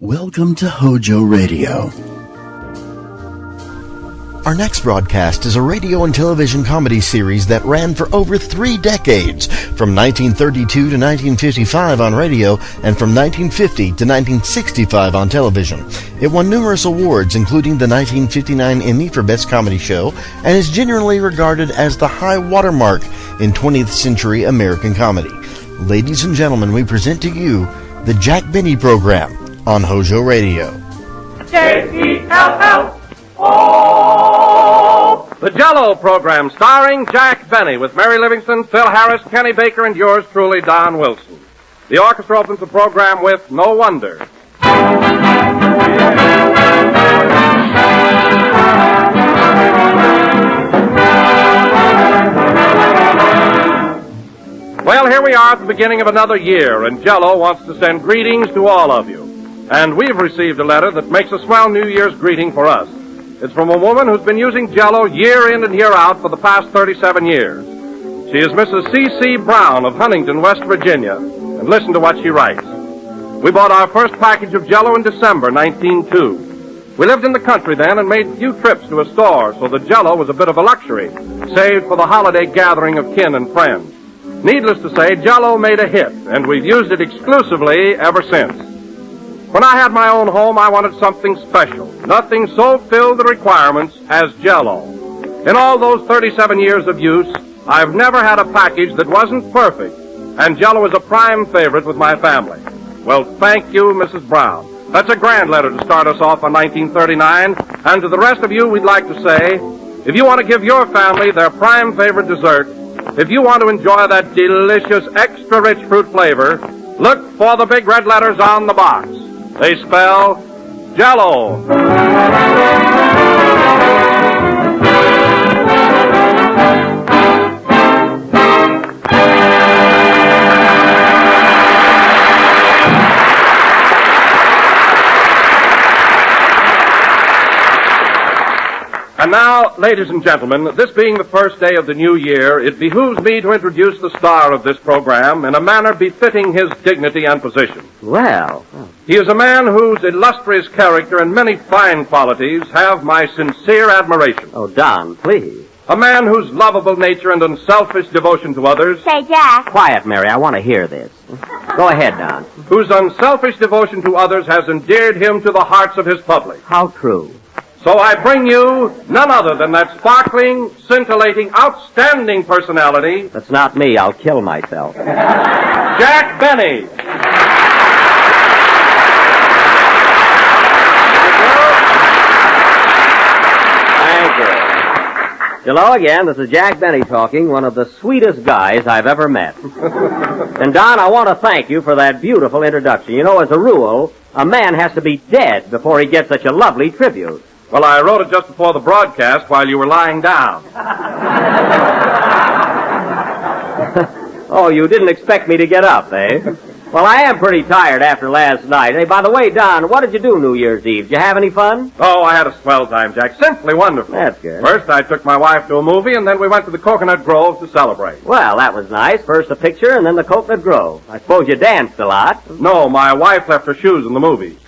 Welcome to HOJO Radio. Our next broadcast is a radio and television comedy series that ran for over 3 decades, from 1932 to 1955 on radio and from 1950 to 1965 on television. It won numerous awards, including the 1959 Emmy for Best Comedy Show, and is generally regarded as the high watermark in 20th century American comedy. Ladies and gentlemen, we present to you the Jack Benny Program on HOJO Radio. Jello! The Jello program starring Jack Benny with Mary Livingston, Phil Harris, Kenny Baker, and yours truly, Don Wilson. The orchestra opens the program with No Wonder. Well, here we are at the beginning of another year, and Jello wants to send greetings to all of you. And we've received a letter that makes a swell New Year's greeting for us. It's from a woman who's been using Jello year in and year out for the past 37 years. She is Mrs. C.C. Brown of Huntington, West Virginia. And listen to what she writes. We bought our first package of Jello in December 1902. We lived in the country then and made few trips to a store, so the Jello was a bit of a luxury, saved for the holiday gathering of kin and friends. Needless to say, Jello made a hit, and we've used it exclusively ever since. When I had my own home, I wanted something special. Nothing so filled the requirements as Jello. In all those 37 years of use, I've never had a package that wasn't perfect, and Jello is a prime favorite with my family. Well, thank you, Mrs. Brown. That's a grand letter to start us off on 1939, and to the rest of you, we'd like to say, if you want to give your family their prime favorite dessert, if you want to enjoy that delicious, extra-rich fruit flavor, look for the big red letters on the box. They spell Jello. And now, ladies and gentlemen, this being the first day of the new year, it behooves me to introduce the star of this program in a manner befitting his dignity and position. Well. He is a man whose illustrious character and many fine qualities have my sincere admiration. Oh, Don, please. A man whose lovable nature and unselfish devotion to others... Say, Jack. Quiet, Mary. I want to hear this. Go ahead, Don. ...whose unselfish devotion to others has endeared him to the hearts of his public. How true. So I bring you none other than that sparkling, scintillating, outstanding personality... That's not me. I'll kill myself. Jack Benny. Thank you. Hello again. This is Jack Benny talking, one of the sweetest guys I've ever met. And, Don, I want to thank you for that beautiful introduction. You know, as a rule, a man has to be dead before he gets such a lovely tribute. Well, I wrote it just before the broadcast while you were lying down. Oh, you didn't expect me to get up, eh? Well, I am pretty tired after last night. Hey, by the way, Don, what did you do New Year's Eve? Did you have any fun? Oh, I had a swell time, Jack. Simply wonderful. That's good. First, I took my wife to a movie, and then we went to the Coconut Grove to celebrate. Well, that was nice. First the picture, and then the Coconut Grove. I suppose you danced a lot. No, my wife left her shoes in the movie.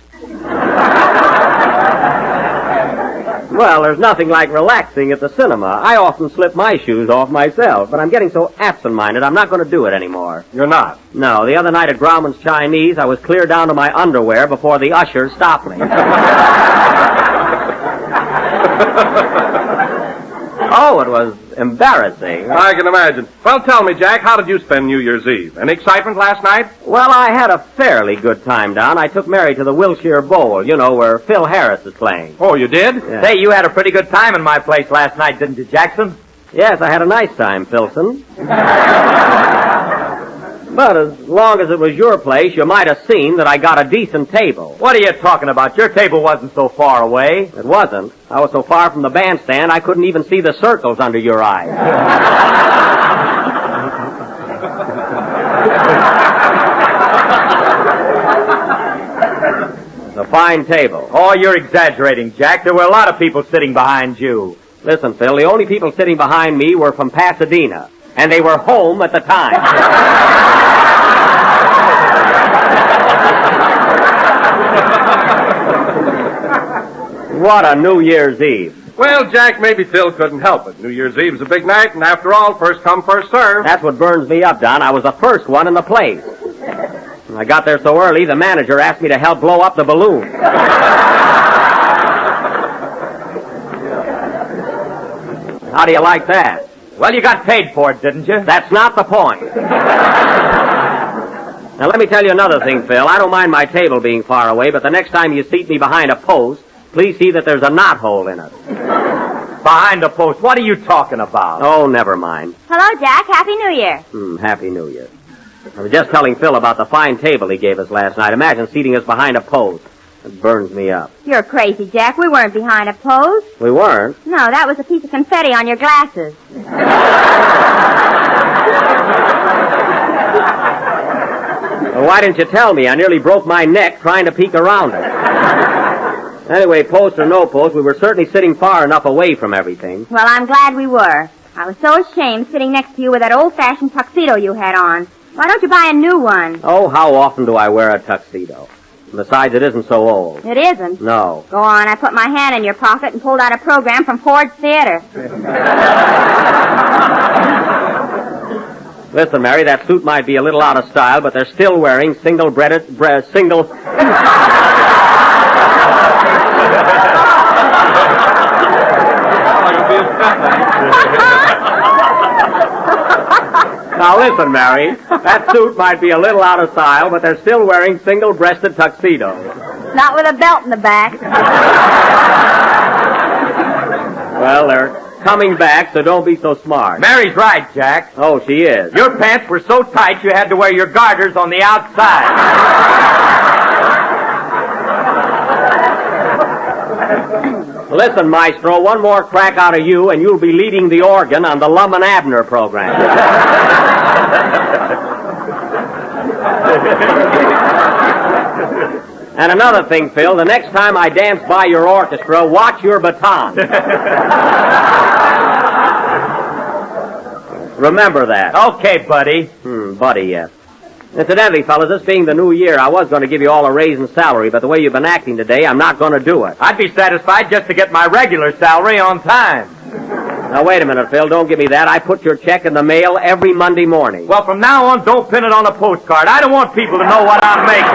Well, there's nothing like relaxing at the cinema. I often slip my shoes off myself, but I'm getting so absent-minded I'm not going to do it anymore. You're not? No, the other night at Grauman's Chinese, I was clear down to my underwear before the usher stopped me. Oh, it was embarrassing. I can imagine. Well, tell me, Jack, how did you spend New Year's Eve? Any excitement last night? Well, I had a fairly good time, Don. I took Mary to the Wilshire Bowl, you know, where Phil Harris is playing. Oh, you did? Yeah. Say, you had a pretty good time in my place last night, didn't you, Jackson? Yes, I had a nice time, Philson. But as long as it was your place, you might have seen that I got a decent table. What are you talking about? Your table wasn't so far away. It wasn't. I was so far from the bandstand, I couldn't even see the circles under your eyes. It's a fine table. Oh, you're exaggerating, Jack. There were a lot of people sitting behind you. Listen, Phil, the only people sitting behind me were from Pasadena, and they were home at the time. what a New Year's Eve. Well, Jack, maybe Phil couldn't help it. New Year's Eve's a big night, and after all, first come, first serve. That's what burns me up, Don. I was the first one in the place. I got there so early, the manager asked me to help blow up the balloon. How do you like that? Well, you got paid for it, didn't you? That's not the point. Now, let me tell you another thing, Phil. I don't mind my table being far away, but the next time you seat me behind a post, please see that there's a knothole in it. Behind a post. What are you talking about? Oh, never mind. Hello, Jack. Happy New Year. Happy New Year. I was just telling Phil about the fine table he gave us last night. Imagine seating us behind a post. It burns me up. You're crazy, Jack. We weren't behind a post. We weren't? No, that was a piece of confetti on your glasses. Well, why didn't you tell me? I nearly broke my neck trying to peek around it. Anyway, post or no post, we were certainly sitting far enough away from everything. Well, I'm glad we were. I was so ashamed sitting next to you with that old-fashioned tuxedo you had on. Why don't you buy a new one? Oh, how often do I wear a tuxedo? Besides, it isn't so old. It isn't? No. Go on. I put my hand in your pocket and pulled out a program from Ford's Theater. Listen, Mary, that suit might be a little out of style, but they're still wearing single. Now listen, Mary, that suit might be a little out of style, but they're still wearing single-breasted tuxedos. Not with a belt in the back. Well, they're coming back, so don't be so smart. Mary's right, Jack. Oh, she is. Your pants were so tight you had to wear your garters on the outside. Listen, Maestro, one more crack out of you, and you'll be leading the organ on the Lum and Abner program. And another thing, Phil, the next time I dance by your orchestra, watch your baton. Remember that. Okay, buddy. Buddy, yes. Incidentally, fellas, this being the new year, I was going to give you all a raise in salary, but the way you've been acting today, I'm not going to do it. I'd be satisfied just to get my regular salary on time. Now, wait a minute, Phil. Don't give me that. I put your check in the mail every Monday morning. Well, from now on, don't pin it on a postcard. I don't want people to know what I'm making.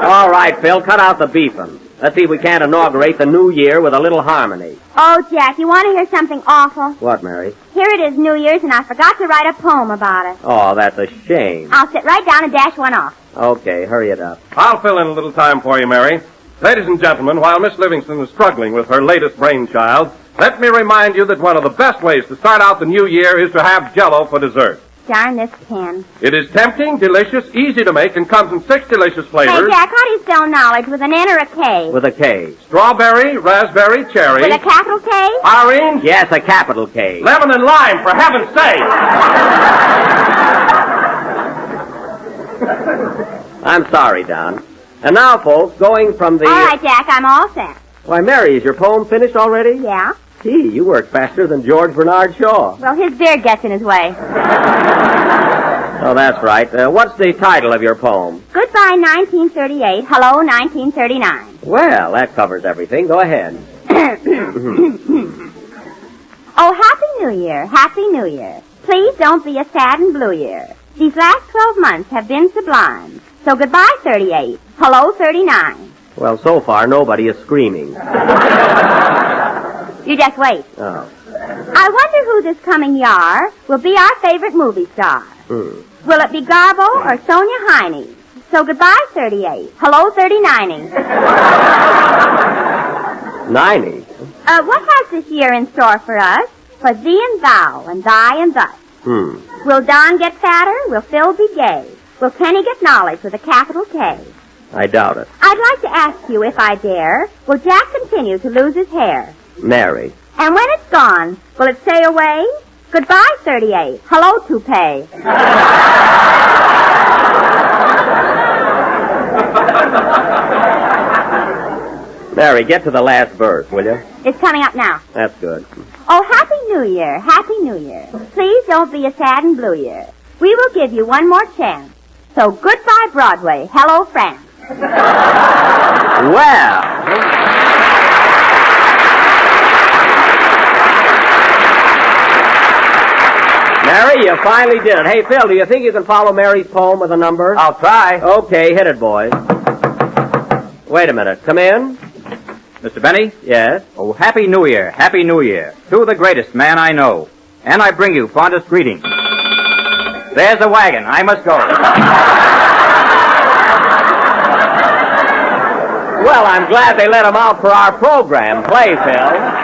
All right, Phil, cut out the beefing. Let's see if we can't inaugurate the new year with a little harmony. Oh, Jack, you want to hear something awful? What, Mary? Here it is, New Year's, and I forgot to write a poem about it. Oh, that's a shame. I'll sit right down and dash one off. Okay, hurry it up. I'll fill in a little time for you, Mary. Ladies and gentlemen, while Miss Livingston is struggling with her latest brainchild, let me remind you that one of the best ways to start out the new year is to have Jello for dessert. Darn this pen. It is tempting, delicious, easy to make, and comes in 6 delicious flavors. Hey, Jack, how do you spell knowledge? With an N or a K? With a K. Strawberry, raspberry, cherry. With a capital K? Orange. Yes, a capital K. Lemon and lime, for heaven's sake. I'm sorry, Don. And now, folks, going from the... All right, Jack, I'm all set. Why, Mary, is your poem finished already? Yeah? Gee, you work faster than George Bernard Shaw. Well, his beard gets in his way. Oh, that's right. What's the title of your poem? Goodbye, 1938. Hello, 1939. Well, that covers everything. Go ahead. Oh, Happy New Year. Happy New Year. Please don't be a sad and blue year. These last 12 months have been sublime. So goodbye, 38. Hello, 39. Well, so far, nobody is screaming. You just wait. Oh. I wonder who this coming year will be our favorite movie star. Will it be Garbo or Sonia Heine? So goodbye, 38. Hello, 39. 90? What has this year in store for us? For thee and thou, and thy and thus. Will Don get fatter? Will Phil be gay? Will Kenny get knowledge with a capital K? I doubt it. I'd like to ask you, if I dare, will Jack continue to lose his hair? Mary. And when it's gone, will it say away? Goodbye, 38. Hello, toupee. Mary, get to the last verse, will you? It's coming up now. That's good. Oh, Happy New Year, Happy New Year. Please don't be a sad and blue year. We will give you one more chance. So goodbye, Broadway. Hello, France. Well. Mary, you finally did it. Hey, Phil, do you think you can follow Mary's poem with a number? I'll try. Okay, hit it, boys. Wait a minute. Come in. Mr. Benny? Yes? Oh, Happy New Year. Happy New Year. To the greatest man I know. And I bring you fondest greetings. There's a wagon. I must go. Well, I'm glad they let him out for our program. Play, Phil.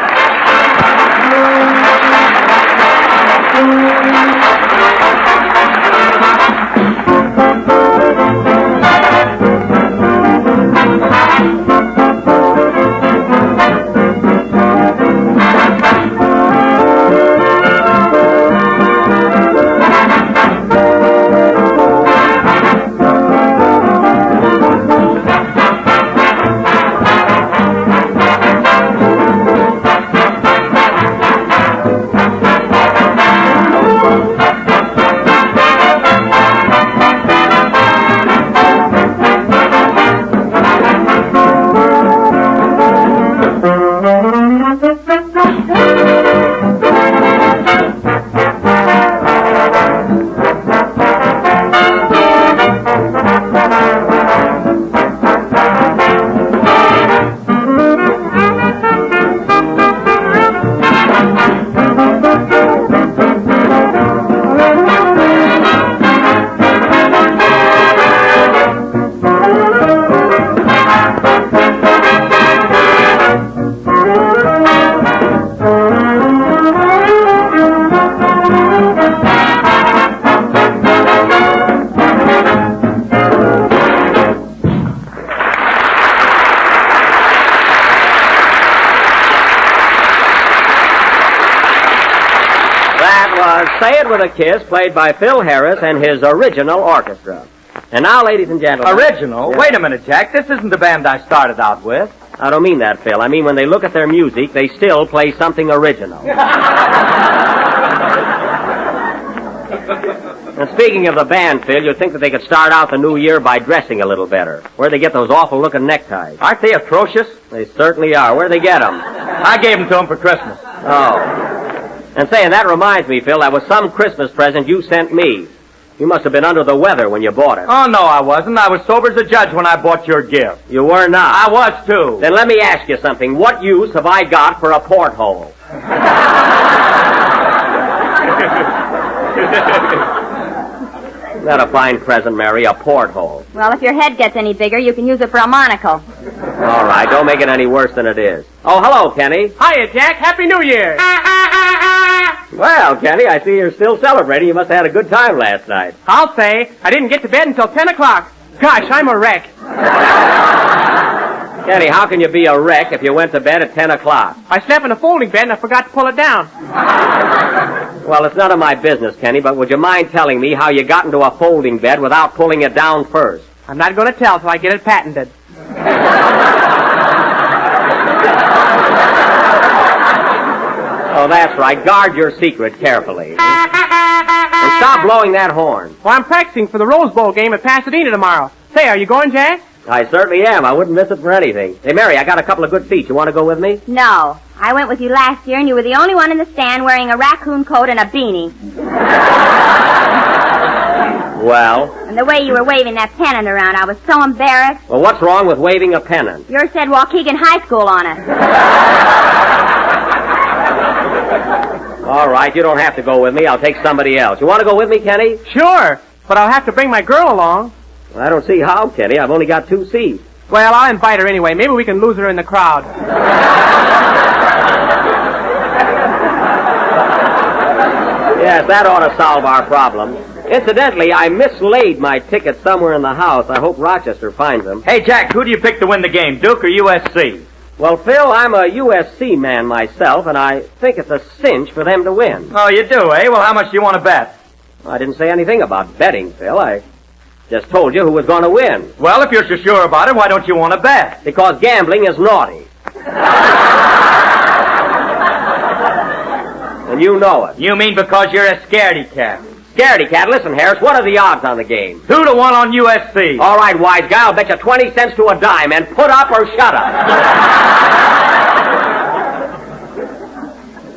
Say It With a Kiss, played by Phil Harris and his original orchestra. And now, ladies and gentlemen... Original? Yeah. Wait a minute, Jack. This isn't the band I started out with. I don't mean that, Phil. I mean when they look at their music, they still play something original. And speaking of the band, Phil, you'd think that they could start out the new year by dressing a little better. Where'd they get those awful-looking neckties? Aren't they atrocious? They certainly are. Where'd they get them? I gave them to them for Christmas. Oh. And saying that reminds me, Phil, that was some Christmas present you sent me. You must have been under the weather when you bought it. Oh, no, I wasn't. I was sober as a judge when I bought your gift. You were not. I was, too. Then let me ask you something. What use have I got for a porthole? Isn't that a fine present, Mary? A porthole. Well, if your head gets any bigger, you can use it for a monocle. All right, don't make it any worse than it is. Oh, hello, Kenny. Hiya, Jack. Happy New Year. Well, Kenny, I see you're still celebrating. You must have had a good time last night. I'll say. I didn't get to bed until 10 o'clock. Gosh, I'm a wreck. Kenny, how can you be a wreck if you went to bed at 10 o'clock? I slept in a folding bed and I forgot to pull it down. Well, it's none of my business, Kenny, but would you mind telling me how you got into a folding bed without pulling it down first? I'm not going to tell till I get it patented. Oh, that's right. Guard your secret carefully. And stop blowing that horn. Well, I'm practicing for the Rose Bowl game at Pasadena tomorrow. Say, are you going, Jack? I certainly am. I wouldn't miss it for anything. Hey, Mary, I got a couple of good seats. You want to go with me? No. I went with you last year, and you were the only one in the stand wearing a raccoon coat and a beanie. Well? And the way you were waving that pennant around, I was so embarrassed. Well, what's wrong with waving a pennant? Yours said Waukegan High School on it. All right, you don't have to go with me. I'll take somebody else. You want to go with me, Kenny? Sure, but I'll have to bring my girl along. Well, I don't see how, Kenny. I've only got 2 seats. Well, I'll invite her anyway. Maybe we can lose her in the crowd. Yes, that ought to solve our problem. Incidentally, I mislaid my ticket somewhere in the house. I hope Rochester finds them. Hey, Jack, who do you pick to win the game, Duke or USC? Well, Phil, I'm a USC man myself, and I think it's a cinch for them to win. Oh, you do, eh? Well, how much do you want to bet? I didn't say anything about betting, Phil. I just told you who was going to win. Well, if you're so sure about it, why don't you want to bet? Because gambling is naughty. And you know it. You mean because you're a scaredy cat? Scaredy cat, listen, Harris, what are the odds on the game? 2-1 on USC. All right, wise guy, I'll bet you 20 cents to a dime, and put up or shut up.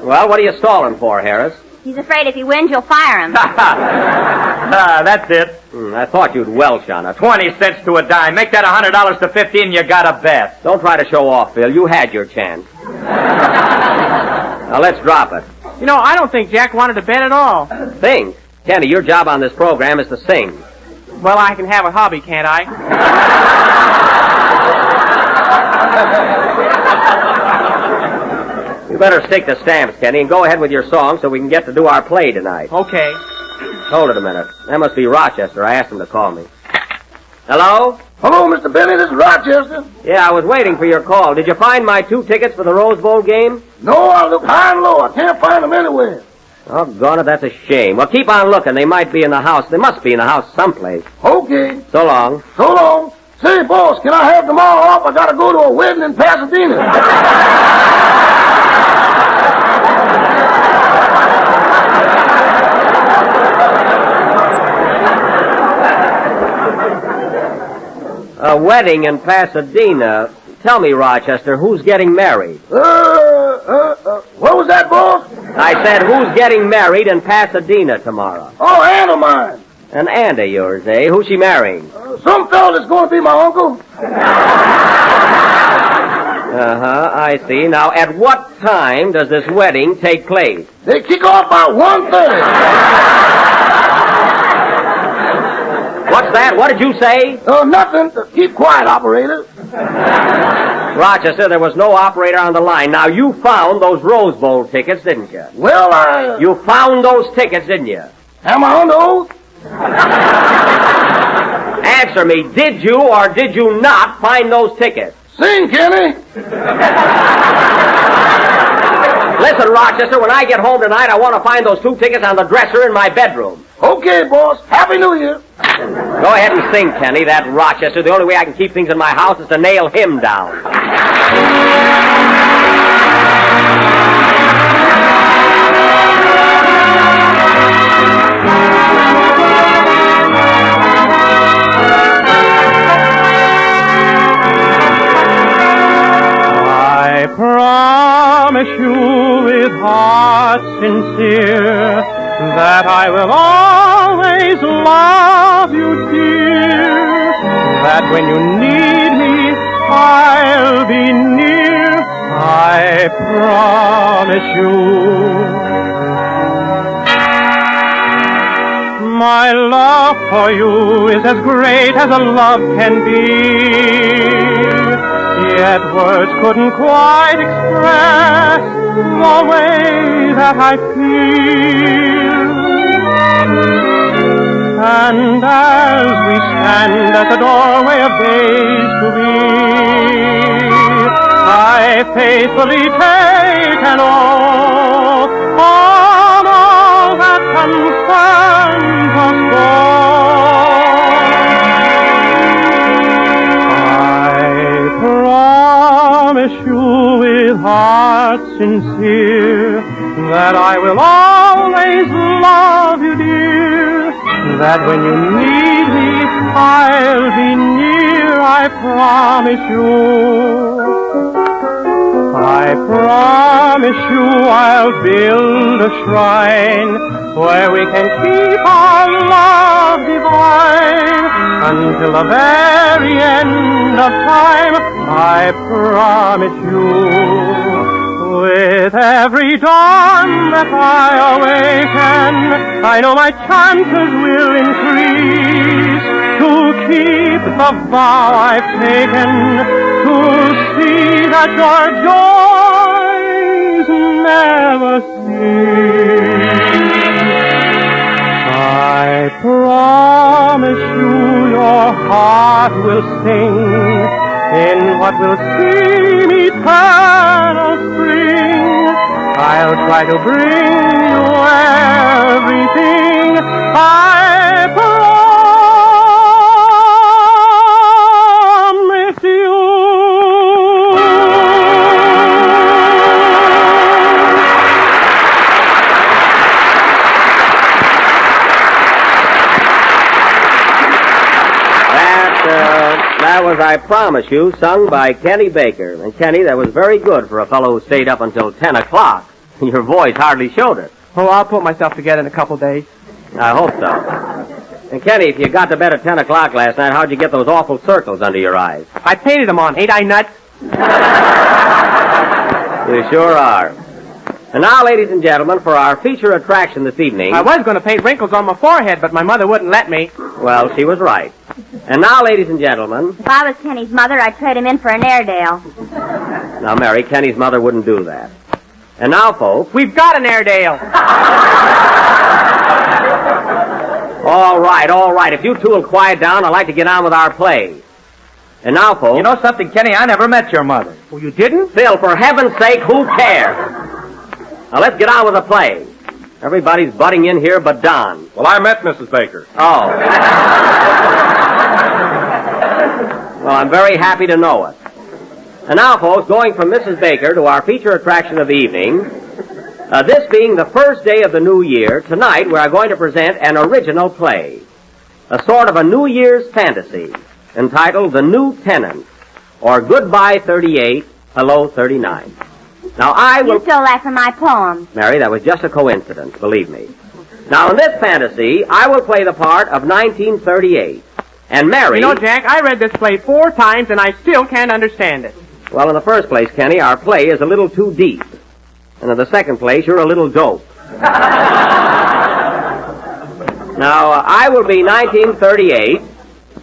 Well, what are you stalling for, Harris? He's afraid if he wins, you'll fire him. That's it. I thought you'd welch on it. 20 cents to a dime. Make that $100 to 50 and you got a bet. Don't try to show off, Bill. You had your chance. Now, let's drop it. You know, I don't think Jack wanted to bet at all. Sing. Kenny, your job on this program is to sing. Well, I can have a hobby, can't I? You better stick to stamps, Kenny, and go ahead with your song so we can get to do our play tonight. Okay. Hold it a minute. That must be Rochester. I asked him to call me. Hello? Hello, Mr. Benny. This is Rochester. Yeah, I was waiting for your call. Did you find my 2 tickets for the Rose Bowl game? No, I look high and low. I can't find them anywhere. Oh, gone it, that's a shame. Well, keep on looking. They might be in the house. They must be in the house someplace. Okay. So long. So long. Say, boss, can I have tomorrow off? I gotta go to a wedding in Pasadena. A wedding in Pasadena. Tell me, Rochester, who's getting married? What was that, boss? I said, who's getting married in Pasadena tomorrow? Oh, aunt of mine. An aunt of yours, eh? Who's she marrying? Some fella that's going to be my uncle. Uh-huh, I see. Now, at what time does this wedding take place? They kick off by 1:30. What's that? What did you say? Nothing. Keep quiet, operator. Rochester, there was no operator on the line. Now, you found those Rose Bowl tickets, didn't you? Well, You found those tickets, didn't you? am I under oath? Answer me. Did you or did you not find those tickets? Sing, Kenny. Listen, Rochester, when I get home tonight, I want to find those 2 tickets on the dresser in my bedroom. Okay, boss. Happy New Year. Go ahead and sing, Kenny. That Rochester. The only way I can keep things in my house is to nail him down. I promise you with heart sincere that I will always love you, dear. That when you need me, I'll be near. I promise you. My love for you is as great as a love can be. Yet words couldn't quite express the way that I feel. And as we stand at the doorway of days to be, I faithfully take an oath on all that concerns us both. Promise you with heart sincere that I will always love you, dear. That when you need me, I'll be near. I promise you. I promise you I'll build a shrine where we can keep our love divine until the very end of time. I promise you, with every dawn that I awaken, I know my chances will increase to keep the vow I've taken, to see that your joys never cease. I promise you your heart will sing in what will seem eternal spring. I'll try to bring you everything I promise you. that was I Promise You, sung by Kenny Baker. And Kenny, that was very good for a fellow who stayed up until 10 o'clock. Your voice hardly showed it. Oh, I'll put myself together in a couple days. I hope so. And Kenny, if you got to bed at 10 o'clock last night, how'd you get those awful circles under your eyes? I painted them on. Ain't I nuts? You sure are. And now, ladies and gentlemen, for our feature attraction this evening... I was going to paint wrinkles on my forehead, but my mother wouldn't let me. Well, she was right. And now, ladies and gentlemen... If I was Kenny's mother, I'd trade him in for an Airedale. Now, Mary, Kenny's mother wouldn't do that. And now, folks... We've got an Airedale. All right. If you two will quiet down, I'd like to get on with our play. And now, folks... You know something, Kenny? I never met your mother. Oh, you didn't? Phil, for heaven's sake, who cares? Now, let's get on with the play. Everybody's butting in here but Don. Well, I met Mrs. Baker. Oh. Well, I'm very happy to know it. And now, folks, going from Mrs. Baker to our feature attraction of the evening, this being the first day of the new year, tonight we are going to present an original play, a sort of a New Year's fantasy, entitled The New Tenant, or Goodbye 38, Hello 39. Now, I will... You stole that from my poem. Mary, that was just a coincidence, believe me. Now, in this fantasy, I will play the part of 1938. And Mary... You know, Jack, I read this play 4 times, and I still can't understand it. Well, in the first place, Kenny, our play is a little too deep. And in the second place, you're a little dope. Now, I will be 1938,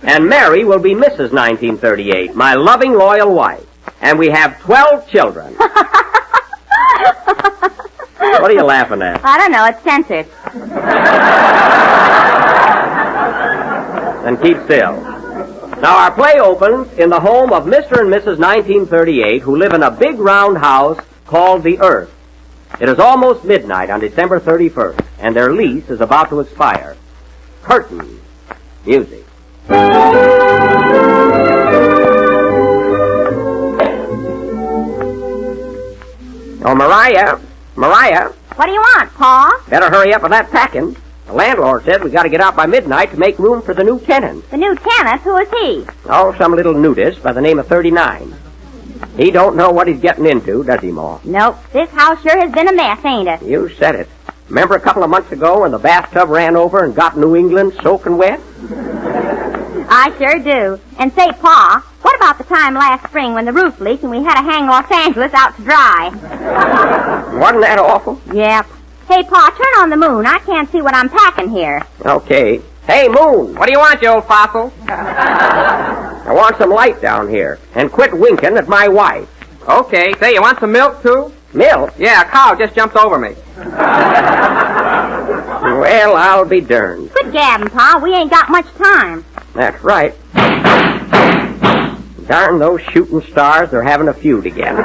and Mary will be Mrs. 1938, my loving, loyal wife. And we have 12 children. What are you laughing at? I don't know. It's censored. Then keep still. Now, our play opens in the home of Mr. and Mrs. 1938, who live in a big round house called the Earth. It is almost midnight on December 31st, and their lease is about to expire. Curtain. Music. Oh, Mariah. What do you want, Pa? Better hurry up with that packing. The landlord said we got to get out by midnight to make room for the new tenant. The new tenant? Who is he? Oh, some little nudist by the name of 39. He don't know what he's getting into, does he, Ma? Nope. This house sure has been a mess, ain't it? You said it. Remember a couple of months ago when the bathtub ran over and got New England soaking wet? I sure do. And say, Pa, what about the time last spring when the roof leaked and we had to hang Los Angeles out to dry? Wasn't that awful? Yep. Hey, Pa, turn on the moon. I can't see what I'm packing here. Okay. Hey, Moon. What do you want, you old fossil? I want some light down here. And quit winking at my wife. Okay. Say, you want some milk, too? Milk? Yeah, a cow just jumped over me. Well, I'll be darned. Quit gabbing, Pa. We ain't got much time. That's right. Darn those shooting stars, they're having a feud again.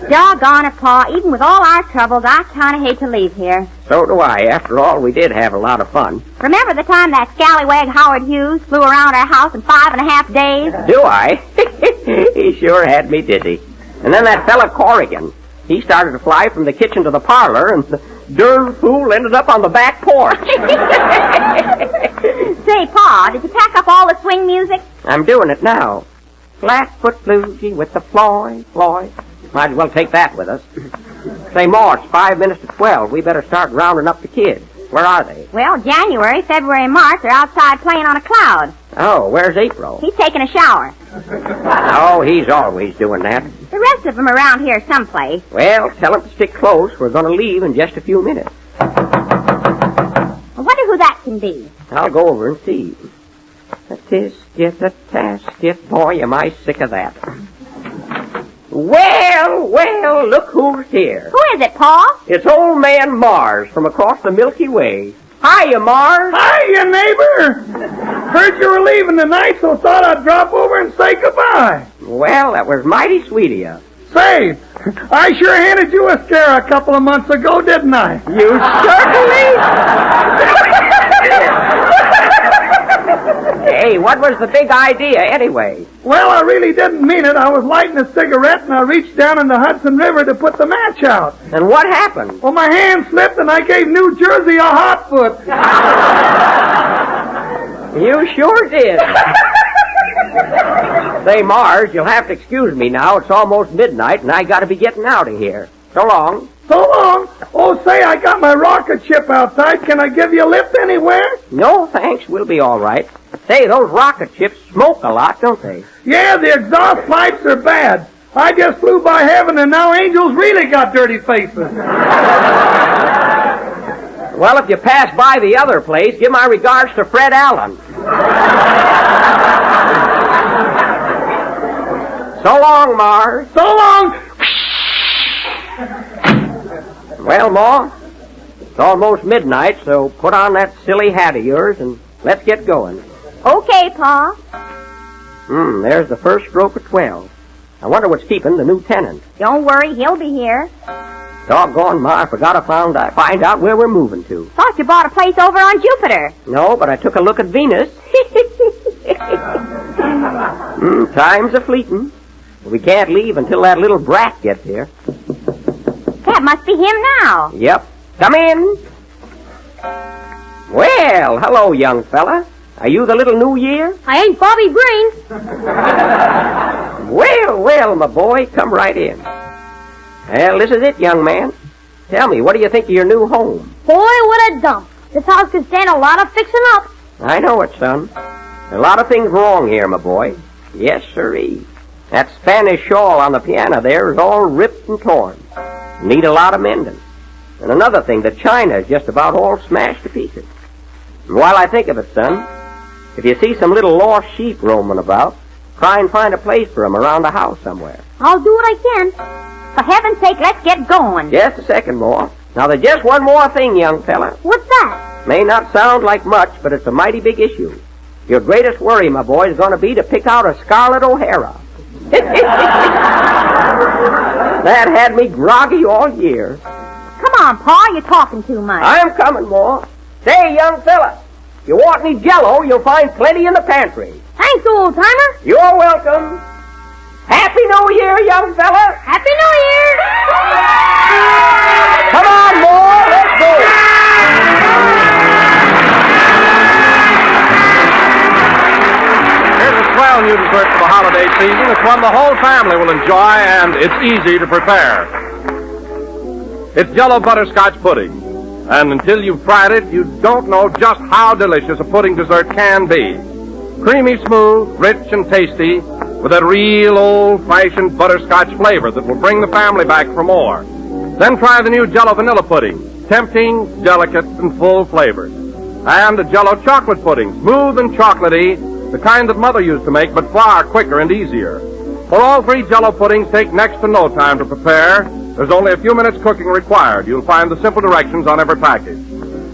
Doggone it, Pa. Even with all our troubles, I kind of hate to leave here. So do I. After all, we did have a lot of fun. Remember the time that scallywag Howard Hughes flew around our house in 5.5 days? Do I? He sure had me dizzy. And then that fella Corrigan. He started to fly from the kitchen to the parlor, and the darn fool ended up on the back porch. Say, Pa, did you pack up all the swing music? I'm doing it now. Flatfoot Bluesy with the Floyd. Might as well take that with us. Say, Ma, it's 5 minutes to 12. We better start rounding up the kids. Where are they? Well, January, February, and March are outside playing on a cloud. Oh, where's April? He's taking a shower. Oh, he's always doing that. The rest of them are around here someplace. Well, tell him to stick close. We're going to leave in just a few minutes. I wonder who that can be. I'll go over and see. A tisket, a tasket, boy, am I sick of that. Well, look who's here. Who is it, Pa? It's old man Mars from across the Milky Way. Hiya, Mars. Hiya, neighbor. Heard you were leaving tonight, so thought I'd drop over and say goodbye. Well, that was mighty sweet of you. Say, I sure handed you a scare a couple of months ago, didn't I? You certainly... Hey, what was the big idea, anyway? Well, I really didn't mean it. I was lighting a cigarette, and I reached down in the Hudson River to put the match out. And what happened? Well, my hand slipped, and I gave New Jersey a hot foot. You sure did. Say, Marge, you'll have to excuse me now. It's almost midnight, and I got to be getting out of here. So long. So long. Oh, say, I got my rocket ship outside. Can I give you a lift anywhere? No, thanks. We'll be all right. Say, those rocket ships smoke a lot, don't they? Yeah, the exhaust pipes are bad. I just flew by heaven, and now angels really got dirty faces. Well, if you pass by the other place, give my regards to Fred Allen. So long, Mars. So long. Well, Ma, it's almost midnight, so put on that silly hat of yours and let's get going. Okay, Pa. There's the first stroke of 12. I wonder what's keeping the new tenant. Don't worry, he'll be here. Doggone, Ma, I forgot to find out where we're moving to. Thought you bought a place over on Jupiter. No, but I took a look at Venus. Time's a-fleeting. We can't leave until that little brat gets here. That must be him now. Yep. Come in. Well, hello, young fella. Are you the little New Year? I ain't Bobby Green. Well, my boy, come right in. Well, this is it, young man. Tell me, what do you think of your new home? Boy, what a dump. This house could stand a lot of fixing up. I know it, son. There are a lot of things wrong here, my boy. Yes, sirree. That Spanish shawl on the piano there is all ripped and torn. Need a lot of mending. And another thing, the china is just about all smashed to pieces. And while I think of it, son, if you see some little lost sheep roaming about, try and find a place for them around the house somewhere. I'll do what I can. For heaven's sake, let's get going. Just a second more. Now, there's just one more thing, young fella. What's that? May not sound like much, but it's a mighty big issue. Your greatest worry, my boy, is going to be to pick out a Scarlett O'Hara. That had me groggy all year. Come on, Pa, you're talking too much. I'm coming, Ma. Say, young fella, if you want any Jello, you'll find plenty in the pantry. Thanks, old-timer. You're welcome. Happy New Year, young fella. Happy New Year. Come on, Ma, let's go. Here's a swell new dessert for the holiday season. It's one the whole family will enjoy, and it's easy to prepare. It's Jello butterscotch pudding. And until you've tried it, you don't know just how delicious a pudding dessert can be. Creamy smooth, rich and tasty, with that real old-fashioned butterscotch flavor that will bring the family back for more. Then try the new Jello vanilla pudding, tempting, delicate, and full flavored. And a Jello chocolate pudding, smooth and chocolatey, the kind that Mother used to make, but far quicker and easier. For all three Jello puddings take next to no time to prepare. There's only a few minutes cooking required. You'll find the simple directions on every package.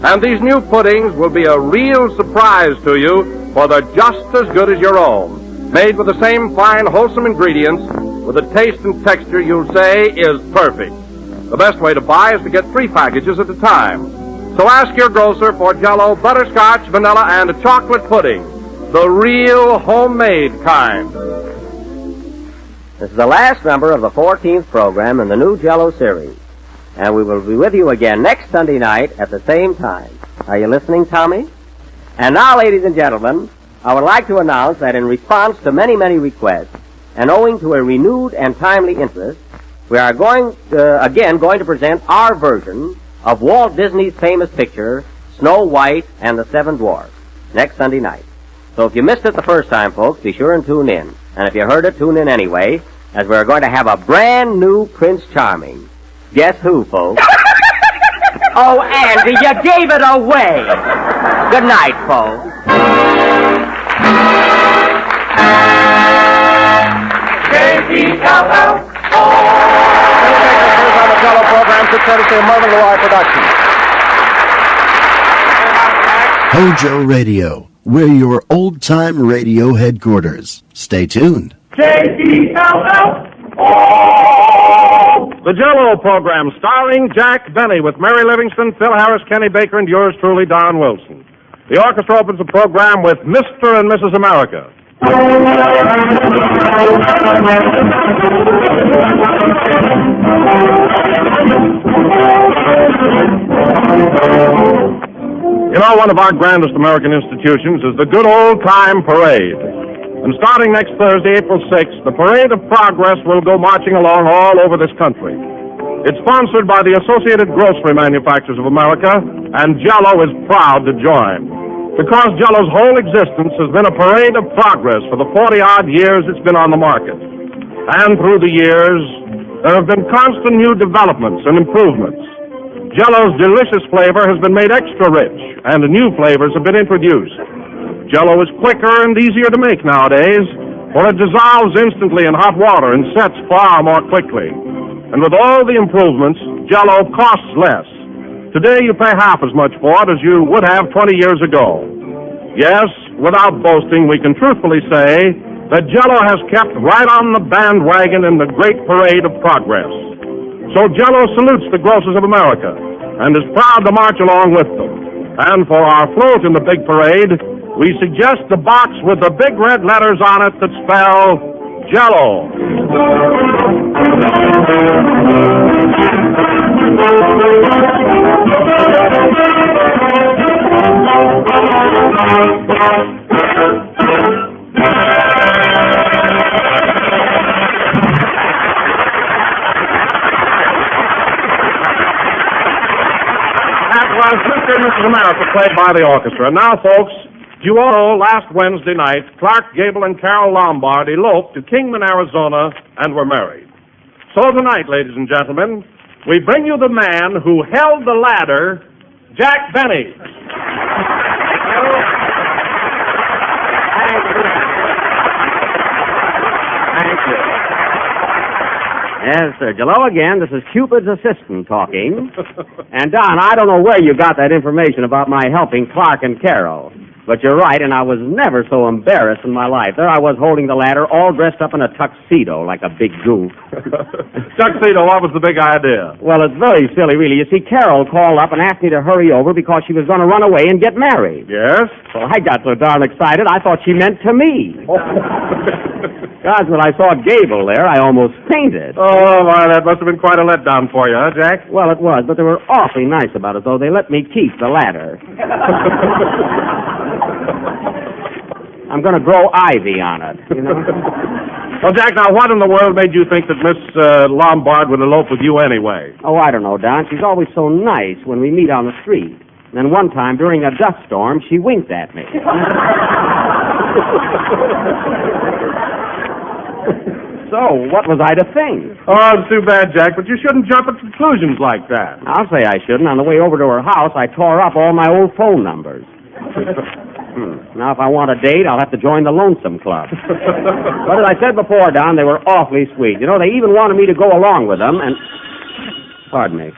And these new puddings will be a real surprise to you, for they're just as good as your own. Made with the same fine, wholesome ingredients, with a taste and texture you'll say is perfect. The best way to buy is to get 3 packages at a time. So ask your grocer for Jello butterscotch, vanilla, and a chocolate pudding. The real homemade kind. This is the last number of the 14th program in the new Jello series. And we will be with you again next Sunday night at the same time. Are you listening, Tommy? And now, ladies and gentlemen, I would like to announce that in response to many, many requests, and owing to a renewed and timely interest, we are going to present our version of Walt Disney's famous picture, Snow White and the Seven Dwarfs, next Sunday night. So if you missed it the first time, folks, be sure and tune in. And if you heard it, tune in anyway, as we're going to have a brand new Prince Charming. Guess who, folks? Oh, Andy, you gave it away. Good night, folks. J-E-L-L-O. On the Jello program, took courtesy of Mervyn LeRoy Productions. HOJO Radio. We're your old-time radio headquarters. Stay tuned. J-E-L-L-O. The Jello program, starring Jack Benny, with Mary Livingston, Phil Harris, Kenny Baker, and yours truly, Don Wilson. The orchestra opens the program with Mr. and Mrs. America. You know, Well, one of our grandest American institutions is the Good Old Time Parade. And starting next Thursday, April 6th, the Parade of Progress will go marching along all over this country. It's sponsored by the Associated Grocery Manufacturers of America, and Jello is proud to join. Because Jello's whole existence has been a parade of progress for the 40-odd years it's been on the market. And through the years, there have been constant new developments and improvements. Jello's delicious flavor has been made extra rich, and new flavors have been introduced. Jello is quicker and easier to make nowadays, for it dissolves instantly in hot water and sets far more quickly. And with all the improvements, Jello costs less. Today you pay half as much for it as you would have 20 years ago. Yes, without boasting, we can truthfully say that Jello has kept right on the bandwagon in the great parade of progress. So Jello salutes the grocers of America and is proud to march along with them. And for our float in the big parade, we suggest the box with the big red letters on it that spell Jello. That was Mr. and Mrs. America played by the orchestra. Now, folks, you all know last Wednesday night, Clark Gable and Carol Lombard eloped to Kingman, Arizona, and were married. So tonight, ladies and gentlemen, we bring you the man who held the ladder, Jack Benny. Thank you. Yes, sir. Jello again. This is Cupid's assistant talking. And, Don, I don't know where you got that information about my helping Clark and Carol. But you're right, and I was never so embarrassed in my life. There I was holding the ladder, all dressed up in a tuxedo like a big goof. Tuxedo, what was the big idea? Well, it's very silly, really. You see, Carol called up and asked me to hurry over because she was going to run away and get married. Yes? Well, I got so darn excited, I thought she meant to me. Gosh, when I saw Gable there, I almost fainted. Oh, my, that must have been quite a letdown for you, huh, Jack? Well, it was, but they were awfully nice about it, though. They let me keep the ladder. I'm going to grow ivy on it, you know. Well, Jack, now what in the world made you think that Miss Lombard would elope with you anyway? Oh, I don't know, Don. She's always so nice when we meet on the street. And then one time during a dust storm, she winked at me. So, what was I to think? Oh, it's too bad, Jack, but you shouldn't jump at conclusions like that. I'll say I shouldn't. On the way over to her house, I tore up all my old phone numbers. Now, if I want a date, I'll have to join the Lonesome Club. But as I said before, Don, they were awfully sweet. You know, they even wanted me to go along with them, and... Pardon me.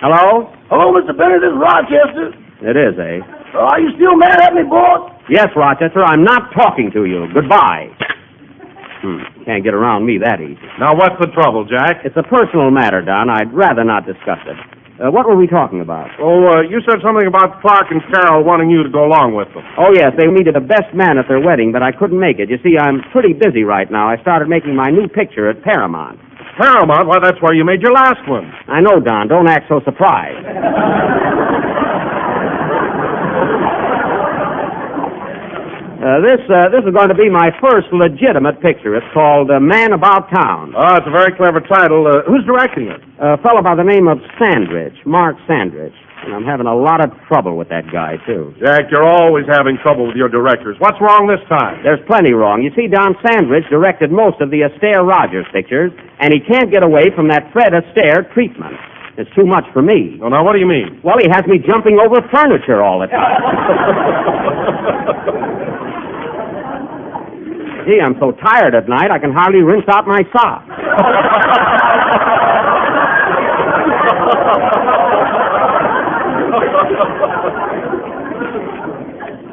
Hello? Hello, Mr. Bennett, this is Rochester. It is, eh? Are you still mad at me, boy? Yes, Rochester, I'm not talking to you. Goodbye. Can't get around me that easy. Now, what's the trouble, Jack? It's a personal matter, Don. I'd rather not discuss it. What were we talking about? Oh, you said something about Clark and Carol wanting you to go along with them. Oh, yes, they needed the best man at their wedding, but I couldn't make it. You see, I'm pretty busy right now. I started making my new picture at Paramount. Paramount? Why, that's where you made your last one. I know, Don. Don't act so surprised. This is going to be my first legitimate picture. It's called Man About Town. Oh, it's a very clever title. Who's directing it? A fellow by the name of Sandrich, Mark Sandrich. And I'm having a lot of trouble with that guy, too. Jack, you're always having trouble with your directors. What's wrong this time? There's plenty wrong. You see, Don Sandrich directed most of the Astaire Rogers pictures, and he can't get away from that Fred Astaire treatment. It's too much for me. Oh, now, what do you mean? Well, he has me jumping over furniture all the time. Gee, I'm so tired at night, I can hardly rinse out my socks.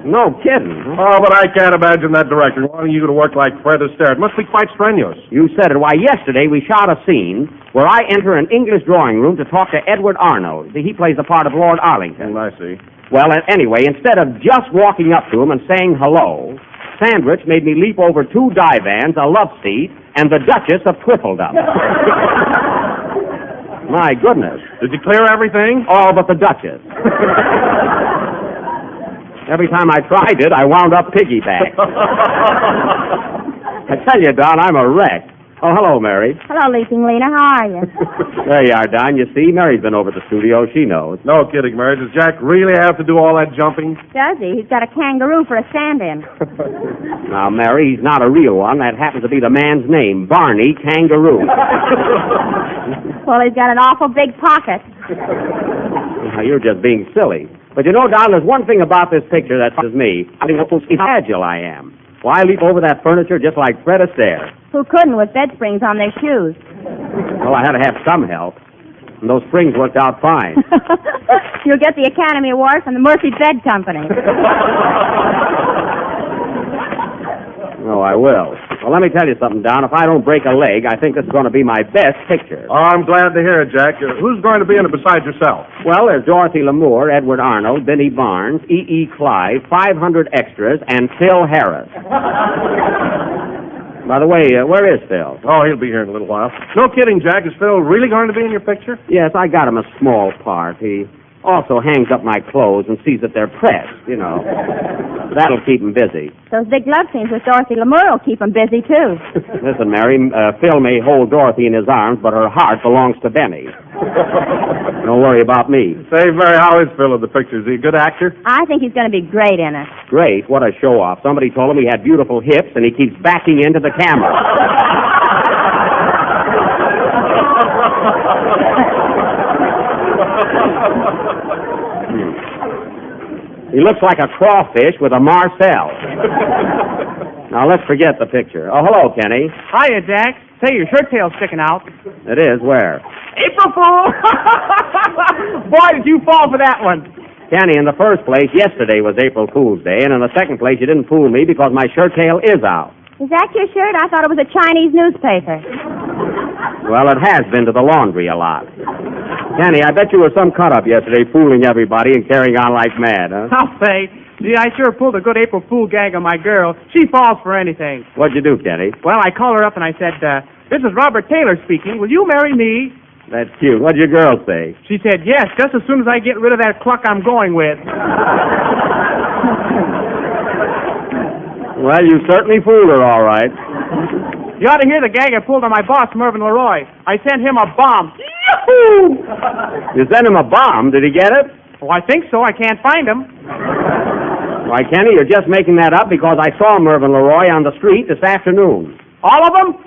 No kidding. Oh, but I can't imagine that director wanting you to work like Fred Astaire. It must be quite strenuous. You said it. Why, yesterday we shot a scene where I enter an English drawing room to talk to Edward Arnold. See, he plays the part of Lord Arlington. I see. Well, anyway, instead of just walking up to him and saying hello, Sandrich made me leap over 2 divans, a love seat, and the Duchess of Twiffledom. My goodness. Did you clear everything? All but the Duchess. Every time I tried it, I wound up piggyback. I tell you, Don, I'm a wreck. Oh, hello, Mary. Hello, Leaping Lena. How are you? There you are, Don. You see, Mary's been over at the studio. She knows. No kidding, Mary. Does Jack really have to do all that jumping? Does he? He's got a kangaroo for a stand-in. Now, Mary, he's not a real one. That happens to be the man's name, Barney Kangaroo. Well, he's got an awful big pocket. Now, you're just being silly. But you know, Don, there's one thing about this picture that says me. I mean, how agile I am. Why, I leap over that furniture just like Fred Astaire. Who couldn't with bed springs on their shoes? Well, I had to have some help. And those springs worked out fine. You'll get the Academy Award from the Murphy Bed Company. Oh, I will. Well, let me tell you something, Don. If I don't break a leg, I think this is going to be my best picture. Oh, I'm glad to hear it, Jack. Who's going to be in it besides yourself? Well, there's Dorothy Lamour, Edward Arnold, Benny Barnes, E.E. Clive, 500 extras, and Phil Harris. By the way, where is Phil? Oh, he'll be here in a little while. No kidding, Jack. Is Phil really going to be in your picture? Yes, I got him a small part. He also hangs up my clothes and sees that they're pressed, you know. That'll keep him busy. Those big love scenes with Dorothy Lamour will keep him busy, too. Listen, Mary, Phil may hold Dorothy in his arms, but her heart belongs to Benny. Don't worry about me. Say, Mary, how is Phil in the picture? Is he a good actor? I think he's going to be great in it. Great? What a show-off. Somebody told him he had beautiful hips, and he keeps backing into the camera. He looks like a crawfish with a Marcel. Now, let's forget the picture. Oh, hello, Kenny. Hiya, Jack. Say, your shirt tail's sticking out. It is? Where? April Fool! Boy, did you fall for that one. Kenny, in the first place, yesterday was April Fool's Day, and in the second place, you didn't fool me because my shirt tail is out. Is that your shirt? I thought it was a Chinese newspaper. Well, it has been to the laundry a lot. Kenny, I bet you were some cut-up yesterday fooling everybody and carrying on like mad, huh? I'll say, gee, I sure pulled a good April Fool gag on my girl. She falls for anything. What'd you do, Kenny? Well, I called her up and I said, this is Robert Taylor speaking. Will you marry me? That's cute. What'd your girl say? She said, yes, just as soon as I get rid of that cluck I'm going with. Well, you certainly fooled her, all right. You ought to hear the gag I pulled on my boss, Mervyn Leroy. I sent him a bomb. Yahoo! You sent him a bomb. Did he get it? Oh, I think so. I can't find him. Why, Kenny, you're just making that up because I saw Mervyn Leroy on the street this afternoon. All of them?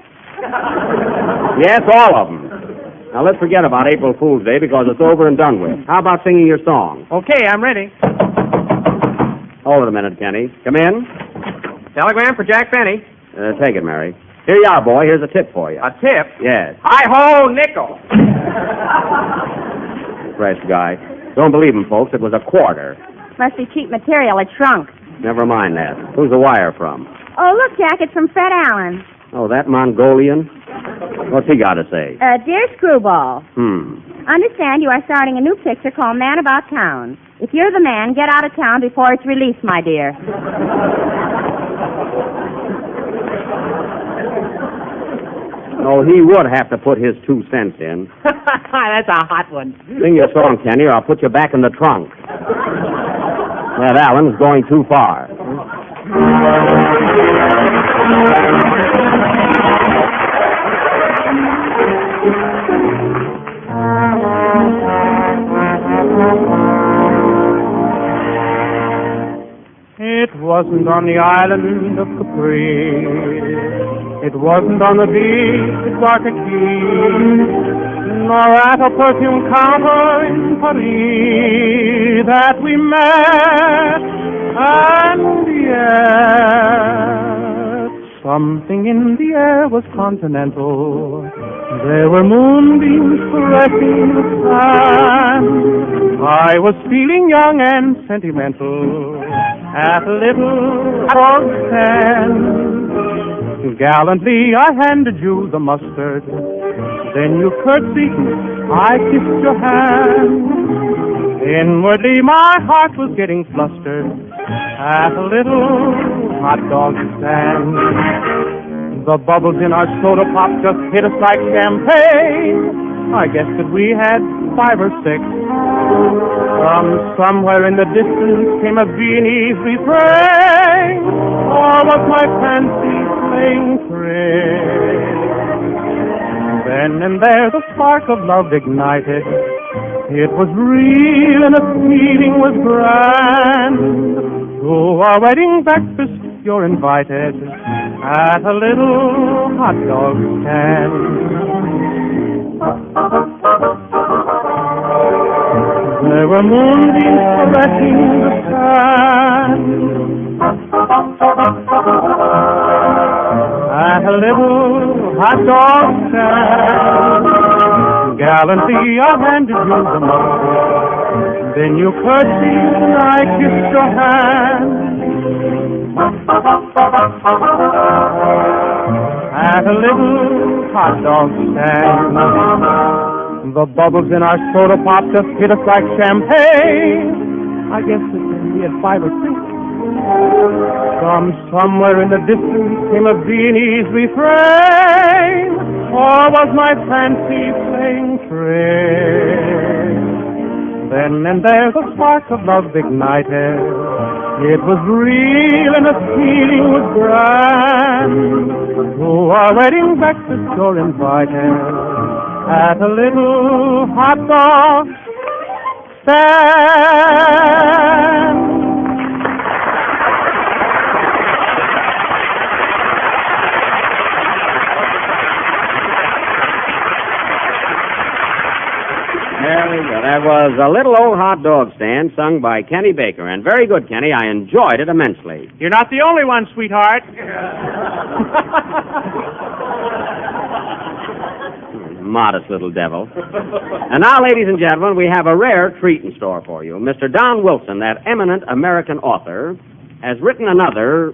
Yes, all of them. Now, let's forget about April Fool's Day because it's over and done with. How about singing your song? Okay, I'm ready. Hold it a minute, Kenny. Come in. Telegram for Jack Benny. Take it, Mary. Here you are, boy. Here's a tip for you. A tip? Yes. Hi-ho, nickel. Fresh guy. Don't believe him, folks. It was a quarter. Must be cheap material. It shrunk. Never mind that. Who's the wire from? Oh, look, Jack, it's from Fred Allen. Oh, that Mongolian? What's he got to say? Dear Screwball. Understand you are starting a new picture called Man About Town. If you're the man, get out of town before it's released, my dear. Oh, he would have to put his 2 cents in. That's a hot one. Sing your song, Kenny, or I'll put you back in the trunk. That Allen's going too far. It wasn't on the island of Capri. It wasn't on the beach at Waikiki, nor at a perfume counter in Paris that we met. And yet, something in the air was continental. There were moonbeams caressing the sand. I was feeling young and sentimental at a little port stand. Gallantly I handed you the mustard. Then you curtsied, I kissed your hand. Inwardly my heart was getting flustered at a little hot dog stand. The bubbles in our soda pop just hit us like champagne. I guess that we had 5 or 6. From somewhere in the distance came a Viennese refrain, or was my fancy playing trick? Then and there the spark of love ignited. It was real and the feeling was grand. To our wedding breakfast you're invited at a little hot dog stand. There were moonbeams caressing the sand at a little hot dog stand. Gallantly I handed you the money. Then you curtsied and I kissed your hand. At a little hot dog stand. The bubbles in our soda pop just hit us like champagne. I guess we had 5 or 6. From somewhere in the distance came a Viennese refrain, or was my fancy playing trick? Then and there the spark of love ignited. It was real and the feeling was grand. To our wedding breakfast you're invited at a little hot dog stand. Very good. That was A Little Old Hot Dog Stand, sung by Kenny Baker. And very good, Kenny. I enjoyed it immensely. You're not the only one, sweetheart. Modest little devil. And now, ladies and gentlemen, we have a rare treat in store for you. Mr. Don Wilson, that eminent American author, has written another...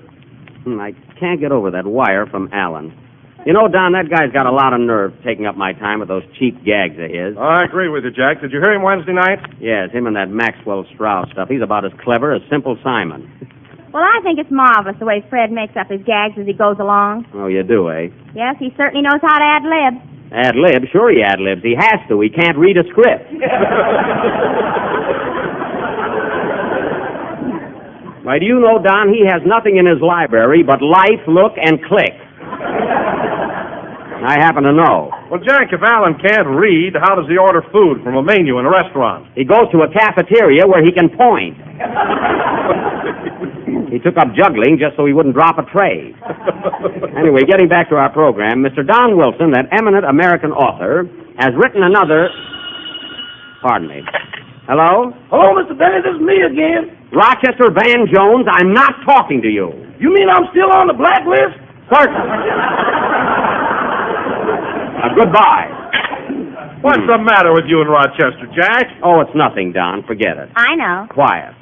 I can't get over that wire from Alan. You know, Don, that guy's got a lot of nerve taking up my time with those cheap gags of his. I agree with you, Jack. Did you hear him Wednesday night? Yes, him and that Maxwell Strauss stuff. He's about as clever as Simple Simon. Well, I think it's marvelous the way Fred makes up his gags as he goes along. Oh, you do, eh? Yes, he certainly knows how to ad-lib. Ad-lib? Sure he ad-libs. He has to. He can't read a script. Why, do you know, Don, he has nothing in his library but life, look, and click. I happen to know. Well, Jack, if Alan can't read, how does he order food from a menu in a restaurant? He goes to a cafeteria where he can point. He took up juggling just so he wouldn't drop a tray. Anyway, getting back to our program, Mr. Don Wilson, that eminent American author, has written another... Pardon me. Hello? Hello, Mr. Bennett, this is me again. Rochester Van Jones, I'm not talking to you. You mean I'm still on the blacklist? Certainly. Goodbye. What's the matter with you in Rochester, Jack? Oh, it's nothing, Don. Forget it. I know. Quiet.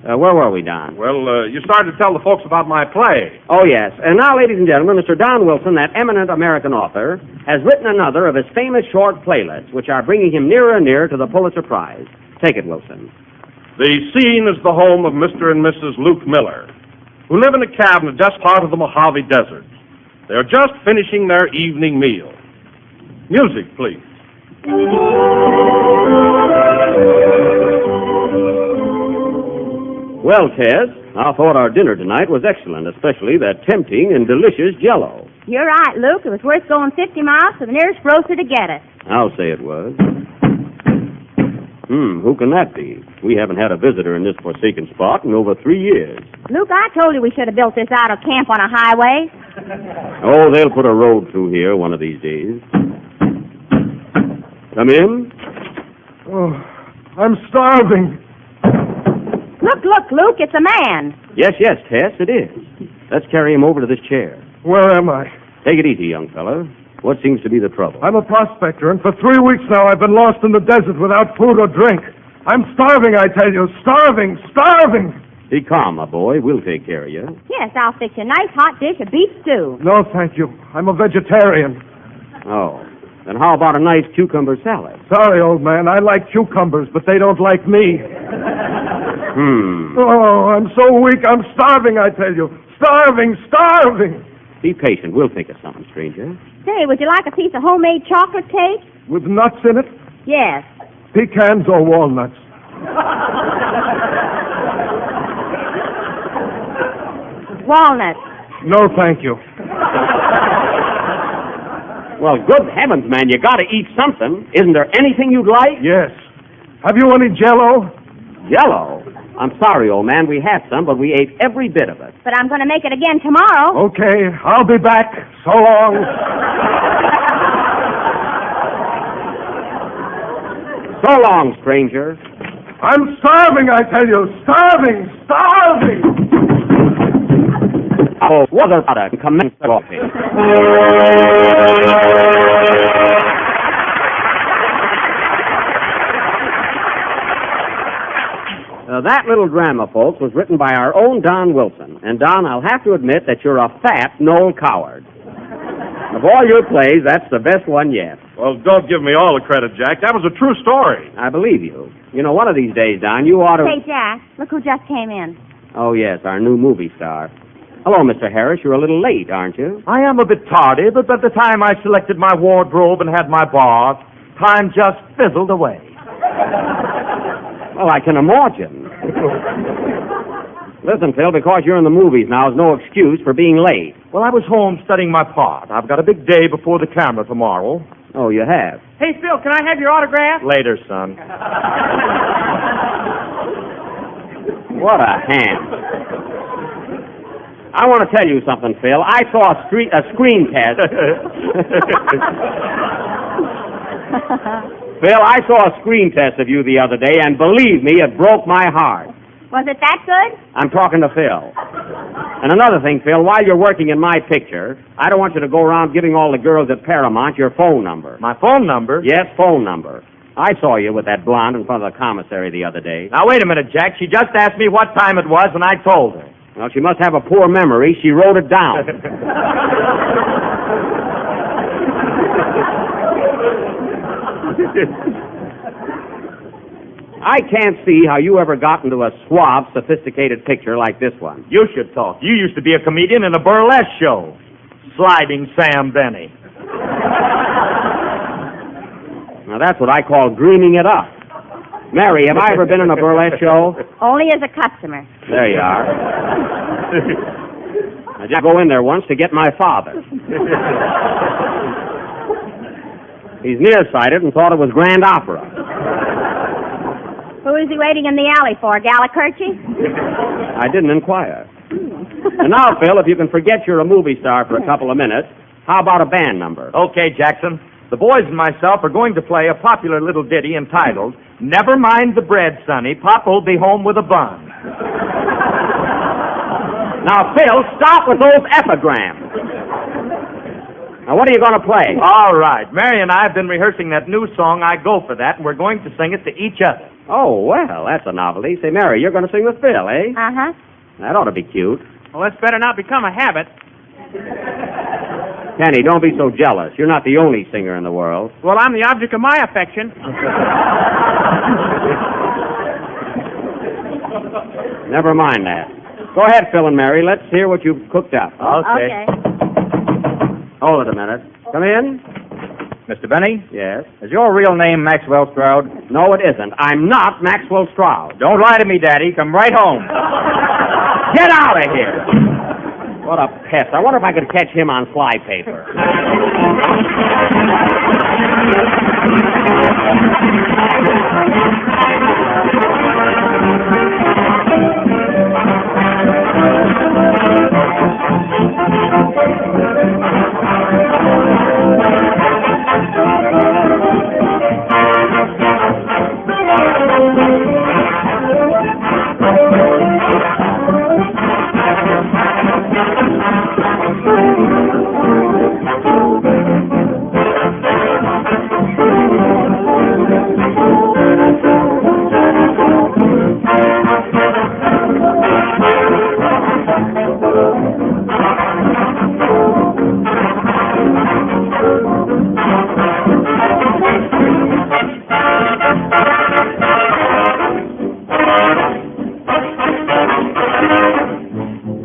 Where were we, Don? Well, you started to tell the folks about my play. Oh, yes. And now, ladies and gentlemen, Mr. Don Wilson, that eminent American author, has written another of his famous short playlists, which are bringing him nearer and nearer to the Pulitzer Prize. Take it, Wilson. The scene is the home of Mr. and Mrs. Luke Miller, who live in a cabin in the just heart of the Mojave Desert. They are just finishing their evening meal. Music, please. Well, Tess, I thought our dinner tonight was excellent, especially that tempting and delicious Jello. You're right, Luke. It was worth going 50 miles to the nearest grocer to get it. I'll say it was. Who can that be? We haven't had a visitor in this forsaken spot in over 3 years. Luke, I told you we should have built this out of camp on a highway. Oh, they'll put a road through here one of these days. Come in. Oh, I'm starving. Look, Luke, it's a man. Yes, Tess, it is. Let's carry him over to this chair. Where am I? Take it easy, young fella. What seems to be the trouble? I'm a prospector, and for 3 weeks now I've been lost in the desert without food or drink. I'm starving, I tell you. Starving! Be calm, my boy. We'll take care of you. Yes, I'll fix you a nice hot dish of beef stew. No, thank you. I'm a vegetarian. Oh. Then how about a nice cucumber salad? Sorry, old man. I like cucumbers, but they don't like me. Oh, I'm so weak. I'm starving, I tell you. Starving! Be patient. We'll think of something, stranger. Say, would you like a piece of homemade chocolate cake? With nuts in it? Yes. Pecans or walnuts? Walnuts. No, thank you. Well, good heavens, man, you gotta eat something. Isn't there anything you'd like? Yes. Have you any Jello? Jello? I'm sorry, old man, we had some, but we ate every bit of it. But I'm going to make it again tomorrow. Okay, I'll be back. So long. So long, stranger. I'm starving, I tell you. Starving. Oh, what about a commence coffee? That little drama, folks, was written by our own Don Wilson. And, Don, I'll have to admit that you're a fat Noel Coward. Of all your plays, that's the best one yet. Well, don't give me all the credit, Jack. That was a true story. I believe you. You know, one of these days, Don, you ought to... Hey, Jack, look who just came in. Oh, yes, our new movie star. Hello, Mr. Harris. You're a little late, aren't you? I am a bit tardy, but by the time I selected my wardrobe and had my bath, time just fizzled away. Well, I can imagine. Listen, Phil, because you're in the movies now is no excuse for being late. Well, I was home studying my part. I've got a big day before the camera tomorrow. Oh, you have? Hey, Phil, can I have your autograph? Later, son. What a ham. I want to tell you something, Phil. I saw a screen test. Phil, I saw a screen test of you the other day, and believe me, it broke my heart. Was it that good? I'm talking to Phil. And another thing, Phil, while you're working in my picture, I don't want you to go around giving all the girls at Paramount your phone number. My phone number? Yes, phone number. I saw you with that blonde in front of the commissary the other day. Now, wait a minute, Jack. She just asked me what time it was, and I told her. Well, she must have a poor memory. She wrote it down. I can't see how you ever got into a suave, sophisticated picture like this one. You should talk. You used to be a comedian in a burlesque show. Sliding Sam Benny. Now, that's what I call greening it up. Mary, have I ever been in a burlesque show? Only as a customer. There you are. I just go in there once to get my father. He's nearsighted and thought it was Grand Opera. Who is he waiting in the alley for, Gallicurchi? I didn't inquire. And now, Phil, if you can forget you're a movie star for a couple of minutes, how about a band number? Okay, Jackson. The boys and myself are going to play a popular little ditty entitled, Never Mind the Bread, Sonny, Pop'll Be Home with a Bun. Now, Phil, stop with those epigrams. Now, what are you going to play? All right. Mary and I have been rehearsing that new song, I Go For That, and we're going to sing it to each other. Oh, well, that's a novelty. Say, Mary, you're going to sing with Phil, eh? Uh-huh. That ought to be cute. Well, that's better not become a habit. Kenny, don't be so jealous. You're not the only singer in the world. Well, I'm the object of my affection. Never mind that. Go ahead, Phil and Mary. Let's hear what you've cooked up. Okay. Hold it a minute. Come in. Mr. Benny, Yes? is your real name Maxwell Stroud? No, it isn't. I'm not Maxwell Stroud. Don't lie to me, Daddy. Come right home. Get out of here! What a pest. I wonder if I could catch him on flypaper.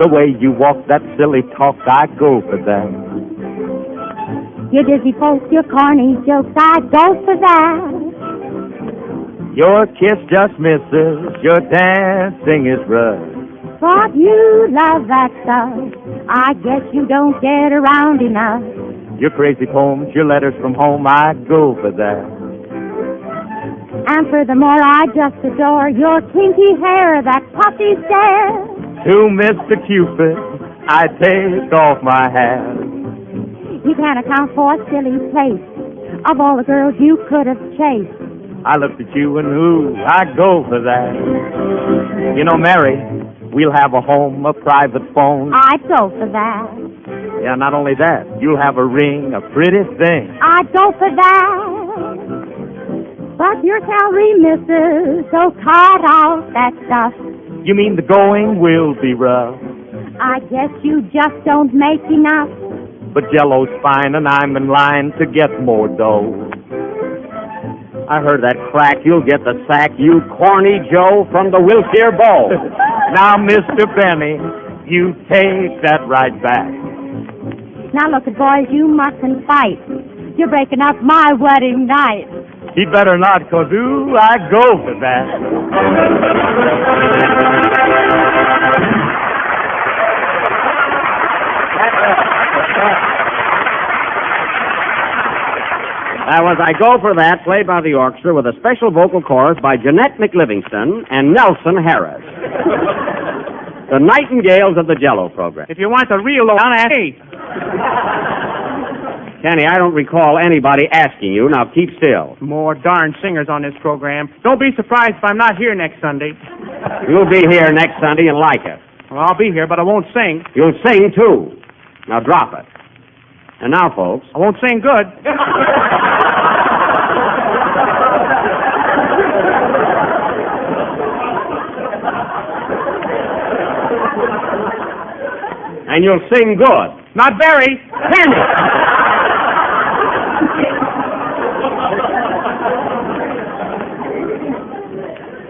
The way you walk that silly talk, I go for that. Your dizzy folks, your corny jokes, I go for that. Your kiss just misses, your dancing is rough. But you love that stuff. I guess you don't get around enough. Your crazy poems, your letters from home, I go for that. And furthermore, I just adore your kinky hair, that puffy stare. To Mr. Cupid, I take off my hat. You can't account for a silly taste of all the girls you could have chased. I looked at you and ooh, I go for that. You know, Mary, we'll have a home, a private phone. I'd go for that. Yeah, not only that, you'll have a ring, a pretty thing. I'd go for that. But your salary misses, so cut off that stuff. You mean the going will be rough? I guess you just don't make enough. But Jello's fine and I'm in line to get more dough. I heard that crack. You'll get the sack, you corny Joe from the Wilshire Bowl. Now, Mr. Benny, you take that right back. Now look at boys, you mustn't fight. You're breaking up my wedding night. He better not, 'cause ooh, I go for that. That was I Go For That, played by the orchestra with a special vocal chorus by Jeanette McLivingston and Nelson Harris. The Nightingales of the Jello program. If you want the real on, ask me. Kenny, I don't recall anybody asking you. Now keep still. More darn singers on this program. Don't be surprised if I'm not here next Sunday. You'll be here next Sunday and like it. Well, I'll be here, but I won't sing. You'll sing, too. Now drop it. And now, folks. I won't sing good. And you'll sing good. Not very. Kenny!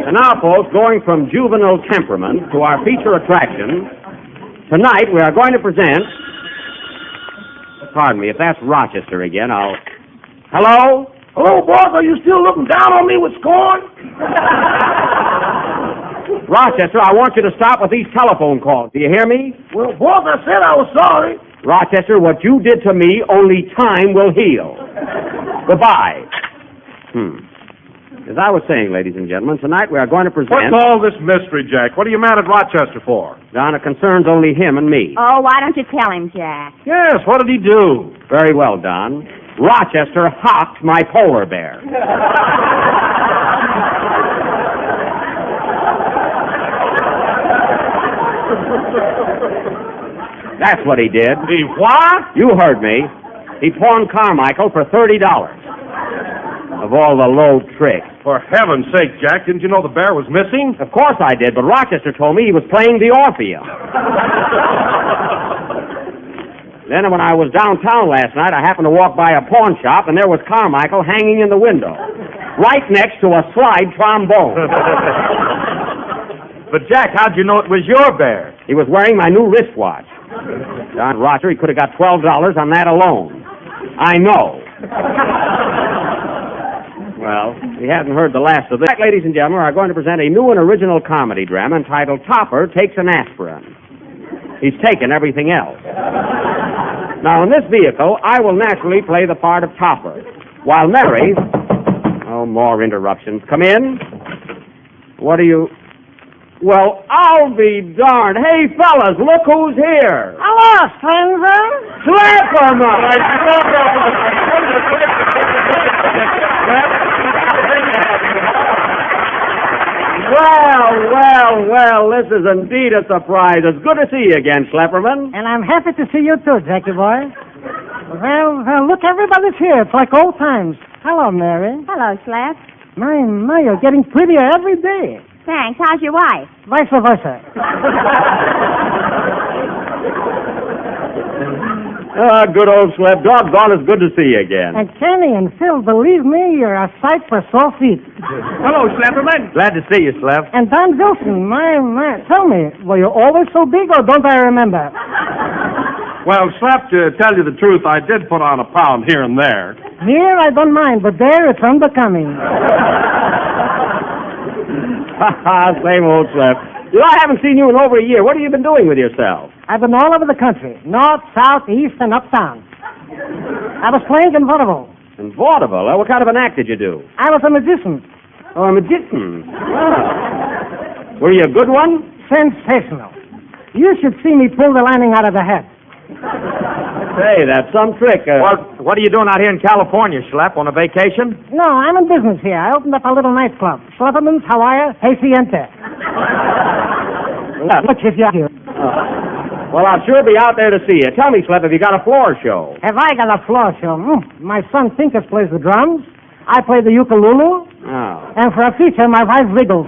And now, folks, going from juvenile temperament to our feature attraction, tonight we are going to present... Pardon me, if that's Rochester again, I'll... Hello? Hello, boss. Are you still looking down on me with scorn? Rochester, I want you to stop with these telephone calls. Do you hear me? Well, boss, I said I was sorry. Rochester, what you did to me, only time will heal. Goodbye. As I was saying, ladies and gentlemen, tonight we are going to present... What's all this mystery, Jack? What are you mad at Rochester for? Don, it concerns only him and me. Oh, why don't you tell him, Jack? Yes, what did he do? Very well, Don. Rochester hocked my polar bear. That's what he did. He what? You heard me. He pawned Carmichael for $30. Of all the low tricks. For heaven's sake, Jack, didn't you know the bear was missing? Of course I did, but Rochester told me he was playing the Orpheum. Then when I was downtown last night, I happened to walk by a pawn shop, and there was Carmichael hanging in the window, right next to a slide trombone. But, Jack, how'd you know it was your bear? He was wearing my new wristwatch. Don Roger, he could have got $12 on that alone. I know. Well, we haven't heard the last of this. Ladies and gentlemen, we are going to present a new and original comedy drama entitled Topper Takes an Aspirin. He's taken everything else. Now, in this vehicle, I will naturally play the part of Topper, while Mary... Oh, more interruptions. Come in. What are you... Well, I'll be darned. Hey, fellas, look who's here. Hello, stranger. Slapperman! Well, this is indeed a surprise. It's good to see you again, Slapperman. And I'm happy to see you too, Jackie boy. Well, look, everybody's here. It's like old times. Hello, Mary. Hello, Slap. My, you're getting prettier every day. Thanks. How's your wife? Vice versa. Good old Slap. Doggone, it's good to see you again. And Kenny and Phil, believe me, you're a sight for sore feet. Hello, Slapperman. Glad to see you, Slap. And Don Wilson, my, tell me, were you always so big or don't I remember? Well, Slap, to tell you the truth, I did put on a pound here and there. Here, I don't mind, but there, it's unbecoming. Same old Slap. You know, I haven't seen you in over a year. What have you been doing with yourself? I've been all over the country, north, south, east, and uptown. I was playing in vaudeville. In vaudeville? What kind of an act did you do? I was a magician. Oh, a magician. Wow. Were you a good one? Sensational. You should see me pull the lining out of the head. Say, that's some trick. What are you doing out here in California, Schlepp, on a vacation? No, I'm in business here. I opened up a little nightclub. Schlepperman's, Hawaii, Haciente. Look, if you're... Well, I'll sure be out there to see you. Tell me, Schlepp, have you got a floor show? Have I got a floor show? My son Pincus plays the drums. I play the ukulele. Oh. And for a feature, my wife wiggles.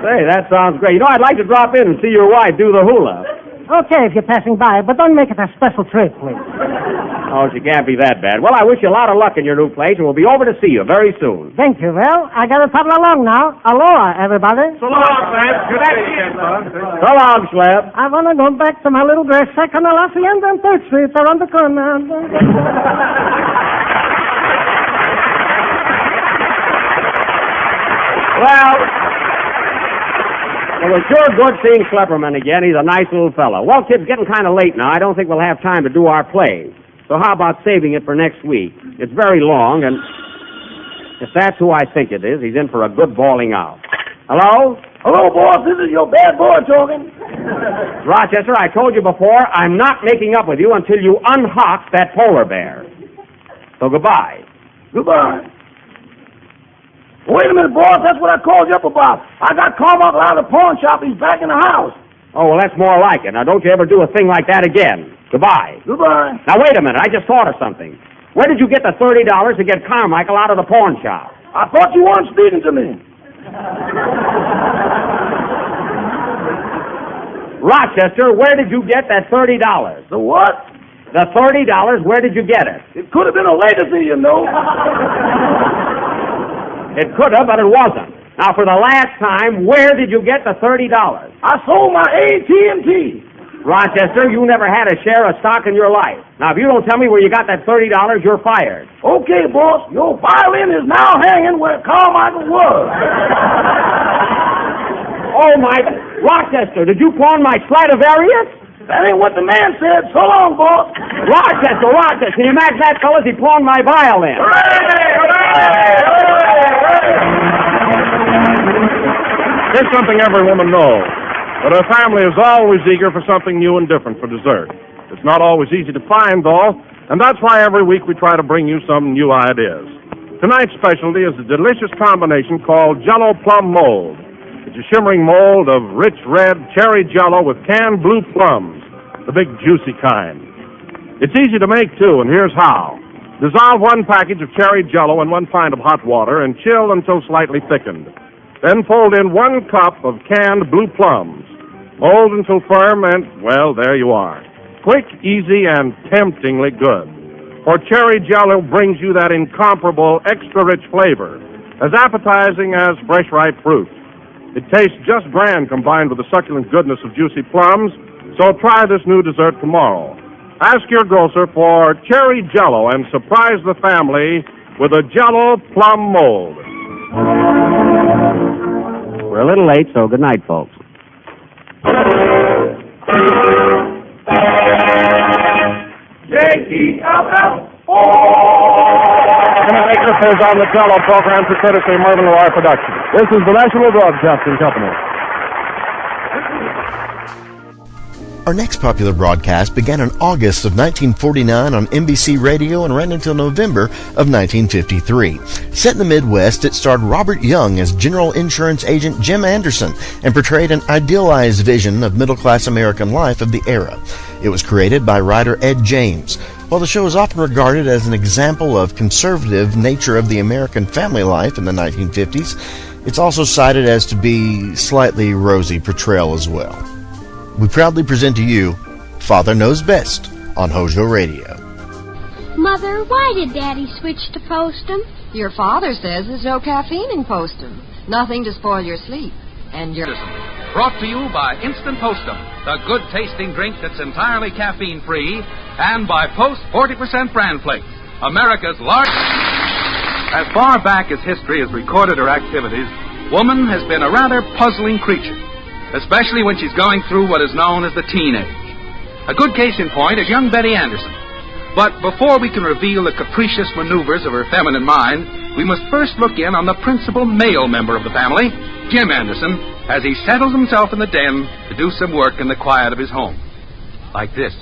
Say, that sounds great. You know, I'd like to drop in and see your wife do the hula. Okay, if you're passing by, but don't make it a special treat, please. Oh, she can't be that bad. Well, I wish you a lot of luck in your new place, and we'll be over to see you very soon. Thank you. Well, I gotta toddle along now. Aloha, everybody. So long, Schlepp. Good afternoon, son. So long, Schlepp. I wanna go back to my little dress shack on the La Hacienda on 3rd Street around the corner. Well, it was sure good seeing Schlepperman again. He's a nice little fellow. Well, kids, getting kind of late now. I don't think we'll have time to do our play. So how about saving it for next week? It's very long, and if that's who I think it is, he's in for a good bawling out. Hello? Hello, boss. This is your bad boy talking. Rochester, I told you before, I'm not making up with you until you unhock that polar bear. So goodbye. Goodbye. Wait a minute, boss. That's what I called you up about. I got Carmichael out of the pawn shop. He's back in the house. Oh, well, that's more like it. Now, don't you ever do a thing like that again. Goodbye. Goodbye. Now, wait a minute. I just thought of something. Where did you get the $30 to get Carmichael out of the pawn shop? I thought you weren't speaking to me. Rochester, where did you get that $30? The what? The $30, where did you get it? It could have been a legacy, you know. It could have, but it wasn't. Now, for the last time, where did you get the $30? I sold my AT&T. Rochester, you never had a share of stock in your life. Now, if you don't tell me where you got that $30, you're fired. Okay, boss. Your violin is now hanging where Carmichael was. Oh, my... Rochester, did you pawn my Stradivarius? That ain't what the man said. So long, boss. Rochester, can you imagine that, fellas? He pawned my violin. Here's something every woman knows, that her family is always eager for something new and different for dessert. It's not always easy to find, though, and that's why every week we try to bring you some new ideas. Tonight's specialty is a delicious combination called Jello Plum Mold. It's a shimmering mold of rich red cherry Jello with canned blue plums, the big juicy kind. It's easy to make, too, and here's how. Dissolve 1 package of cherry Jello in 1 pint of hot water and chill until slightly thickened. Then fold in 1 cup of canned blue plums. Mold until firm and, well, there you are. Quick, easy, and temptingly good. For cherry Jello brings you that incomparable, extra-rich flavor, as appetizing as fresh, ripe fruit. It tastes just grand combined with the succulent goodness of juicy plums, so try this new dessert tomorrow. Ask your grocer for cherry Jello and surprise the family with a Jello Plum Mold. We're a little late, so good night, folks. Photographers on the Jello program for courtesy of Marvin Loire Productions. This is the National Broadcasting Company. Our next popular broadcast began in August of 1949 on NBC Radio and ran until November of 1953. Set in the Midwest, it starred Robert Young as General Insurance Agent Jim Anderson and portrayed an idealized vision of middle-class American life of the era. It was created by writer Ed James. While the show is often regarded as an example of conservative nature of the American family life in the 1950s, it's also cited as to be slightly rosy portrayal as well. We proudly present to you Father Knows Best on HOJO Radio. Mother, why did Daddy switch to Postum? Your father says there's no caffeine in Postum. Nothing to spoil your sleep. And your... Brought to you by Instant Postum, the good-tasting drink that's entirely caffeine-free, and by Post 40% Bran Flakes, America's largest... As far back as history has recorded her activities, woman has been a rather puzzling creature, especially when she's going through what is known as the teen age. A good case in point is young Betty Anderson. But before we can reveal the capricious maneuvers of her feminine mind, we must first look in on the principal male member of the family, Jim Anderson, as he settles himself in the den to do some work in the quiet of his home. Like this.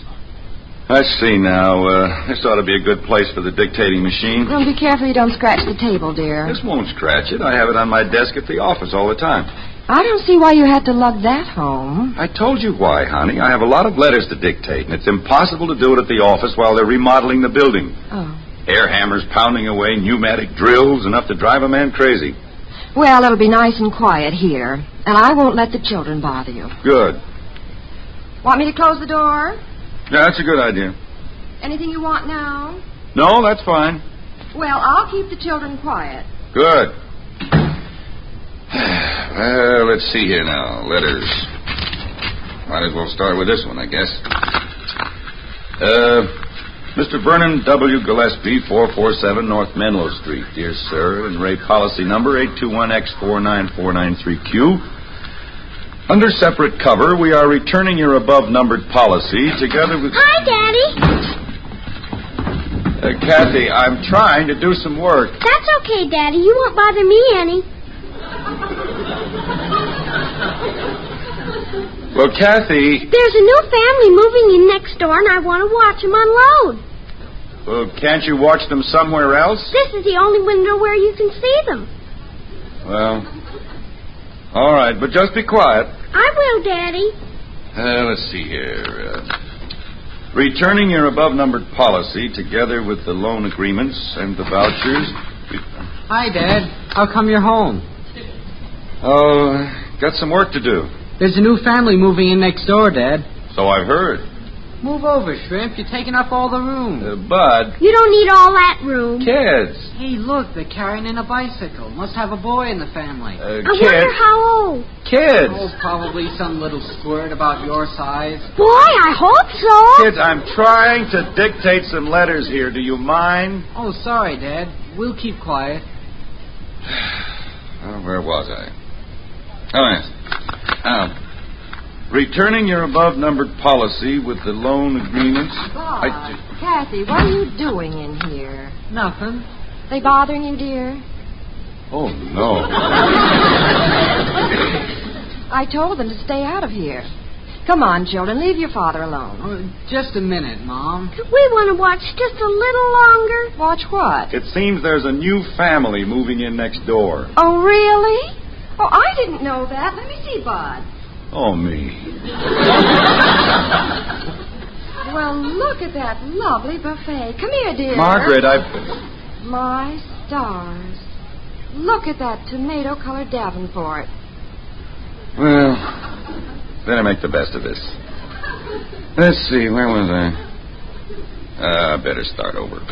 I see now. This ought to be a good place for the dictating machine. Well, be careful you don't scratch the table, dear. This won't scratch it. I have it on my desk at the office all the time. I don't see why you had to lug that home. I told you why, honey. I have a lot of letters to dictate, and it's impossible to do it at the office while they're remodeling the building. Oh. Air hammers pounding away, pneumatic drills, enough to drive a man crazy. Well, it'll be nice and quiet here, and I won't let the children bother you. Good. Want me to close the door? Yeah, that's a good idea. Anything you want now? No, that's fine. Well, I'll keep the children quiet. Good. Well, let's see here now. Letters. Might as well start with this one, I guess. Mr. Vernon W. Gillespie, 447 North Menlo Street. Dear Sir, in rate policy number 821X49493Q. Under separate cover, we are returning your above-numbered policy together with... Hi, Daddy. Kathy, I'm trying to do some work. That's okay, Daddy. You won't bother me any. Well, Kathy... There's a new family moving in next door, and I want to watch them unload. Well, can't you watch them somewhere else? This is the only window where you can see them. Well, all right, but just be quiet. I will, Daddy. Let's see here. Returning your above-numbered policy together with the loan agreements and the vouchers... Hi, Dad. How come you're home? Oh, got some work to do. There's a new family moving in next door, Dad. So I've heard. Move over, Shrimp. You're taking up all the room. Bud. You don't need all that room. Kids. Hey, look, they're carrying in a bicycle. Must have a boy in the family. I wonder how old. Kids. Oh, probably some little squirt about your size. Boy, I hope so. Kids, I'm trying to dictate some letters here. Do you mind? Oh, sorry, Dad. We'll keep quiet. Where was I? Oh, yes. Returning your above-numbered policy with the loan agreements... Kathy, what are you doing in here? Nothing. They bothering you, dear? Oh, no. I told them to stay out of here. Come on, children, leave your father alone. Just a minute, Mom. We want to watch just a little longer. Watch what? It seems there's a new family moving in next door. Oh, really? Oh, I didn't know that. Let me see, Bud. Oh, me. Well, look at that lovely buffet. Come here, dear. Margaret, My stars. Look at that tomato-colored Davenport. Well, better make the best of this. Let's see, where was I? Better start over.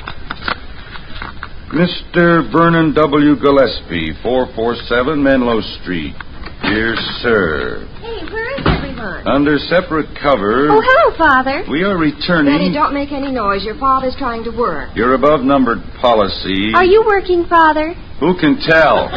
Mr. Vernon W. Gillespie, 447 Menlo Street. Dear Sir. Hey, where is everyone? Under separate cover... Oh, hello, Father. We are returning... Betty, don't make any noise. Your father's trying to work. Your above-numbered policy... Are you working, Father? Who can tell?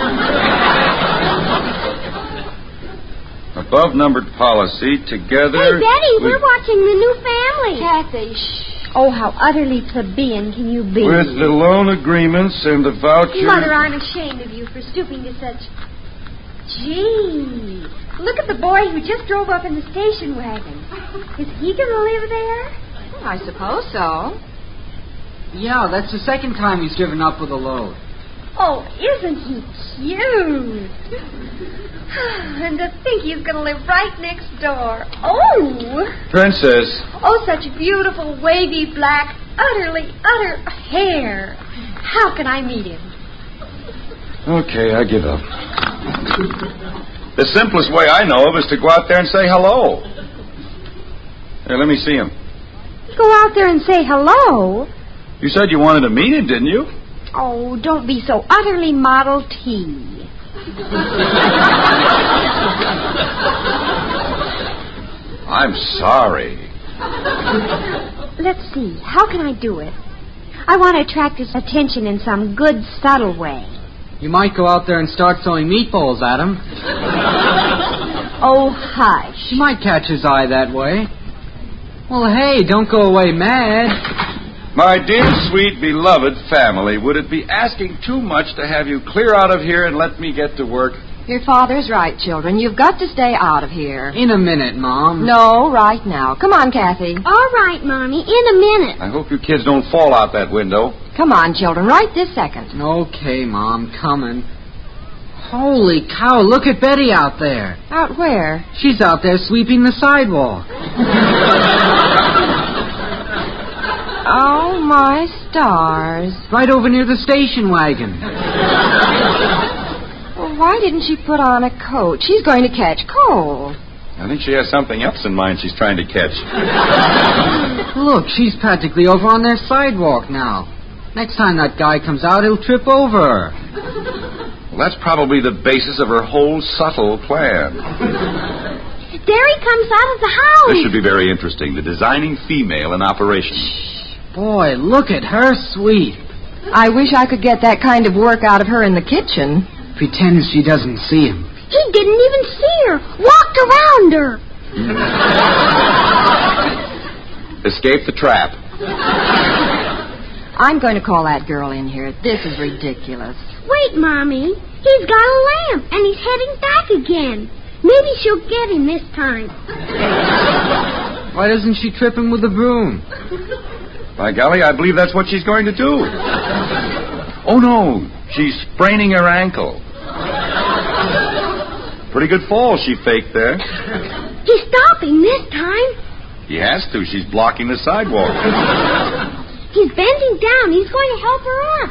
Above-numbered policy together... Hey, Betty, we're watching the new family. Kathy, shh. Oh, how utterly plebeian can you be? With the loan agreements and the vouchers... Mother, I'm ashamed of you for stooping to such... Gee, look at the boy who just drove up in the station wagon. Is he going to live there? Well, I suppose so. Yeah, that's the second time he's driven up with a load. Oh, isn't he cute? And to think he's going to live right next door. Oh! Princess. Oh, such beautiful, wavy, black, utter hair. How can I meet him? Okay, I give up. The simplest way I know of is to go out there and say hello. Here, let me see him. Go out there and say hello? You said you wanted to meet him, didn't you? Oh, don't be so utterly Model T. I'm sorry. Let's see. How can I do it? I want to attract his attention in some good, subtle way. You might go out there and start throwing meatballs at him. Oh, hush. She might catch his eye that way. Well, hey, don't go away mad. My dear, sweet, beloved family, would it be asking too much to have you clear out of here and let me get to work? Your father's right, children. You've got to stay out of here. In a minute, Mom. No, right now. Come on, Kathy. All right, Mommy, in a minute. I hope you kids don't fall out that window. Come on, children, right this second. Okay, Mom, coming. Holy cow, look at Betty out there. Out where? She's out there sweeping the sidewalk. Oh, my stars. Right over near the station wagon. Well, why didn't she put on a coat? She's going to catch cold. I think she has something else in mind she's trying to catch. Look, she's practically over on their sidewalk now. Next time that guy comes out, he'll trip over her. Well, that's probably the basis of her whole subtle plan. There he comes out of the house. This should be very interesting. The designing female in operation. Boy, look at her sweep. I wish I could get that kind of work out of her in the kitchen. Pretends she doesn't see him. He didn't even see her. Walked around her. Escape the trap. I'm going to call that girl in here. This is ridiculous. Wait, Mommy. He's got a lamp, and he's heading back again. Maybe she'll get him this time. Why doesn't she trip him with a broom? By golly, I believe that's what she's going to do. Oh, no. She's spraining her ankle. Pretty good fall she faked there. He's stopping this time. He has to. She's blocking the sidewalk. He's bending down. He's going to help her up.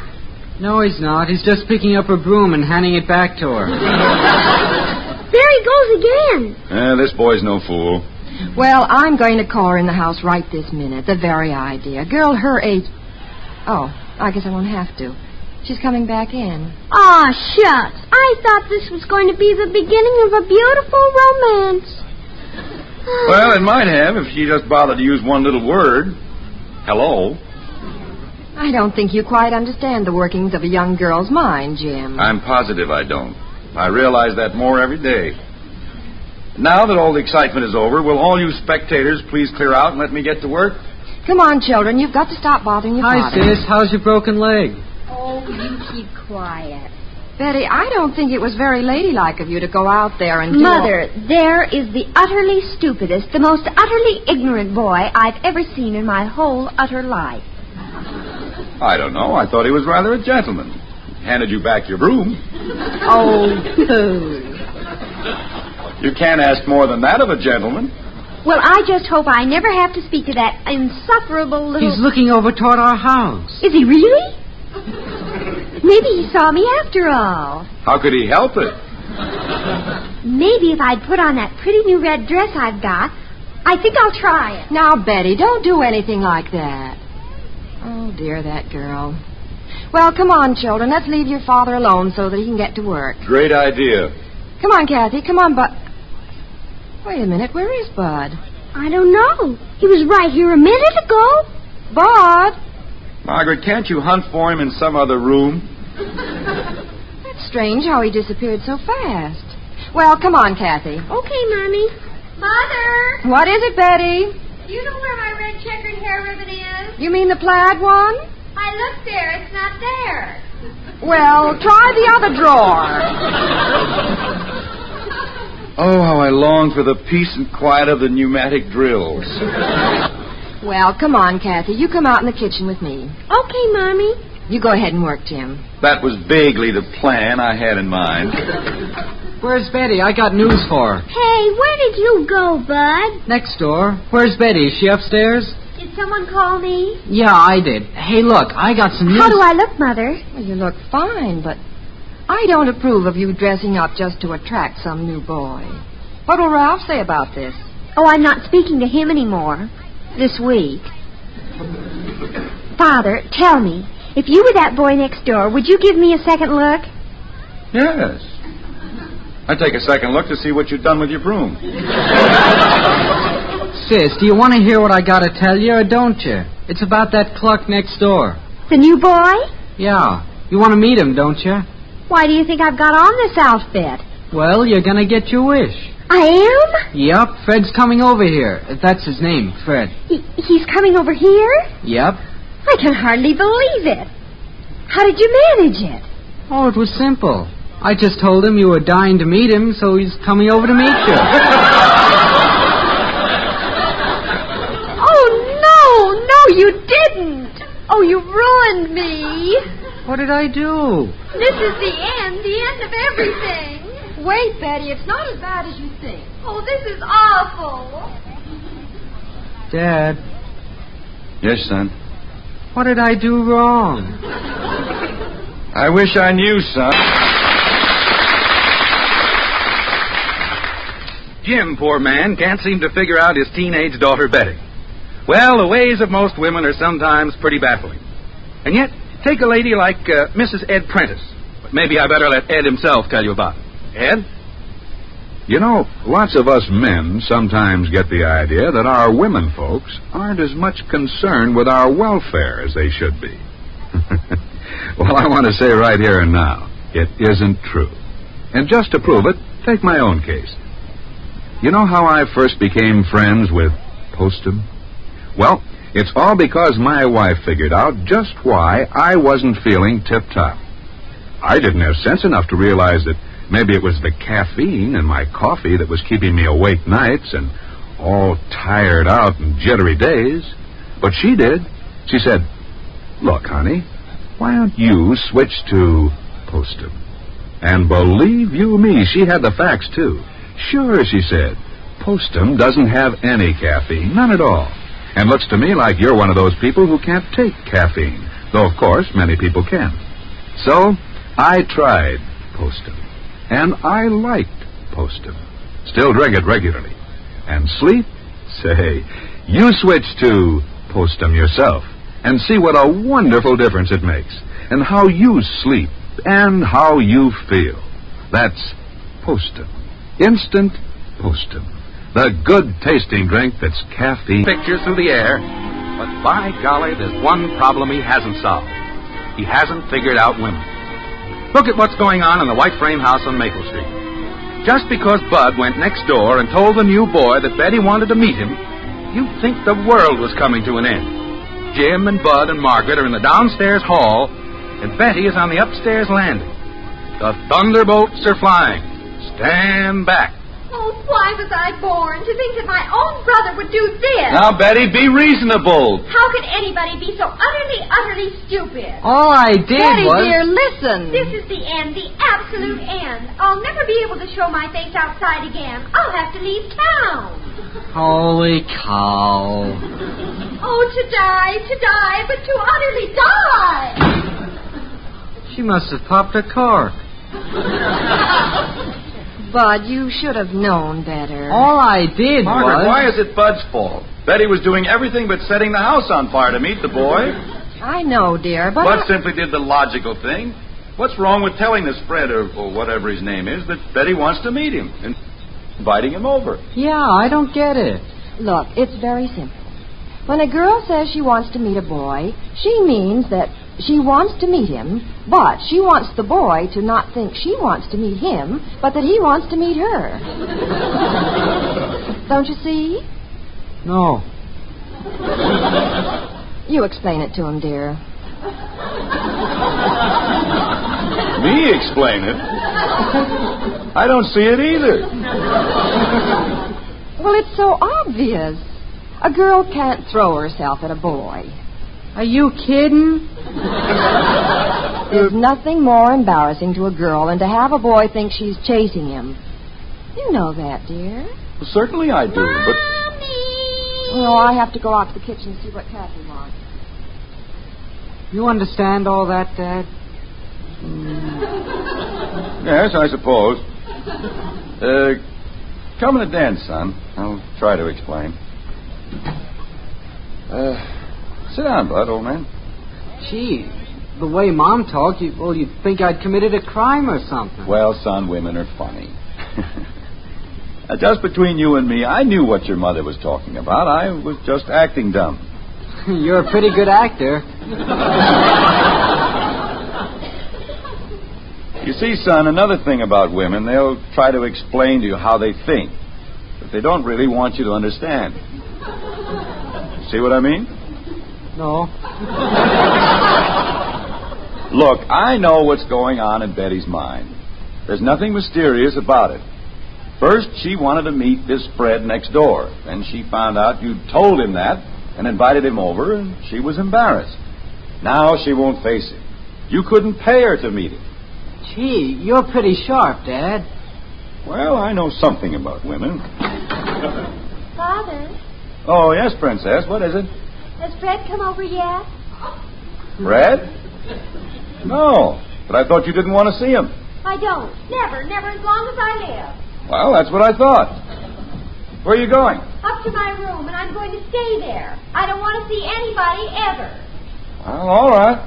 No, he's not. He's just picking up her broom and handing it back to her. There he goes again. This boy's no fool. Well, I'm going to call her in the house right this minute. The very idea. A girl her age... Oh, I guess I won't have to. She's coming back in. Aw, shucks. I thought this was going to be the beginning of a beautiful romance. Well, it might have if she just bothered to use one little word. Hello. I don't think you quite understand the workings of a young girl's mind, Jim. I'm positive I don't. I realize that more every day. Now that all the excitement is over, will all you spectators please clear out and let me get to work? Come on, children. You've got to stop bothering your father. Hi, sis. How's your broken leg? Oh, you keep quiet. Betty, I don't think it was very ladylike of you to go out there and Mother, there is the utterly stupidest, the most utterly ignorant boy I've ever seen in my whole utter life. I don't know. I thought he was rather a gentleman. Handed you back your broom. Oh, pooh. You can't ask more than that of a gentleman. Well, I just hope I never have to speak to that insufferable little... He's looking over toward our house. Is he really? Maybe he saw me after all. How could he help it? Maybe if I'd put on that pretty new red dress I've got, I think I'll try it. Now, Betty, don't do anything like that. Oh, dear, that girl. Well, come on, children. Let's leave your father alone so that he can get to work. Great idea. Come on, Kathy. Come on, Bud. Wait a minute. Where is Bud? I don't know. He was right here a minute ago. Bud? Margaret, can't you hunt for him in some other room? That's strange how he disappeared so fast. Well, come on, Kathy. Okay, Mommy. Mother! What is it, Betty? Do you know where my red checkered hair ribbon is? You mean the plaid one? I looked there. It's not there. Well, try the other drawer. Oh, how I long for the peace and quiet of the pneumatic drills. Well, come on, Kathy. You come out in the kitchen with me. Okay, Mommy. You go ahead and work, Jim. That was vaguely the plan I had in mind. Where's Betty? I got news for her. Hey, where did you go, Bud? Next door. Where's Betty? Is she upstairs? Did someone call me? Yeah, I did. Hey, look, I got some news. How do I look, Mother? Well, you look fine, but I don't approve of you dressing up just to attract some new boy. What will Ralph say about this? Oh, I'm not speaking to him anymore. This week. Father, tell me, if you were that boy next door, would you give me a second look? Yes. I'd take a second look to see what you've done with your broom. Sis, do you want to hear what I got to tell you, or don't you? It's about that cluck next door. The new boy? Yeah. You want to meet him, don't you? Why do you think I've got on this outfit? Well, you're gonna get your wish. I am? Yep, Fred's coming over here. That's his name, Fred. He's coming over here? Yep. I can hardly believe it. How did you manage it? Oh, it was simple. I just told him you were dying to meet him, so he's coming over to meet you. Oh, no, you didn't. Oh, you ruined me. What did I do? This is the end of everything. Wait, Betty, it's not as bad as you think. Oh, this is awful. Dad. Yes, son? What did I do wrong? I wish I knew, son. Jim, poor man, can't seem to figure out his teenage daughter, Betty. Well, the ways of most women are sometimes pretty baffling. And yet, take a lady like Mrs. Ed Prentice. But maybe I better let Ed himself tell you about it. Ed? You know, lots of us men sometimes get the idea that our women folks aren't as much concerned with our welfare as they should be. Well, I want to say right here and now, it isn't true. And just to prove it, take my own case. You know how I first became friends with Postum? Well, it's all because my wife figured out just why I wasn't feeling tip-top. I didn't have sense enough to realize that maybe it was the caffeine in my coffee that was keeping me awake nights and all tired out and jittery days. But she did. She said, "Look, honey, why don't you switch to Postum?" And believe you me, she had the facts, too. "Sure," she said, "Postum doesn't have any caffeine, none at all. And looks to me like you're one of those people who can't take caffeine, though, of course, many people can." So I tried Postum, and I liked Postum. Still drink it regularly. And sleep? Say, you switch to Postum yourself and see what a wonderful difference it makes, and how you sleep and how you feel. That's Postum. Instant Postum. The good tasting drink that's caffeine. Pictures through the air, but by golly, there's one problem he hasn't solved. He hasn't figured out women. Look at what's going on in the white frame house on Maple Street. Just because Bud went next door and told the new boy that Betty wanted to meet him, you'd think the world was coming to an end. Jim and Bud and Margaret are in the downstairs hall, and Betty is on the upstairs landing. The thunderbolts are flying. Stand back. Oh, why was I born to think that my own brother would do this? Now, Betty, be reasonable. How could anybody be so utterly stupid? All I did Betty, was... dear, listen. This is the end, the absolute end. I'll never be able to show my face outside again. I'll have to leave town. Holy cow. Oh, to die, but to utterly die. She must have popped a cork. Bud, you should have known better. All I did Margaret, was... why is it Bud's fault? Betty was doing everything but setting the house on fire to meet the boy. I know, dear, but... Bud simply did the logical thing. What's wrong with telling this Fred, or whatever his name is, that Betty wants to meet him and inviting him over? Yeah, I don't get it. Look, it's very simple. When a girl says she wants to meet a boy, she means that she wants to meet him, but she wants the boy to not think she wants to meet him, but that he wants to meet her. Don't you see? No. You explain it to him, dear. Me explain it? I don't see it either. Well, it's so obvious. A girl can't throw herself at a boy. Are you kidding? There's nothing more embarrassing to a girl than to have a boy think she's chasing him. You know that, dear. Well, certainly I do, but... Well, I have to go out to the kitchen and see what Kathy wants. You understand all that, Dad? Yes, I suppose. Come to dance, son. I'll try to explain. Sit down, Bud, old man. Gee, the way Mom talked, you'd think I'd committed a crime or something. Well, son, women are funny. Just between you and me, I knew what your mother was talking about. I was just acting dumb. You're a pretty good actor. You see, son, another thing about women, they'll try to explain to you how they think, but they don't really want you to understand. See what I mean? No. Look, I know what's going on in Betty's mind. There's nothing mysterious about it. First, she wanted to meet this Fred next door. Then she found out you'd told him that and invited him over, and she was embarrassed. Now she won't face him. You couldn't pay her to meet him. Gee, you're pretty sharp, Dad. Well, I know something about women. Father, Oh, yes, Princess. What is it? has Fred come over yet? Fred? No, but I thought you didn't want to see him. I don't. Never as long as I live. Well, that's what I thought. Where are you going? Up to my room, and I'm going to stay there. I don't want to see anybody ever. Well, all right.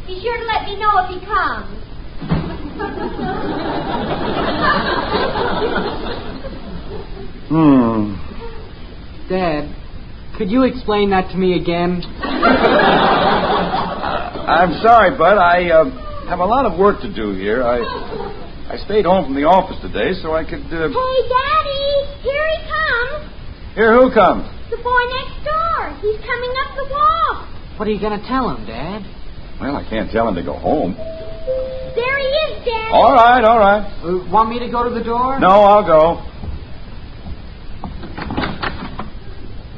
Be sure to let me know if he comes. Dad, could you explain that to me again? I'm sorry, Bud. I have a lot of work to do here. I stayed home from the office today so I could... Hey, Daddy! Here he comes! Here, who comes? The boy next door. He's coming up the walk. What are you going to tell him, Dad? Well, I can't tell him to go home. There he is, Daddy. All right. Want me to go to the door? No, I'll go.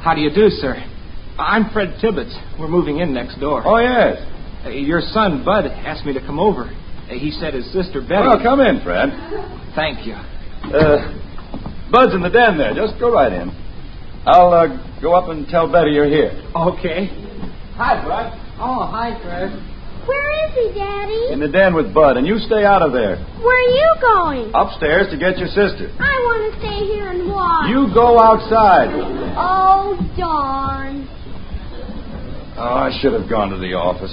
How do you do, sir? I'm Fred Tibbetts. We're moving in next door. Oh, yes. Your son, Bud, asked me to come over. He said his sister, Betty... Well, come in, Fred. Thank you. Bud's in the den there. Just go right in. I'll go up and tell Betty you're here. Okay. Hi, Bud. Oh, hi, Fred. Where is he, Daddy? In the den with Bud, and you stay out of there. Where are you going? Upstairs to get your sister. I want to stay here and watch. You go outside. Oh, darn. Oh, I should have gone to the office.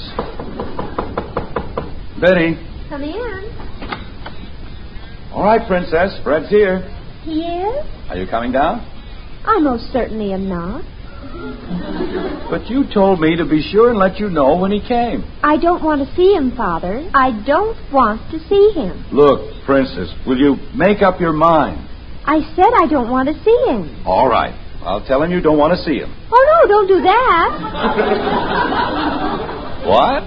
Betty. Come in. All right, Princess. Fred's here. He is? Are you coming down? I most certainly am not. But you told me to be sure and let you know when he came. I don't want to see him, Father. I don't want to see him. Look, Princess, will you make up your mind? I said I don't want to see him. All right. I'll tell him you don't want to see him. Oh, no, don't do that. What?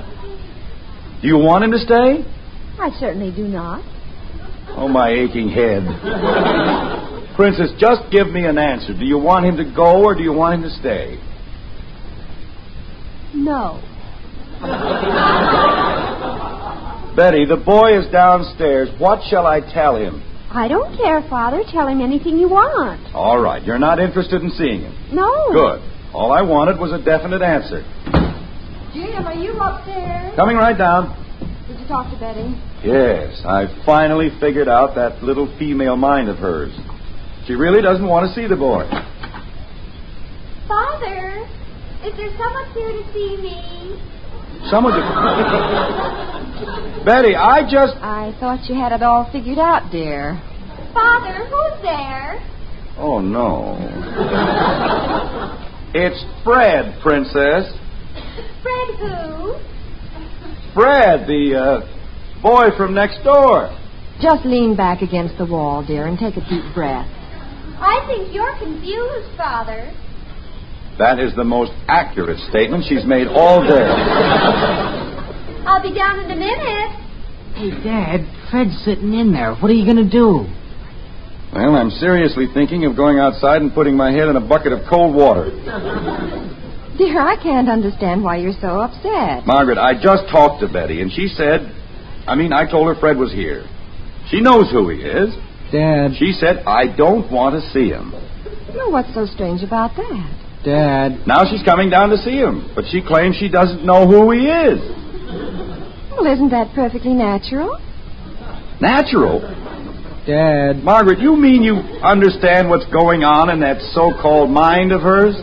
Do you want him to stay? I certainly do not. Oh, my aching head. Princess, just give me an answer. Do you want him to go or do you want him to stay? No. Betty, the boy is downstairs. What shall I tell him? I don't care, Father. Tell him anything you want. All right. You're not interested in seeing him? No. Good. All I wanted was a definite answer. Jim, are you upstairs? Coming right down. Did you talk to Betty? Yes, I finally figured out that little female mind of hers. She really doesn't want to see the boy. Father, is there someone here to see me? Someone to... Betty, I thought you had it all figured out, dear. Father, who's there? Oh, no. It's Fred, Princess. Fred who? Fred, the boy from next door. Just lean back against the wall, dear, and take a deep breath. I think you're confused, Father. That is the most accurate statement she's made all day. I'll be down in a minute. Hey, Dad, Fred's sitting in there. What are you going to do? Well, I'm seriously thinking of going outside and putting my head in a bucket of cold water. Dear, I can't understand why you're so upset. Margaret, I just talked to Betty, and she said... I told her Fred was here. She knows who he is. Dad. She said, I don't want to see him. Well, what's so strange about that? Dad. Now she's coming down to see him, but she claims she doesn't know who he is. Well, isn't that perfectly natural? Natural? Dad. Margaret, you mean you understand what's going on in that so-called mind of hers?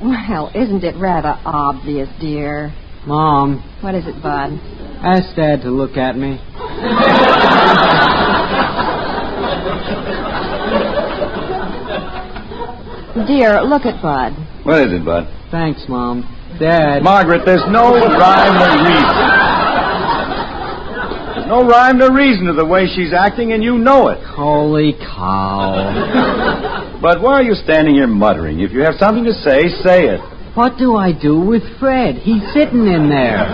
Well, isn't it rather obvious, dear? Mom. What is it, Bud? Ask Dad to look at me. Dear, look at Bud. What is it, Bud? Thanks, Mom. Dad. Margaret, there's no rhyme or reason. There's No rhyme or reason to the way she's acting, and you know it. Holy cow. But why are you standing here muttering? If you have something to say, say it. What do I do with Fred? He's sitting in there.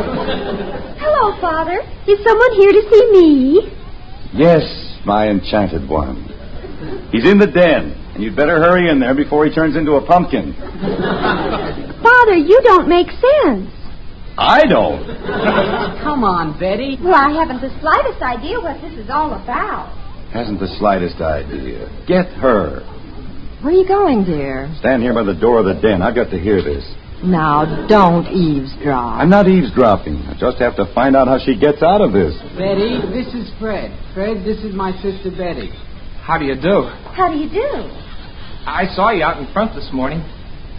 Hello, Father. Is someone here to see me? Yes, my enchanted one. He's in the den, and you'd better hurry in there before he turns into a pumpkin. Father, you don't make sense. I don't. Come on, Betty. Well, I haven't the slightest idea what this is all about. Hasn't the slightest idea. Get her. Where are you going, dear? Stand here by the door of the den. I've got to hear this. Now, don't eavesdrop. I'm not eavesdropping. I just have to find out how she gets out of this. Betty, this is Fred. Fred, this is my sister Betty. How do you do? How do you do? I saw you out in front this morning.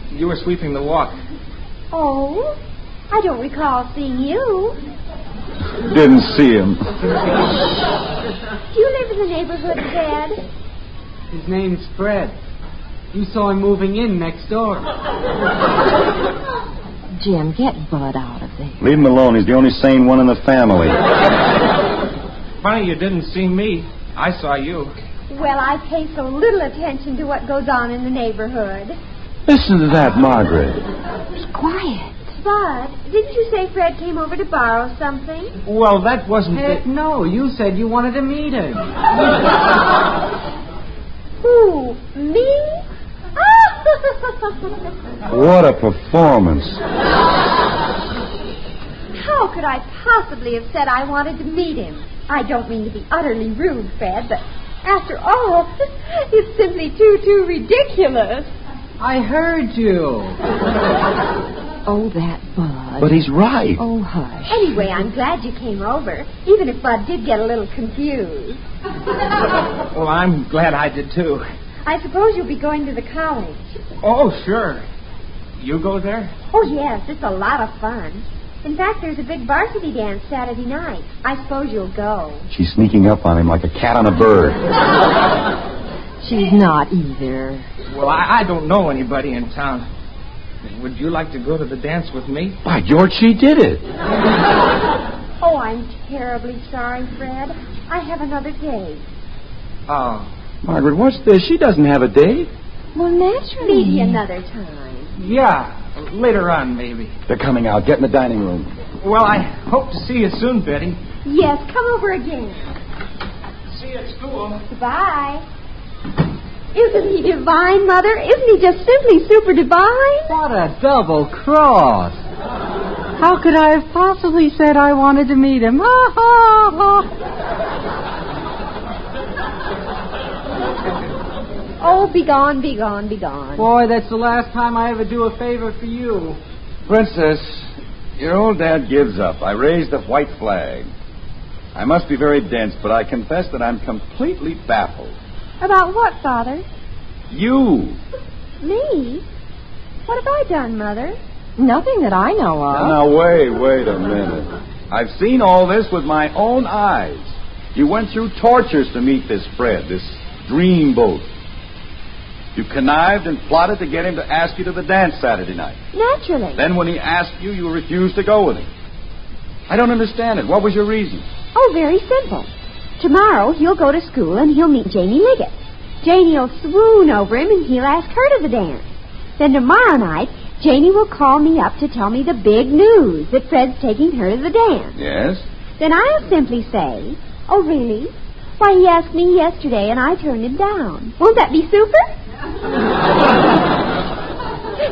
You were sweeping the walk. Oh, I don't recall seeing you. Didn't see him. Do you live in the neighborhood, Fred? His name's Fred. You saw him moving in next door. Jim, get Bud out of there. Leave him alone. He's the only sane one in the family. Funny you didn't see me. I saw you. Well, I pay so little attention to what goes on in the neighborhood. Listen to that, Margaret. It's quiet. Bud, didn't you say Fred came over to borrow something? Well, that wasn't Heck, no. You said you wanted to meet him. Who? Me? What a performance. How could I possibly have said I wanted to meet him? I don't mean to be utterly rude, Fred, but after all, it's simply too ridiculous. I heard you. Oh, that Bud. But he's right. Oh, hush. Anyway, I'm glad you came over, even if Bud did get a little confused. Well, I'm glad I did, too. I suppose you'll be going to the college. Oh, sure. You go there? Oh, yes, it's a lot of fun. In fact, there's a big varsity dance Saturday night. I suppose you'll go. She's sneaking up on him like a cat on a bird. She's not either. Well, I don't know anybody in town. Would you like to go to the dance with me? By George, she did it. Oh, I'm terribly sorry, Fred. I have another date. Oh. Margaret, what's this? She doesn't have a date. Well, naturally. Maybe another time. Yeah, later on, maybe. They're coming out. Get in the dining room. Well, I hope to see you soon, Betty. Yes, come over again. See you at school. Goodbye. Isn't he divine, Mother? Isn't he just simply super divine? What a double cross. How could I have possibly said I wanted to meet him? Ha, ha, ha. Oh, be gone, be gone, be gone. Boy, that's the last time I ever do a favor for you. Princess, your old dad gives up. I raised the white flag. I must be very dense, but I confess that I'm completely baffled. About what, Father? You. Me? What have I done, Mother? Nothing that I know of. Now, wait a minute. I've seen all this with my own eyes. You went through tortures to meet this Fred, this dreamboat. You connived and plotted to get him to ask you to the dance Saturday night. Naturally. Then when he asked you, you refused to go with him. I don't understand it. What was your reason? Oh, very simple. Tomorrow he'll go to school and he'll meet Janie Liggett. Janie will swoon over him and he'll ask her to the dance. Then tomorrow night, Janie will call me up to tell me the big news that Fred's taking her to the dance. Yes? Then I'll simply say, oh, really? Why, he asked me yesterday and I turned him down. Won't that be super?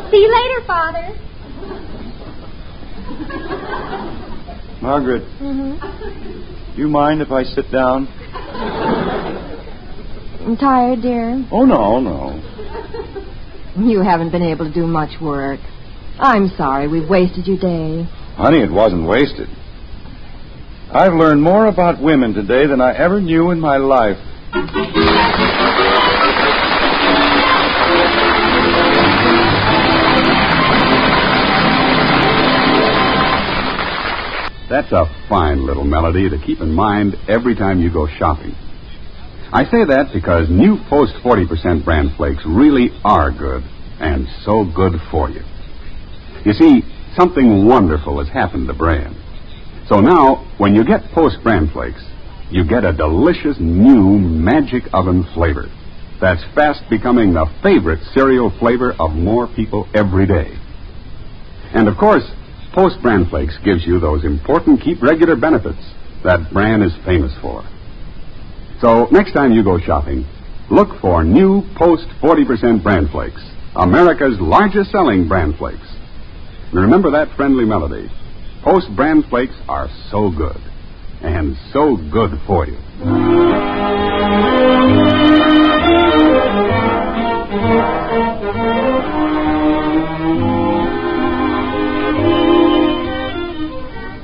See you later, Father. Margaret. Mm-hmm. You mind if I sit down? I'm tired, dear. Oh, no. You haven't been able to do much work. I'm sorry we've wasted your day. Honey, it wasn't wasted. I've learned more about women today than I ever knew in my life. That's a fine little melody to keep in mind every time you go shopping. I say that because new Post 40% bran flakes really are good, and so good for you. You see, something wonderful has happened to bran. So now, when you get Post bran flakes, you get a delicious new magic oven flavor that's fast becoming the favorite cereal flavor of more people every day. And of course, Post Bran Flakes gives you those important keep regular benefits that Bran is famous for. So next time you go shopping, look for new Post 40% Bran Flakes, America's largest selling Bran Flakes. And remember that friendly melody. Post Bran Flakes are so good, and so good for you.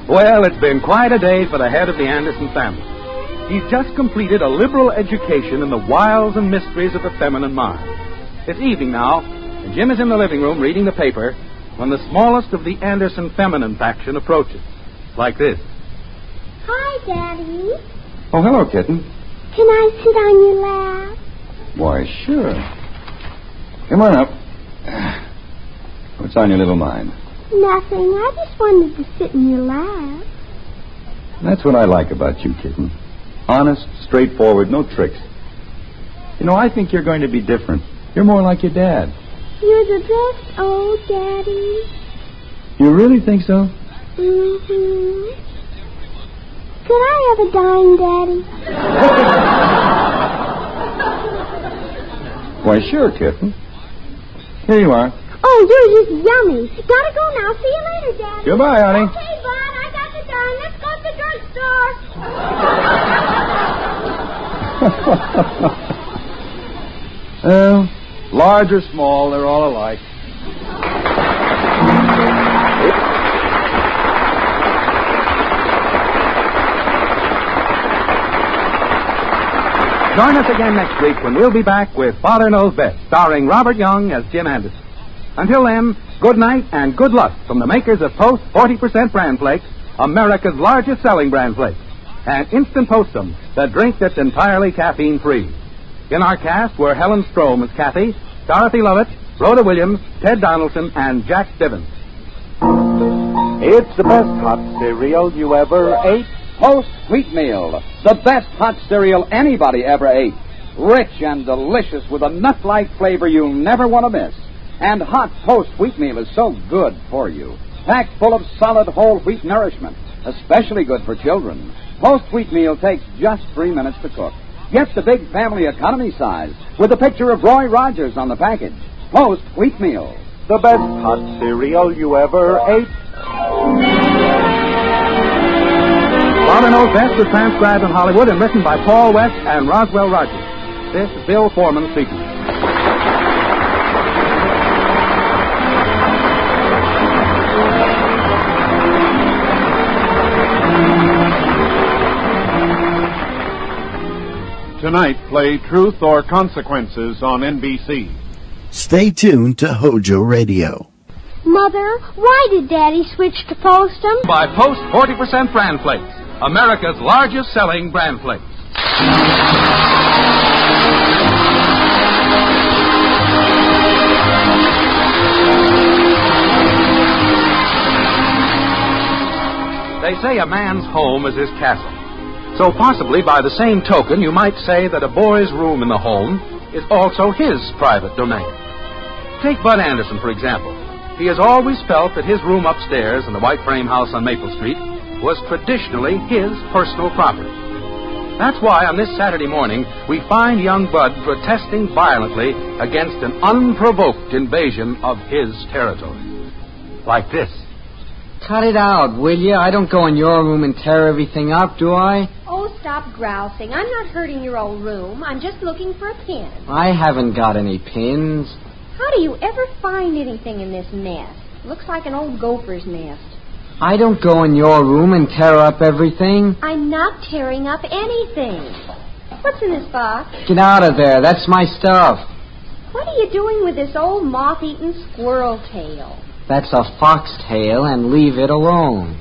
Well, it's been quite a day for the head of the Anderson family. He's just completed a liberal education in the wiles and mysteries of the feminine mind. It's evening now, and Jim is in the living room reading the paper when the smallest of the Anderson feminine faction approaches. Like this. Hi, Daddy. Oh, hello, kitten. Can I sit on your lap? Why, sure. Come on up. What's on your little mind? Nothing. I just wanted to sit in your lap. That's what I like about you, kitten. Honest, straightforward, no tricks. You know, I think you're going to be different. You're more like your dad. You're the best, oh, Daddy. You really think so? Mm-hmm. Could I have a dime, Daddy? Why, sure, kitten. Here you are. Oh, you're just yummy. Gotta go now. See you later, Daddy. Goodbye, honey. Okay, Bud, I got the dime. Let's go to the drugstore. Large or small, they're all alike. Join us again next week when we'll be back with Father Knows Best, starring Robert Young as Jim Anderson. Until then, good night and good luck from the makers of Post 40% Bran Flakes, America's largest selling Bran Flakes, and Instant Postum, the drink that's entirely caffeine-free. In our cast were Helen Strome as Kathy, Dorothy Lovett, Rhoda Williams, Ted Donaldson, and Jack Stibbins. It's the best hot cereal you ever ate. Post Wheatmeal, the best hot cereal anybody ever ate. Rich and delicious with a nut-like flavor you'll never want to miss. And hot Post Wheatmeal is so good for you. Packed full of solid whole wheat nourishment, especially good for children. Post Wheatmeal takes just 3 minutes to cook. Get the big family economy size with a picture of Roy Rogers on the package. Post Wheatmeal, the best hot cereal you ever ate. Father Knows Best was transcribed in Hollywood and written by Paul West and Roswell Rogers. This is Bill Foreman speaking. Tonight, play Truth or Consequences on NBC. Stay tuned to HOJO Radio. Mother, why did Daddy switch to Postum? By Post 40% Bran Flakes, America's largest selling Bran Flakes. They say a man's home is his castle. So possibly by the same token, you might say that a boy's room in the home is also his private domain. Take Bud Anderson, for example. He has always felt that his room upstairs in the white frame house on Maple Street was traditionally his personal property. That's why on this Saturday morning, we find young Bud protesting violently against an unprovoked invasion of his territory. Like this. Cut it out, will you? I don't go in your room and tear everything up, do I? Oh, stop grousing. I'm not hurting your old room. I'm just looking for a pin. I haven't got any pins. How do you ever find anything in this nest? Looks like an old gopher's nest. I don't go in your room and tear up everything. I'm not tearing up anything. What's in this box? Get out of there. That's my stuff. What are you doing with this old moth-eaten squirrel tail? That's a foxtail, and leave it alone.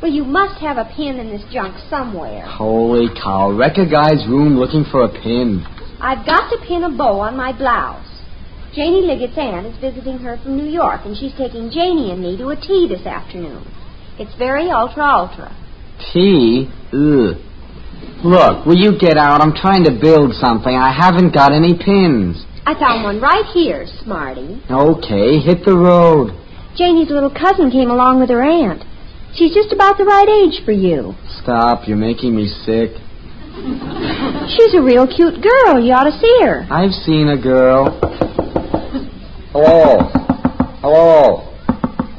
Well, you must have a pin in this junk somewhere. Holy cow. Wreck a guy's room looking for a pin. I've got to pin a bow on my blouse. Janie Liggett's aunt is visiting her from New York, and she's taking Janie and me to a tea this afternoon. It's very ultra. Tea? Ugh. Look, will you get out? I'm trying to build something. I haven't got any pins. I found one right here, Smarty. Okay, hit the road. Janie's little cousin came along with her aunt. She's just about the right age for you. Stop, you're making me sick. She's a real cute girl. You ought to see her. I've seen a girl. Hello. Hello.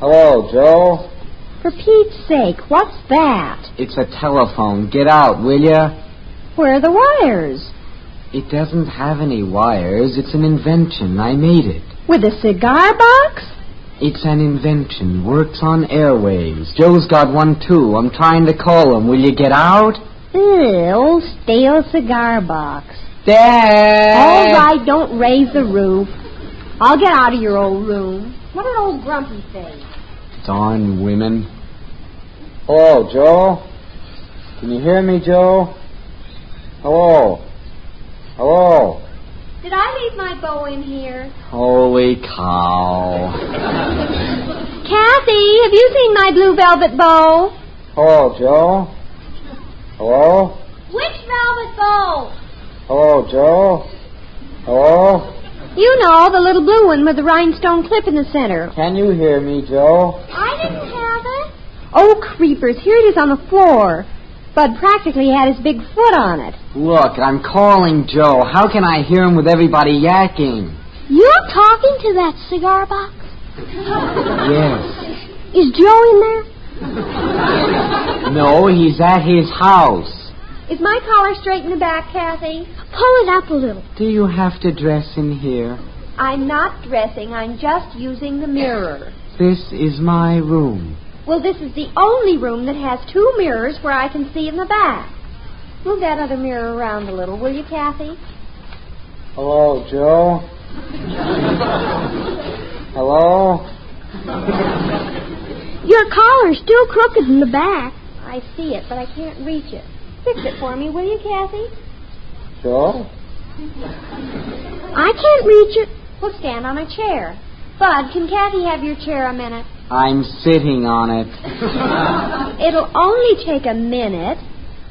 Hello, Joe. For Pete's sake, what's that? It's a telephone. Get out, will ya? Where are the wires? It doesn't have any wires. It's an invention. I made it. With a cigar box? It's an invention. Works on airwaves. Joe's got one, too. I'm trying to call him. Will you get out? Old stale cigar box. Dad! All right, don't raise the roof. I'll get out of your old room. What an old grumpy face. Darn women. Hello, Joe. Can you hear me, Joe? Hello. Hello. Did I leave my bow in here? Holy cow. Kathy, have you seen my blue velvet bow? Hello, Joe. Hello? Which velvet bow? Hello, Joe. Hello? You know, the little blue one with the rhinestone clip in the center. Can you hear me, Joe? I didn't have it. Oh, creepers, here it is on the floor. Bud practically had his big foot on it. Look, I'm calling Joe. How can I hear him with everybody yakking? You're talking to that cigar box? Yes. Is Joe in there? No, he's at his house. Is my collar straight in the back, Kathy? Pull it up a little. Do you have to dress in here? I'm not dressing. I'm just using the mirror. This is my room. Well, this is the only room that has two mirrors where I can see in the back. Move that other mirror around a little, will you, Kathy? Hello, Joe. Hello? Your collar's still crooked in the back. I see it, but I can't reach it. Fix it for me, will you, Kathy? Joe? I can't reach it. Well, stand on a chair. Bud, can Kathy have your chair a minute? I'm sitting on it. It'll only take a minute.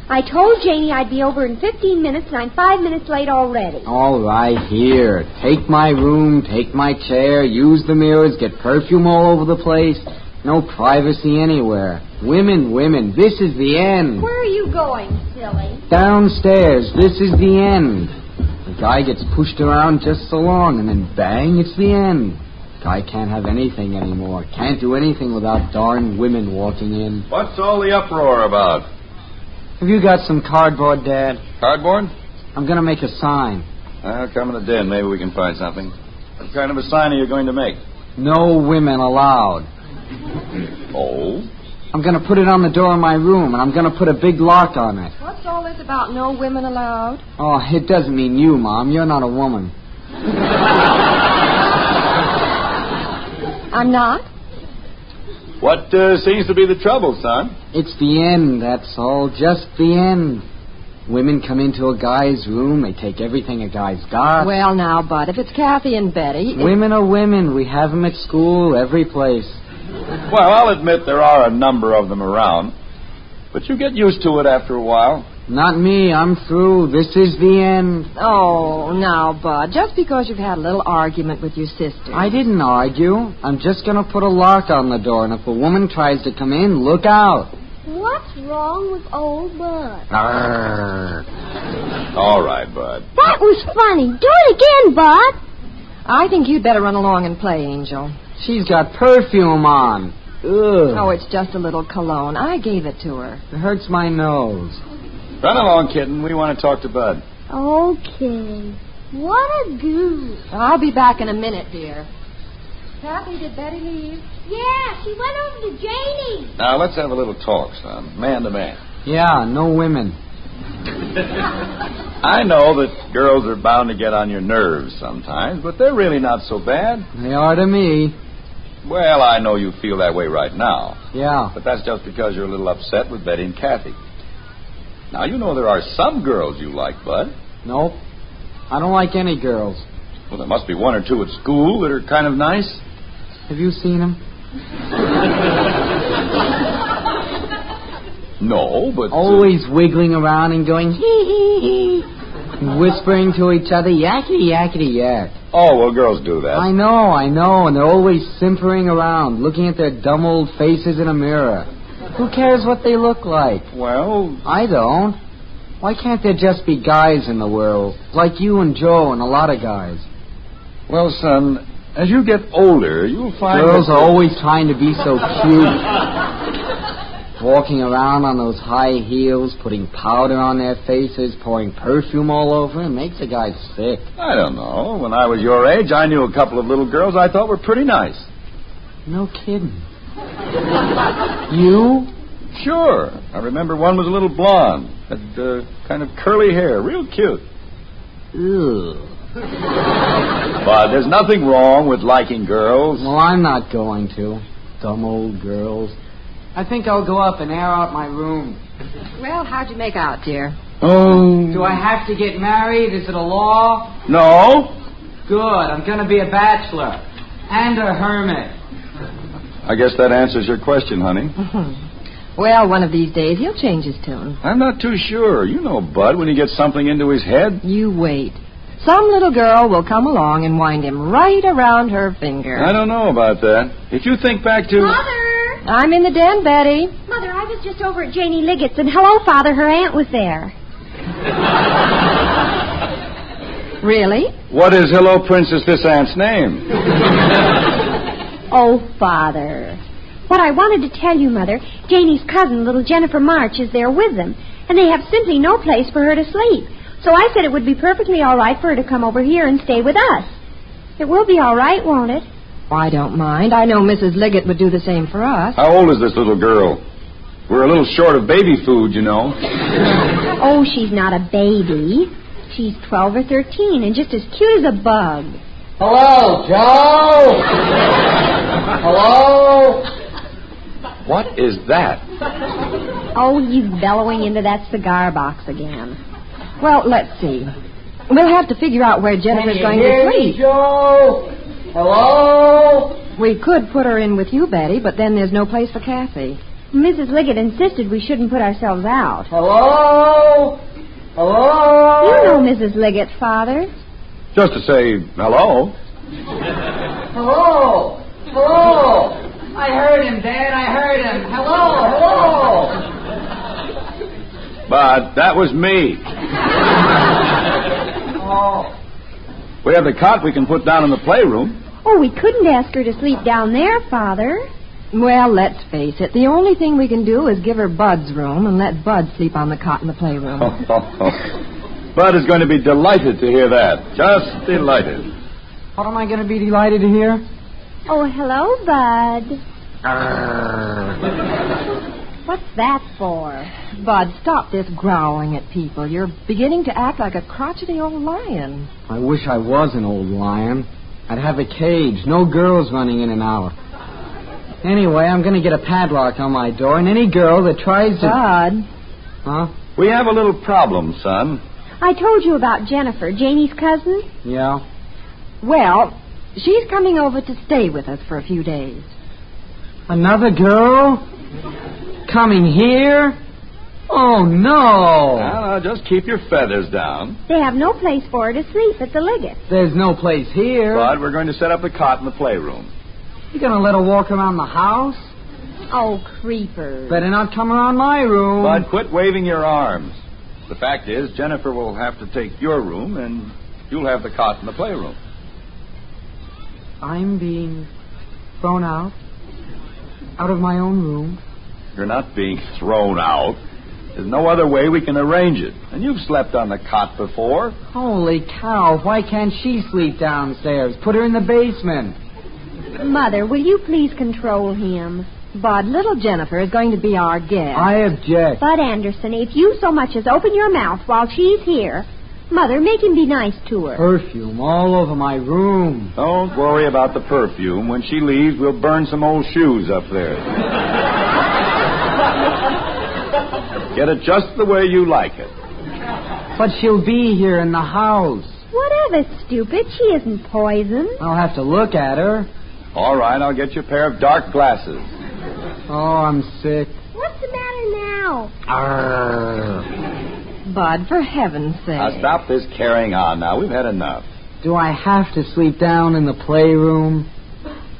I told Janie I'd be over in 15 minutes, and I'm 5 minutes late already. All right, here. Take my room, take my chair, use the mirrors, get perfume all over the place. No privacy anywhere. Women, women, this is the end. Where are you going, silly? Downstairs, this is the end. The guy gets pushed around just so long, and then bang, it's the end. Guy can't have anything anymore. Can't do anything without darn women walking in. What's all the uproar about? Have you got some cardboard, Dad? Cardboard? I'm going to make a sign. Come in the den. Maybe we can find something. What kind of a sign are you going to make? No women allowed. Oh? I'm going to put it on the door of my room, and I'm going to put a big lock on it. What's all this about no women allowed? Oh, it doesn't mean you, Mom. You're not a woman. I'm not? What seems to be the trouble, son? It's the end, that's all. Just the end. Women come into a guy's room. They take everything a guy's got. Well, now, Bud, if it's Kathy and Betty... Women are women. We have them at school, every place. Well, I'll admit there are a number of them around. But you get used to it after a while. Not me. I'm through. This is the end. Oh, now, Bud, just because you've had a little argument with your sister. I didn't argue. I'm just going to put a lock on the door, and if a woman tries to come in, look out. What's wrong with old Bud? Arr. All right, Bud. That was funny. Do it again, Bud. I think you'd better run along and play, Angel. She's got perfume on. Ugh. Oh, it's just a little cologne. I gave it to her. It hurts my nose. Run along, kitten. We want to talk to Bud. Okay. What a goof. I'll be back in a minute, dear. Kathy, did Betty leave? Yeah, she went over to Janie. Now, let's have a little talk, son. Man to man. Yeah, no women. I know that girls are bound to get on your nerves sometimes, but they're really not so bad. They are to me. Well, I know you feel that way right now. Yeah. But that's just because you're a little upset with Betty and Kathy. Now, you know there are some girls you like, Bud. Nope. I don't like any girls. Well, there must be one or two at school that are kind of nice. Have you seen them? No, but... Always wiggling around and going hee. Whispering to each other, yakety, yakety, yak. Oh, well, girls do that. I know, and they're always simpering around, looking at their dumb old faces in a mirror. Who cares what they look like? Well... I don't. Why can't there just be guys in the world, like you and Joe and a lot of guys? Well, son, as you get older, you'll find... Girls are always trying to be so cute. Walking around on those high heels, putting powder on their faces, pouring perfume all over, it makes a guy sick. I don't know. When I was your age, I knew a couple of little girls I thought were pretty nice. No kidding. You? Sure. I remember one was a little blonde, had kind of curly hair, real cute. Ew. But there's nothing wrong with liking girls. Well, I'm not going to. Dumb old girls. I think I'll go up and air out my room. Well, how'd you make out, dear? Oh. Do I have to get married? Is it a law? No. Good. I'm going to be a bachelor. And a hermit. I guess that answers your question, honey. Well, one of these days he'll change his tune. I'm not too sure. You know Bud when he gets something into his head. You wait. Some little girl will come along and wind him right around her finger. I don't know about that. If you think back to... Mother! I'm in the den, Betty. Mother, I was just over at Janie Liggett's, and hello, Father, her aunt was there. Really? What is Hello Princess this aunt's name? Oh, Father. What I wanted to tell you, Mother, Janie's cousin, little Jennifer March, is there with them, and they have simply no place for her to sleep. So I said it would be perfectly all right for her to come over here and stay with us. It will be all right, won't it? I don't mind. I know Mrs. Liggett would do the same for us. How old is this little girl? We're a little short of baby food, you know. Oh, she's not a baby. She's 12 or 13 and just as cute as a bug. Hello, Joe! Hello? What is that? Oh, he's bellowing into that cigar box again. Well, let's see. We'll have to figure out where Jennifer's going to sleep. Joe? Hello? We could put her in with you, Betty, but then there's no place for Kathy. Mrs. Liggett insisted we shouldn't put ourselves out. Hello? Hello? You know Mrs. Liggett, Father. Just to say hello. Hello? Hello? I heard him, Dad. I heard him. Hello? Hello? But that was me. Oh. We have the cot we can put down in the playroom. Oh, we couldn't ask her to sleep down there, Father. Well, let's face it. The only thing we can do is give her Bud's room and let Bud sleep on the cot in the playroom. Bud is going to be delighted to hear that. Just delighted. What am I going to be delighted to hear? Oh, hello, Bud. What's that for? Bud, stop this growling at people. You're beginning to act like a crotchety old lion. I wish I was an old lion. I'd have a cage, no girls running in and out. Anyway, I'm going to get a padlock on my door, and any girl that tries to... Bud. Huh? We have a little problem, son. I told you about Jennifer, Janie's cousin. Yeah? Well, she's coming over to stay with us for a few days. Another girl? Coming here? Oh, no. Now, just keep your feathers down. They have no place for her to sleep at the Liggett's. There's no place here. Bud, we're going to set up the cot in the playroom. You going to let her walk around the house? Oh, creepers. Better not come around my room. Bud, quit waving your arms. The fact is, Jennifer will have to take your room, and you'll have the cot in the playroom. I'm being thrown out of my own room. You're not being thrown out. There's no other way we can arrange it. And you've slept on the cot before. Holy cow, why can't she sleep downstairs? Put her in the basement. Mother, will you please control him? Bud, little Jennifer is going to be our guest. I object. Bud Anderson, if you so much as open your mouth while she's here, Mother, make him be nice to her. Perfume all over my room. Don't worry about the perfume. When she leaves, we'll burn some old shoes up there. Get it just the way you like it. But she'll be here in the house. Whatever, stupid. She isn't poisoned. I'll have to look at her. All right, I'll get you a pair of dark glasses. Oh, I'm sick. What's the matter now, now. Arrgh. Bud, for heaven's sake. Now, stop this carrying on now. We've had enough. Do I have to sleep down in the playroom?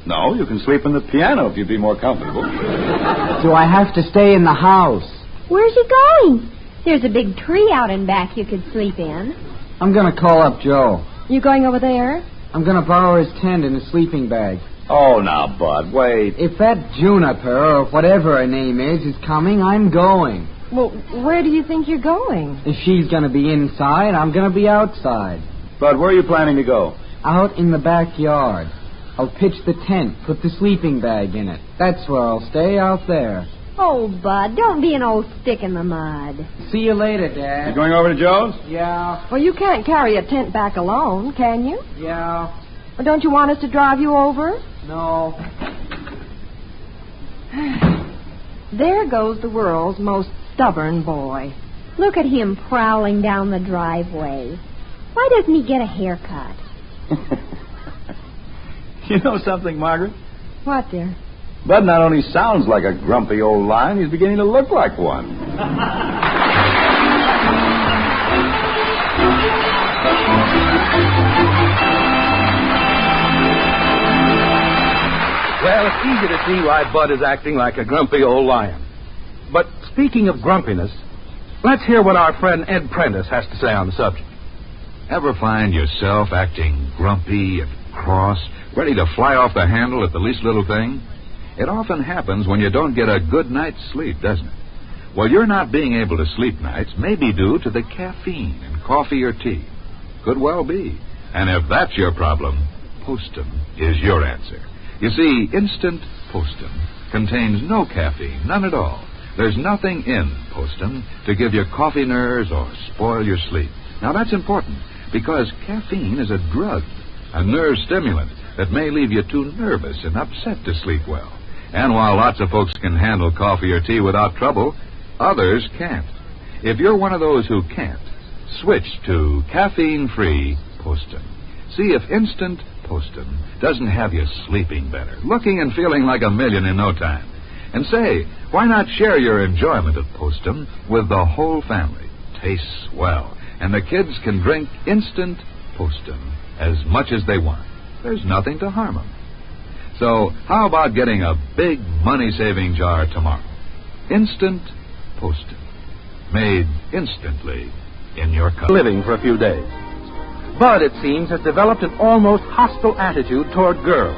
No, you can sleep on the piano if you'd be more comfortable. Do I have to stay in the house? Where's he going? There's a big tree out in back you could sleep in. I'm going to call up Joe. You going over there? I'm going to borrow his tent and his sleeping bag. Oh, now, Bud, wait. If that Juniper, or whatever her name is coming, I'm going. Well, where do you think you're going? If she's going to be inside, I'm going to be outside. Bud, where are you planning to go? Out in the backyard. I'll pitch the tent, put the sleeping bag in it. That's where I'll stay, out there. Oh, Bud, don't be an old stick in the mud. See you later, Dad. You going over to Joe's? Yeah. Well, you can't carry a tent back alone, can you? Yeah. Well, don't you want us to drive you over? No. There goes the world's most stubborn boy. Look at him prowling down the driveway. Why doesn't he get a haircut? You know something, Margaret? What, dear? Bud not only sounds like a grumpy old lion, he's beginning to look like one. Well, it's easy to see why Bud is acting like a grumpy old lion. But speaking of grumpiness, let's hear what our friend Ed Prentice has to say on the subject. Ever find yourself acting grumpy and cross, ready to fly off the handle at the least little thing? It often happens when you don't get a good night's sleep, doesn't it? Well, you're not being able to sleep nights may be due to the caffeine in coffee or tea. Could well be. And if that's your problem, Postum is your answer. You see, Instant Postum contains no caffeine, none at all. There's nothing in Postum to give you coffee nerves or spoil your sleep. Now, that's important because caffeine is a drug, a nerve stimulant that may leave you too nervous and upset to sleep well. And while lots of folks can handle coffee or tea without trouble, others can't. If you're one of those who can't, switch to caffeine-free Postum. See if Instant Postum doesn't have you sleeping better, looking and feeling like a million in no time. And say, why not share your enjoyment of Postum with the whole family? Tastes well, and the kids can drink Instant Postum as much as they want. There's nothing to harm them. So, how about getting a big money-saving jar tomorrow? Instant Postum. Made instantly in your cup. Living for a few days. Bud, it seems, has developed an almost hostile attitude toward girls.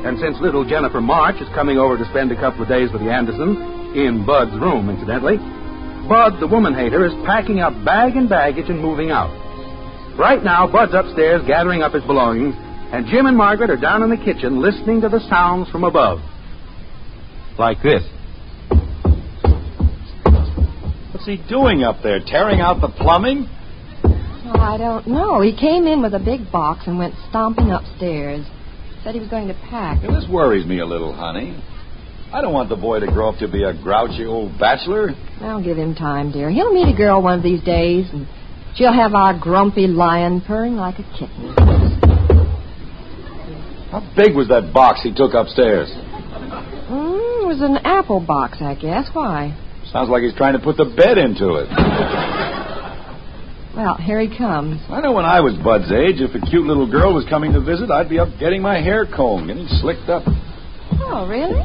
And since little Jennifer March is coming over to spend a couple of days with the Andersons, in Bud's room, incidentally, Bud, the woman-hater, is packing up bag and baggage and moving out. Right now, Bud's upstairs gathering up his belongings, and Jim and Margaret are down in the kitchen listening to the sounds from above. Like this. What's he doing up there? Tearing out the plumbing? Oh, I don't know. He came in with a big box and went stomping upstairs. Said he was going to pack. Now, this worries me a little, honey. I don't want the boy to grow up to be a grouchy old bachelor. I'll give him time, dear. He'll meet a girl one of these days, and she'll have our grumpy lion purring like a kitten. How big was that box he took upstairs? It was an apple box, I guess. Why? Sounds like he's trying to put the bed into it. Well, here he comes. I know when I was Bud's age, if a cute little girl was coming to visit, I'd be up getting my hair combed, getting slicked up. Oh, really?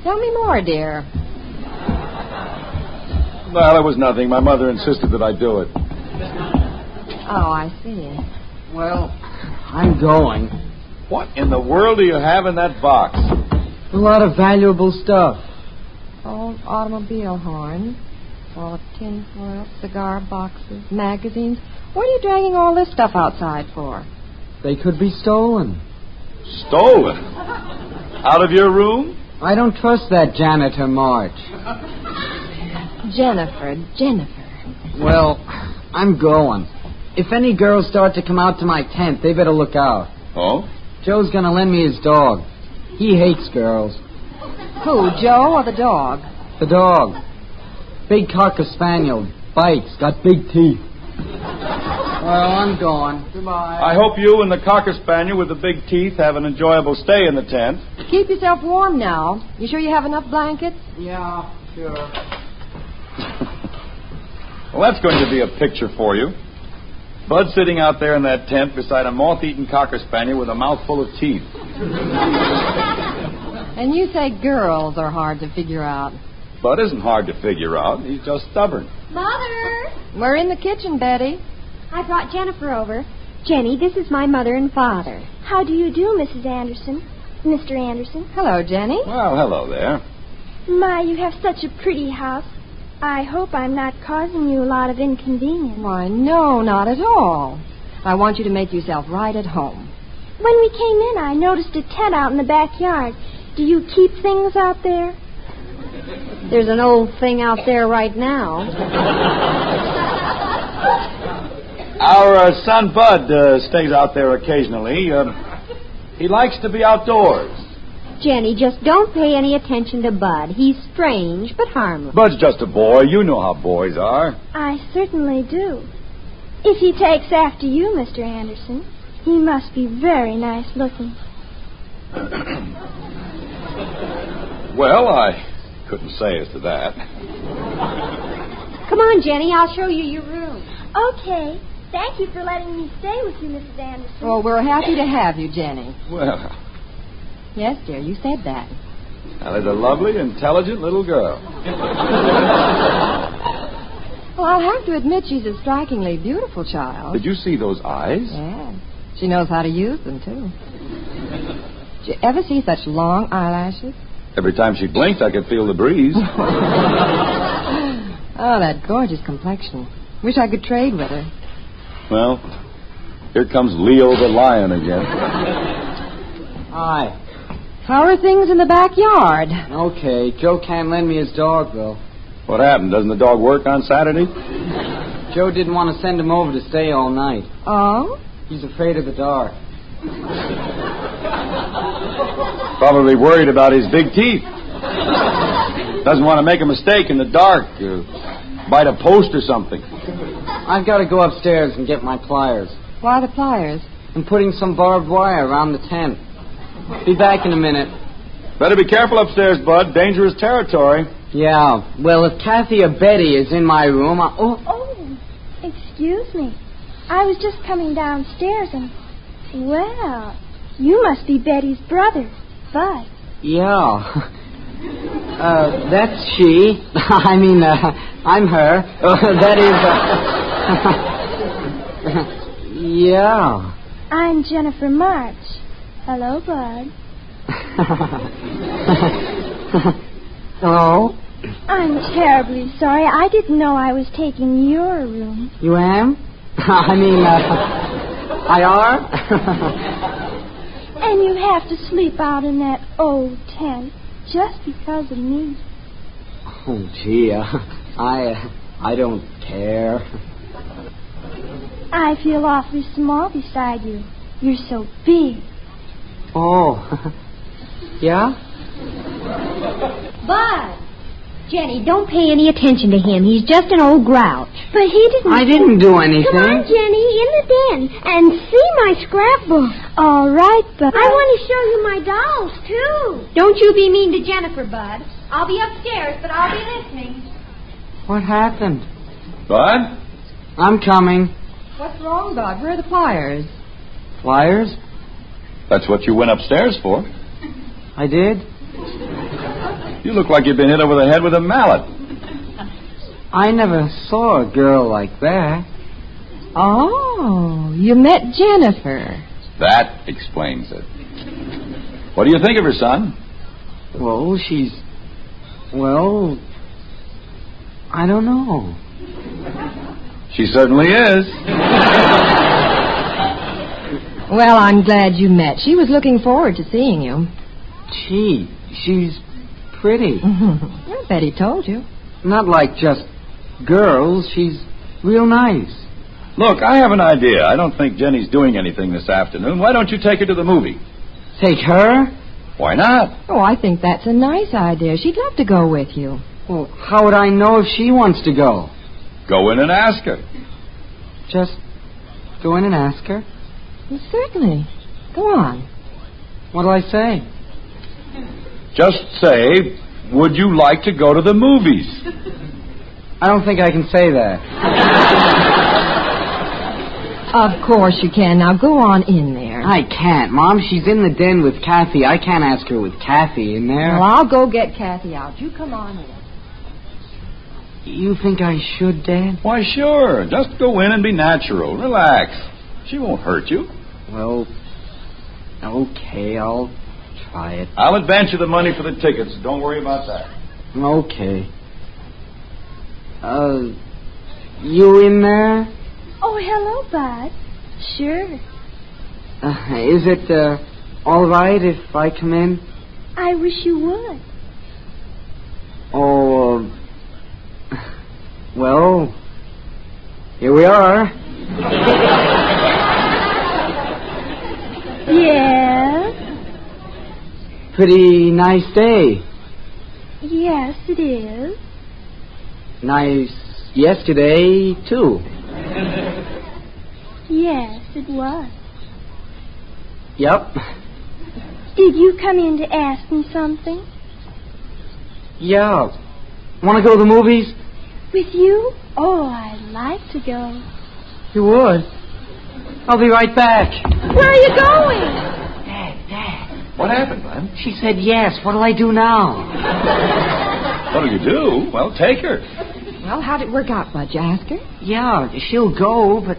Tell me more, dear. Well, it was nothing. My mother insisted that I do it. Oh, I see. Well, I'm going. What in the world do you have in that box? A lot of valuable stuff. Old automobile horns, all of tin foil, cigar boxes, magazines. What are you dragging all this stuff outside for? They could be stolen. Stolen? Out of your room? I don't trust that janitor March. Jennifer. Well, I'm going. If any girls start to come out to my tent, they better look out. Oh? Joe's gonna lend me his dog. He hates girls. Who, Joe or the dog? The dog. Big cocker spaniel. Bites. Got big teeth. Well, I'm gone. Goodbye. I hope you and the cocker spaniel with the big teeth have an enjoyable stay in the tent. Keep yourself warm now. You sure you have enough blankets? Yeah, sure. Well, that's going to be a picture for you. Bud sitting out there in that tent beside a moth-eaten cocker spaniel with a mouthful of teeth. And you say girls are hard to figure out. Bud isn't hard to figure out. He's just stubborn. Mother! We're in the kitchen, Betty. I brought Jennifer over. Jenny, this is my mother and father. How do you do, Mrs. Anderson? Mr. Anderson? Hello, Jenny. Well, hello there. My, you have such a pretty house. I hope I'm not causing you a lot of inconvenience. Why, no, not at all. I want you to make yourself right at home. When we came in, I noticed a tent out in the backyard. Do you keep things out there? There's an old thing out there right now. Our son Bud stays out there occasionally. He likes to be outdoors. Jenny, just don't pay any attention to Bud. He's strange, but harmless. Bud's just a boy. You know how boys are. I certainly do. If he takes after you, Mr. Anderson, he must be very nice looking. Well, I couldn't say as to that. Come on, Jenny, I'll show you your room. Okay. Thank you for letting me stay with you, Mrs. Anderson. Well, we're happy to have you, Jenny. Well, Yes, dear, you said that. that is a lovely, intelligent little girl. Well, I'll have to admit she's a strikingly beautiful child. Did you see those eyes? Yeah. She knows how to use them, too. Did you ever see such long eyelashes? Every time she blinked, I could feel the breeze. Oh, that gorgeous complexion. Wish I could trade with her. Well, here comes Leo the lion again. Hi. How are things in the backyard? Okay, Joe can't lend me his dog, though. What happened? Doesn't the dog work on Saturday? Joe didn't want to send him over to stay all night. Oh? He's afraid of the dark. Probably worried about his big teeth. Doesn't want to make a mistake in the dark. Bite a post or something. I've got to go upstairs and get my pliers. Why the pliers? I'm putting some barbed wire around the tent. Be back in a minute. Better be careful upstairs, Bud. Dangerous territory. Yeah, well, if Kathy or Betty is in my room, Oh, excuse me. I was just coming downstairs and... Well, you must be Betty's brother, Bud. Yeah. That's she. I mean, I'm her. That is... Yeah. I'm Jennifer March. Hello, Bud. Hello? I'm terribly sorry. I didn't know I was taking your room. You am? I mean, I are? And you have to sleep out in that old tent just because of me. Oh, gee, I don't care. I feel awfully small beside you. You're so big. Oh, yeah? Bud! Jenny, don't pay any attention to him. He's just an old grouch. But he didn't... I didn't do anything. Come on, Jenny, in the den, and see my scrapbook. All right, Bud. I want to show you my dolls, too. Don't you be mean to Jennifer, Bud. I'll be upstairs, but I'll be listening. What happened? Bud? I'm coming. What's wrong, Bud? Where are the pliers? Pliers? That's what you went upstairs for. I did? You look like you've been hit over the head with a mallet. I never saw a girl like that. Oh, you met Jennifer. That explains it. What do you think of her, son? Well, I don't know. She certainly is. Well, I'm glad you met. She was looking forward to seeing you. Gee, she's pretty. I bet he told you. Not like just girls. She's real nice. Look, I have an idea. I don't think Jenny's doing anything this afternoon. Why don't you take her to the movie? Take her? Why not? Oh, I think that's a nice idea. She'd love to go with you. Well, how would I know if she wants to go? Go in and ask her. Just go in and ask her? Well, certainly. Go on. What'll I say? Just say, would you like to go to the movies? I don't think I can say that. Of course you can. Now go on in there. I can't, Mom. She's in the den with Kathy. I can't ask her with Kathy in there. Well, I'll go get Kathy out. You come on in. You think I should, Dad? Why, sure. Just go in and be natural. Relax. She won't hurt you. Well, okay, I'll try it. I'll advance you the money for the tickets. Don't worry about that. Okay. You in there? Oh, hello, Bud. Sure. Is it, all right if I come in? I wish you would. Oh, well, here we are. Yes? Pretty nice day. Yes, it is. Nice yesterday, too. Yes, it was. Yep. Did you come in to ask me something? Yeah. Want to go to the movies? With you? Oh, I'd like to go. You would? I'll be right back. Where are you going? Dad. What happened, Bud? She said yes. What'll I do now? What'll you do? Well, take her. Well, how'd it work out, Bud? You ask her? Yeah, she'll go, but...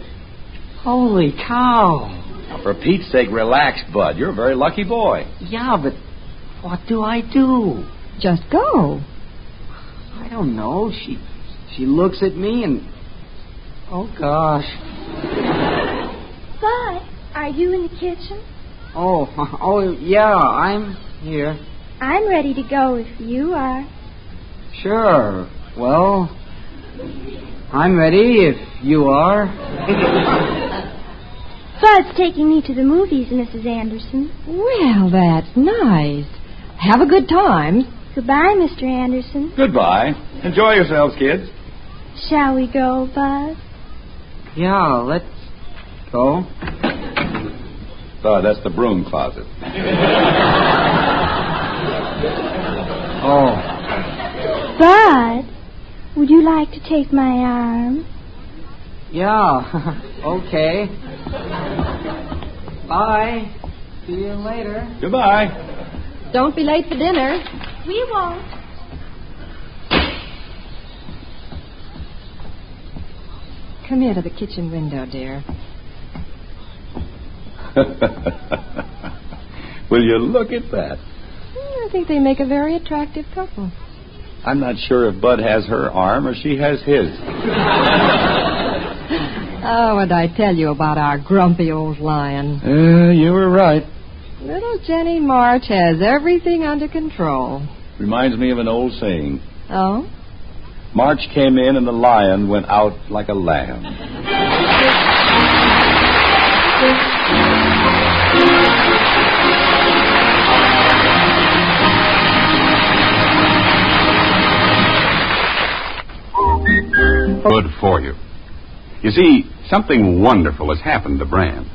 Holy cow. Now, for Pete's sake, relax, Bud. You're a very lucky boy. Yeah, but what do I do? Just go. I don't know. She looks at me and... Oh, gosh. Bud, are you in the kitchen? Oh, yeah, I'm here. I'm ready to go if you are. Sure. Well, I'm ready if you are. Bud's taking me to the movies, Mrs. Anderson. Well, that's nice. Have a good time. Goodbye, Mr. Anderson. Goodbye. Enjoy yourselves, kids. Shall we go, Bud? Yeah, let's go. Bud, that's the broom closet. Oh. Bud, would you like to take my arm? Yeah, okay. Bye. See you later. Goodbye. Don't be late for dinner. We won't. Come here to the kitchen window, dear. Will you look at that? I think they make a very attractive couple. I'm not sure if Bud has her arm or she has his. Oh, what did I tell you about our grumpy old lion? You were right. Little Jenny March has everything under control. Reminds me of an old saying. Oh? March came in and the lion went out like a lamb. Good for you. You see, something wonderful has happened to bran.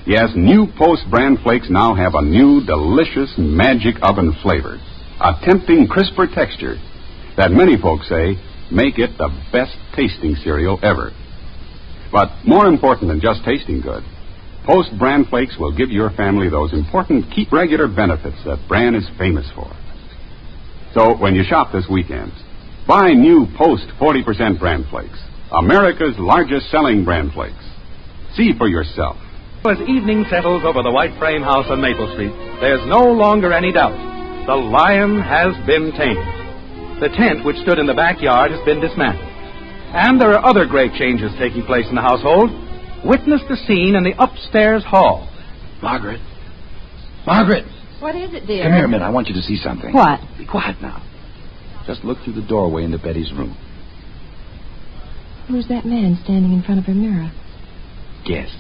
Yes, new Post Bran Flakes now have a new, delicious magic oven flavor, a tempting, crisper texture that many folks say make it the best tasting cereal ever. But more important than just tasting good, Post Bran Flakes will give your family those important keep regular benefits that Bran is famous for. So when you shop this weekend, buy new Post 40% Bran Flakes, America's largest selling Bran Flakes. See for yourself. As evening settles over the white frame house on Maple Street, there's no longer any doubt. The lion has been tamed. The tent which stood in the backyard has been dismantled. And there are other great changes taking place in the household. Witness the scene in the upstairs hall. Margaret. Margaret. What is it, dear? Come here a minute. I want you to see something. What? Be quiet now. Just look through the doorway into Betty's room. Who's that man standing in front of her mirror? Guess.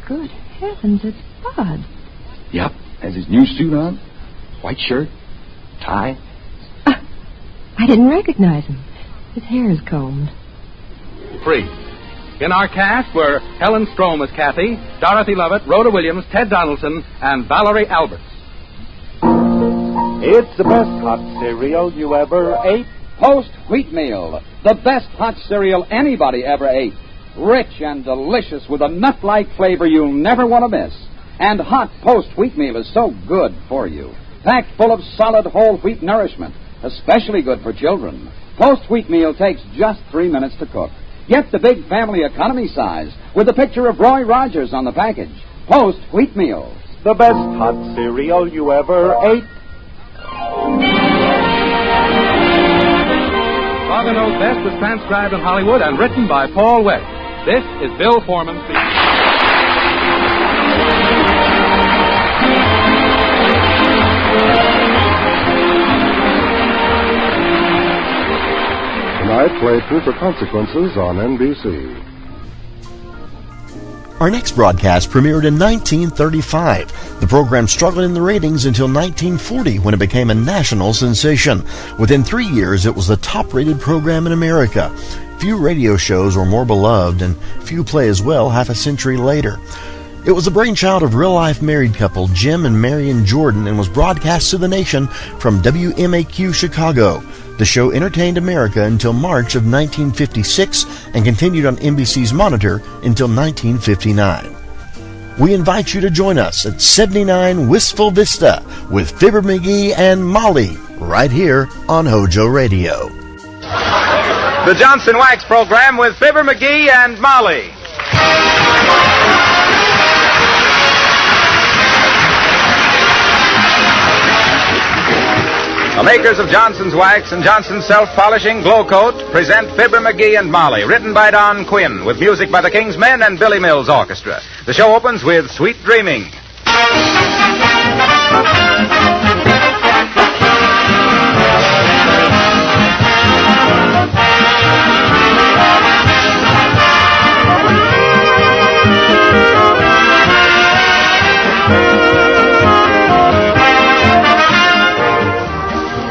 Good heavens, it's Bud. Yep. Has his new suit on. White shirt. Tie. I didn't recognize him. His hair is combed. Free. In our cast were Helen Strom as Kathy, Dorothy Lovett, Rhoda Williams, Ted Donaldson, and Valerie Alberts. It's the best hot cereal you ever ate. Post Wheatmeal, the best hot cereal anybody ever ate. Rich and delicious with a nut-like flavor you'll never want to miss. And hot Post Wheatmeal is so good for you. Packed full of solid whole wheat nourishment, especially good for children. Post Wheatmeal takes just 3 minutes to cook. Get the big family economy size with a picture of Roy Rogers on the package. Post Wheatmeal. The best hot cereal you ever ate. Father Knows Best was transcribed in Hollywood and written by Paul West. This is Bill Foreman speaking. Tonight, play Truth or Consequences on NBC. Our next broadcast premiered in 1935. The program struggled in the ratings until 1940 when it became a national sensation. Within 3 years, it was the top-rated program in America. Few radio shows were more beloved, and few play as well half a century later. It was the brainchild of real-life married couple Jim and Marion Jordan and was broadcast to the nation from WMAQ Chicago. The show entertained America until March of 1956 and continued on NBC's Monitor until 1959. We invite you to join us at 79 Wistful Vista with Fibber McGee and Molly right here on HOJO Radio. The Johnson Wax Program with Fibber McGee and Molly. The makers of Johnson's Wax and Johnson's Self-Polishing Glow Coat present Fibber McGee and Molly, written by Don Quinn, with music by the King's Men and Billy Mills Orchestra. The show opens with Sweet Dreaming.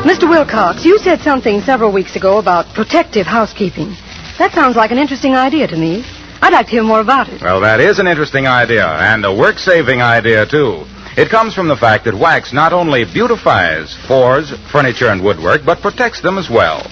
Mr. Wilcox, you said something several weeks ago about protective housekeeping. That sounds like an interesting idea to me. I'd like to hear more about it. Well, that is an interesting idea, and a work-saving idea, too. It comes from the fact that wax not only beautifies floors, furniture, and woodwork, but protects them as well.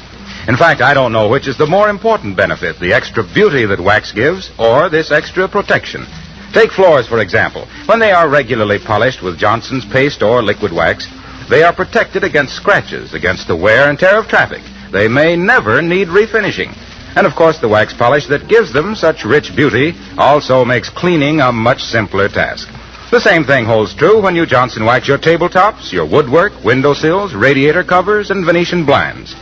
In fact, I don't know which is the more important benefit, the extra beauty that wax gives, or this extra protection. Take floors, for example. When they are regularly polished with Johnson's paste or liquid wax, they are protected against scratches, against the wear and tear of traffic. They may never need refinishing. And, of course, the wax polish that gives them such rich beauty also makes cleaning a much simpler task. The same thing holds true when you Johnson wax your tabletops, your woodwork, windowsills, radiator covers, and Venetian blinds.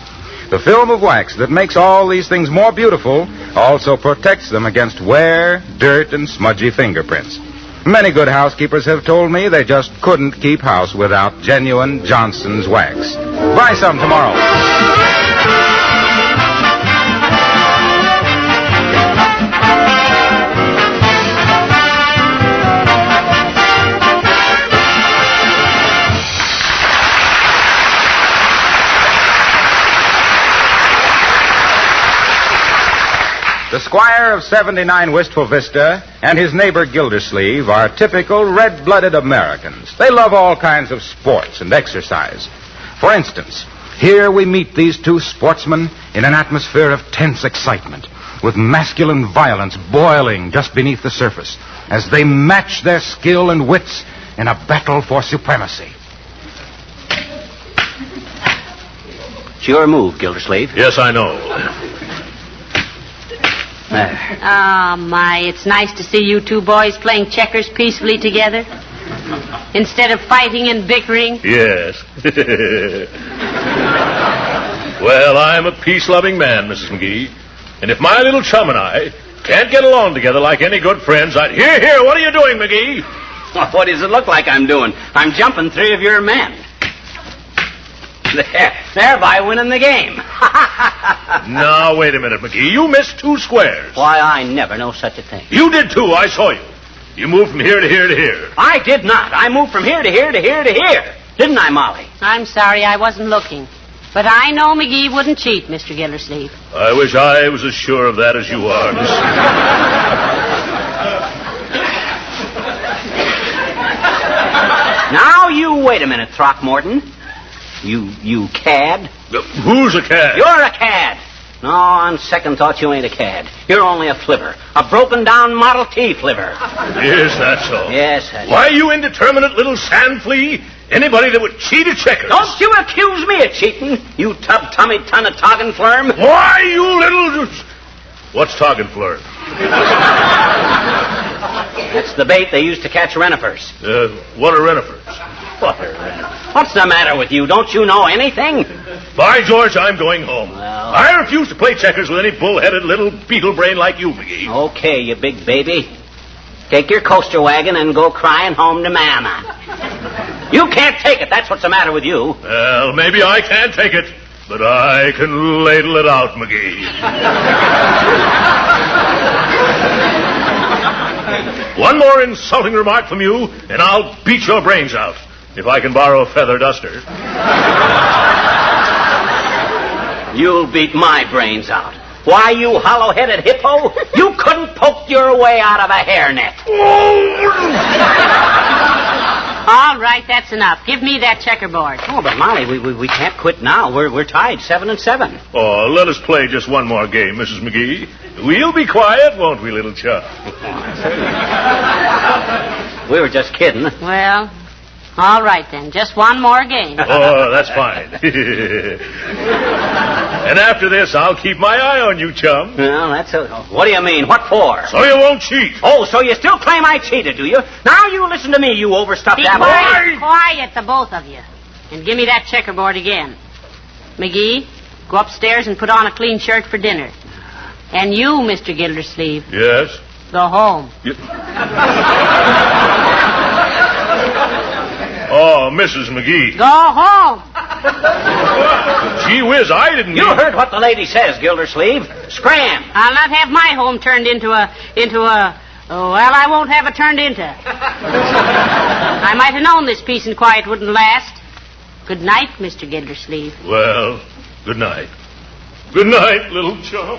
The film of wax that makes all these things more beautiful also protects them against wear, dirt, and smudgy fingerprints. Many good housekeepers have told me they just couldn't keep house without genuine Johnson's wax. Buy some tomorrow. The squire of 79 Wistful Vista and his neighbor Gildersleeve are typical red-blooded Americans. They love all kinds of sports and exercise. For instance, here we meet these two sportsmen in an atmosphere of tense excitement, with masculine violence boiling just beneath the surface, as they match their skill and wits in a battle for supremacy. It's your move, Gildersleeve. Yes, I know. Oh, my, it's nice to see you two boys playing checkers peacefully together instead of fighting and bickering. Yes. Well, I'm a peace-loving man, Mrs. McGee. And if my little chum and I can't get along together like any good friends, I'd... Here, what are you doing, McGee? What does it look like I'm doing? I'm jumping 3 of your men. Thereby winning the game. Now, wait a minute, McGee. You missed 2 squares. Why, I never know such a thing. You did, too. I saw you. You moved from here to here to here. I did not. I moved from here to here to here to here. Didn't I, Molly? I'm sorry, I wasn't looking. But I know McGee wouldn't cheat, Mr. Gildersleeve. I wish I was as sure of that as you are, Miss. Now, you wait a minute, Throckmorton. You cad? Who's a cad? You're a cad. No, on second thought, you ain't a cad. You're only a flivver. A broken-down Model T flivver. Is that so? Yes, that's Why, you indeterminate little sand flea? Anybody that would cheat at checkers. Don't you accuse me of cheating, you tub-tummy ton of toggin flurm. Why, you little... What's toggin flurm? That's the bait they use to catch renifers. What are renifers? What's the matter with you? Don't you know anything? By George, I'm going home. Well, I refuse to play checkers with any bull-headed little beetle brain like you, McGee. Okay, you big baby. Take your coaster wagon and go crying home to Mama. You can't take it. That's what's the matter with you. Well, maybe I can't take it, but I can ladle it out, McGee. One more insulting remark from you, and I'll beat your brains out. If I can borrow a feather duster. You'll beat my brains out. Why, you hollow-headed hippo, you couldn't poke your way out of a hairnet. All right, that's enough. Give me that checkerboard. Oh, but Molly, we can't quit now. We're tied 7-7. Oh, let us play just one more game, Mrs. McGee. We'll be quiet, won't we, little chum? We were just kidding. Well, all right then. Just one more game. Oh, that's fine. And after this, I'll keep my eye on you, chum. Well, that's what do you mean? What for? So you won't cheat. Oh, so you still claim I cheated, do you? Now you listen to me, you overstuffed apple. Be quiet, the both of you. And give me that checkerboard again. McGee, go upstairs and put on a clean shirt for dinner. And you, Mr. Gildersleeve. Yes? Go home. Oh, Mrs. McGee. Go home. Gee whiz, I didn't... You heard what the lady says, Gildersleeve. Scram. I'll not have my home turned into a... Oh, well, I won't have it turned into. I might have known this peace and quiet wouldn't last. Good night, Mr. Gildersleeve. Well, good night. Good night, little chum.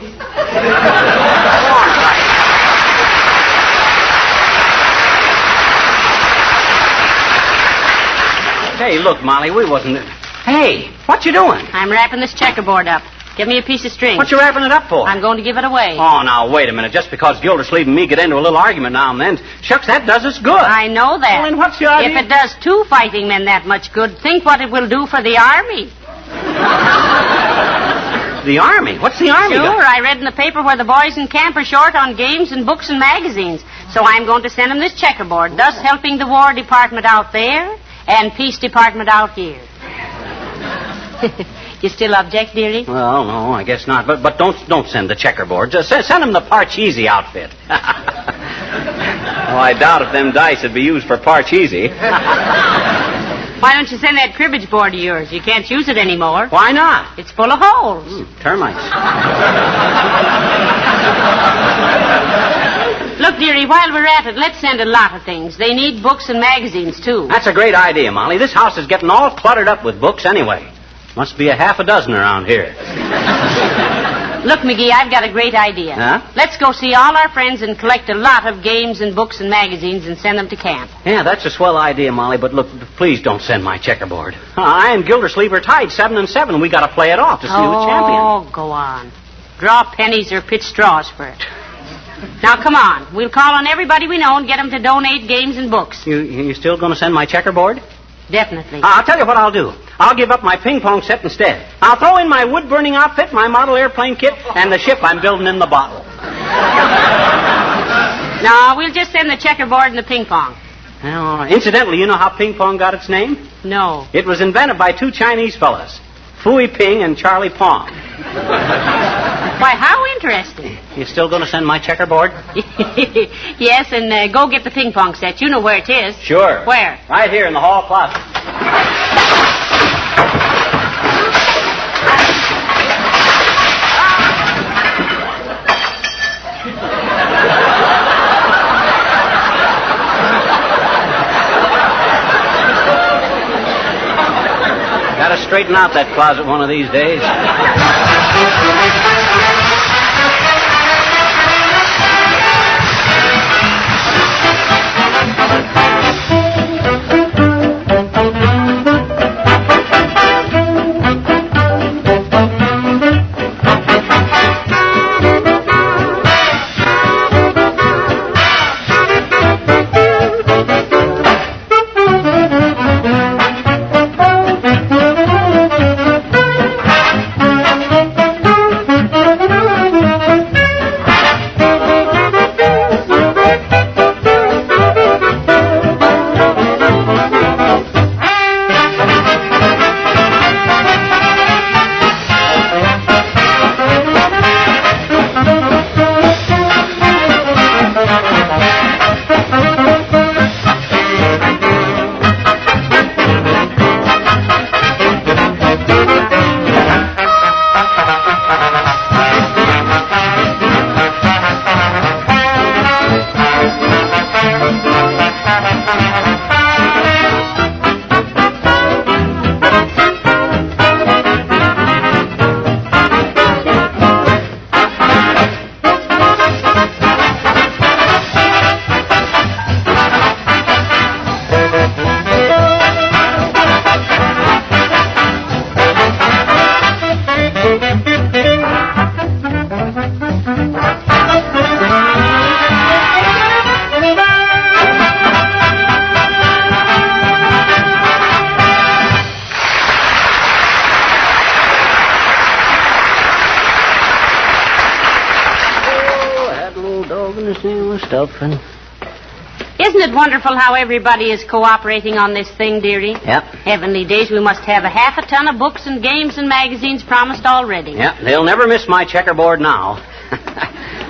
Hey, look, Molly, we wasn't... Hey, what you doing? I'm wrapping this checkerboard up. Give me a piece of string. What you wrapping it up for? I'm going to give it away. Oh, now, wait a minute. Just because Gildersleeve and me get into a little argument now and then, shucks, that does us good. I know that. Well, then what's your idea? If it does two fighting men that much good, think what it will do for the Army. The Army? What's the Army? Sure, I read in the paper where the boys in camp are short on games and books and magazines. So I'm going to send them this checkerboard, thus helping the War Department out there and Peace Department out here. You still object, dearie? Well, no, I guess not. But don't send the checkerboard. Just send them the Parcheesi outfit. Oh, I doubt if them dice would be used for Parcheesi. Why don't you send that cribbage board of yours? You can't use it anymore. Why not? It's full of holes. Termites. Look, dearie, while we're at it, let's send a lot of things. They need books and magazines, too. That's a great idea, Molly. This house is getting all cluttered up with books anyway. Must be a half a dozen around here. Look, McGee, I've got a great idea. Huh? Let's go see all our friends and collect a lot of games and books and magazines and send them to camp. Yeah, that's a swell idea, Molly, but look, please don't send my checkerboard. I and Gildersleeve are tied 7-7. We got to play it off to see who's champion. Oh, go on. Draw pennies or pitch straws for it. Now, come on. We'll call on everybody we know and get them to donate games and books. You still going to send my checkerboard? Definitely. I'll tell you what I'll do. I'll give up my ping-pong set instead. I'll throw in my wood-burning outfit, my model airplane kit, and the ship I'm building in the bottle. No, we'll just send the checkerboard and the ping-pong. Well, incidentally, you know how ping-pong got its name? No. It was invented by two Chinese fellas, Fooey Ping and Charlie Pong. Why, how interesting. You still going to send my checkerboard? Yes, and go get the ping-pong set. You know where it is. Sure. Where? Right here in the hall closet. Gotta straighten out that closet one of these days. stuff. And... Isn't it wonderful how everybody is cooperating on this thing, dearie? Yep. Heavenly days, we must have a half a ton of books and games and magazines promised already. Yep, they'll never miss my checkerboard now.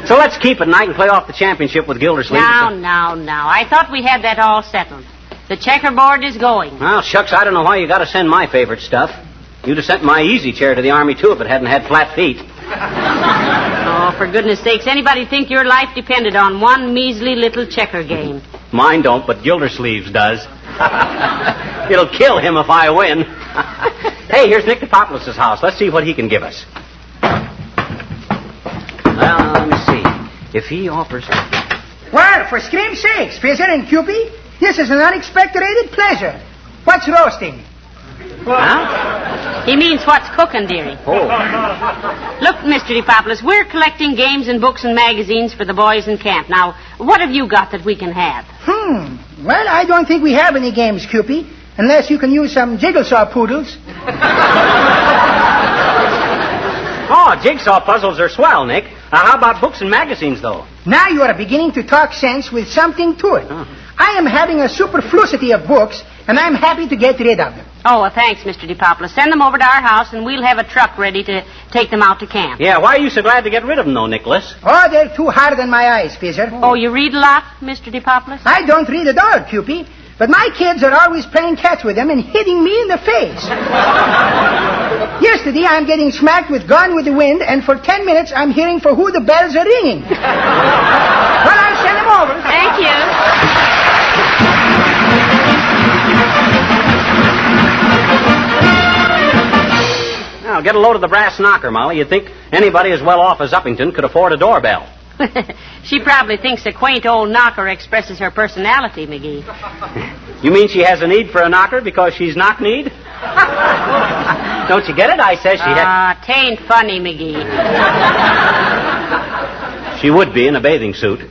So let's keep it, and I can play off the championship with Gildersleeve. Now. I thought we had that all settled. The checkerboard is going. Well, shucks, I don't know why you got to send my favorite stuff. You'd have sent my easy chair to the Army, too, if it hadn't had flat feet. Oh, for goodness sakes, anybody think your life depended on one measly little checker game? Mine don't, but Gildersleeve's does. It'll kill him if I win. Hey, here's Nick DePopoulos' house. Let's see what he can give us. Well, let me see. If he offers... Well, for scream's sakes, Fizzer and Cupid, this is an unexpected pleasure. What's roasting? Huh? He means what's cooking, dearie. Oh. Look, Mr. DePopoulos, we're collecting games and books and magazines for the boys in camp. Now, what have you got that we can have? Well, I don't think we have any games, Cupid, unless you can use some jigsaw poodles. Oh, jigsaw puzzles are swell, Nick. How about books and magazines, though? Now you are beginning to talk sense with something to it. I am having a superfluity of books, and I'm happy to get rid of them. Oh, well, thanks, Mr. DePopoulos. Send them over to our house, and we'll have a truck ready to take them out to camp. Yeah, why are you so glad to get rid of them, though, Nicholas? Oh, they're too hard on my eyes, Fizzer. Oh, you read a lot, Mr. DePopoulos? I don't read at all, Cupid, but my kids are always playing catch with them and hitting me in the face. Yesterday, I'm getting smacked with Gone with the Wind, and for 10 minutes, I'm hearing for who the bells are ringing. Well, I'll send them over. Thank you. Now, get a load of the brass knocker, Molly. You'd think anybody as well off as Uppington could afford a doorbell. She probably thinks a quaint old knocker expresses her personality, McGee. You mean she has a need for a knocker because she's knock-kneed? Don't you get it? I says she had... Tain't funny, McGee. She would be in a bathing suit.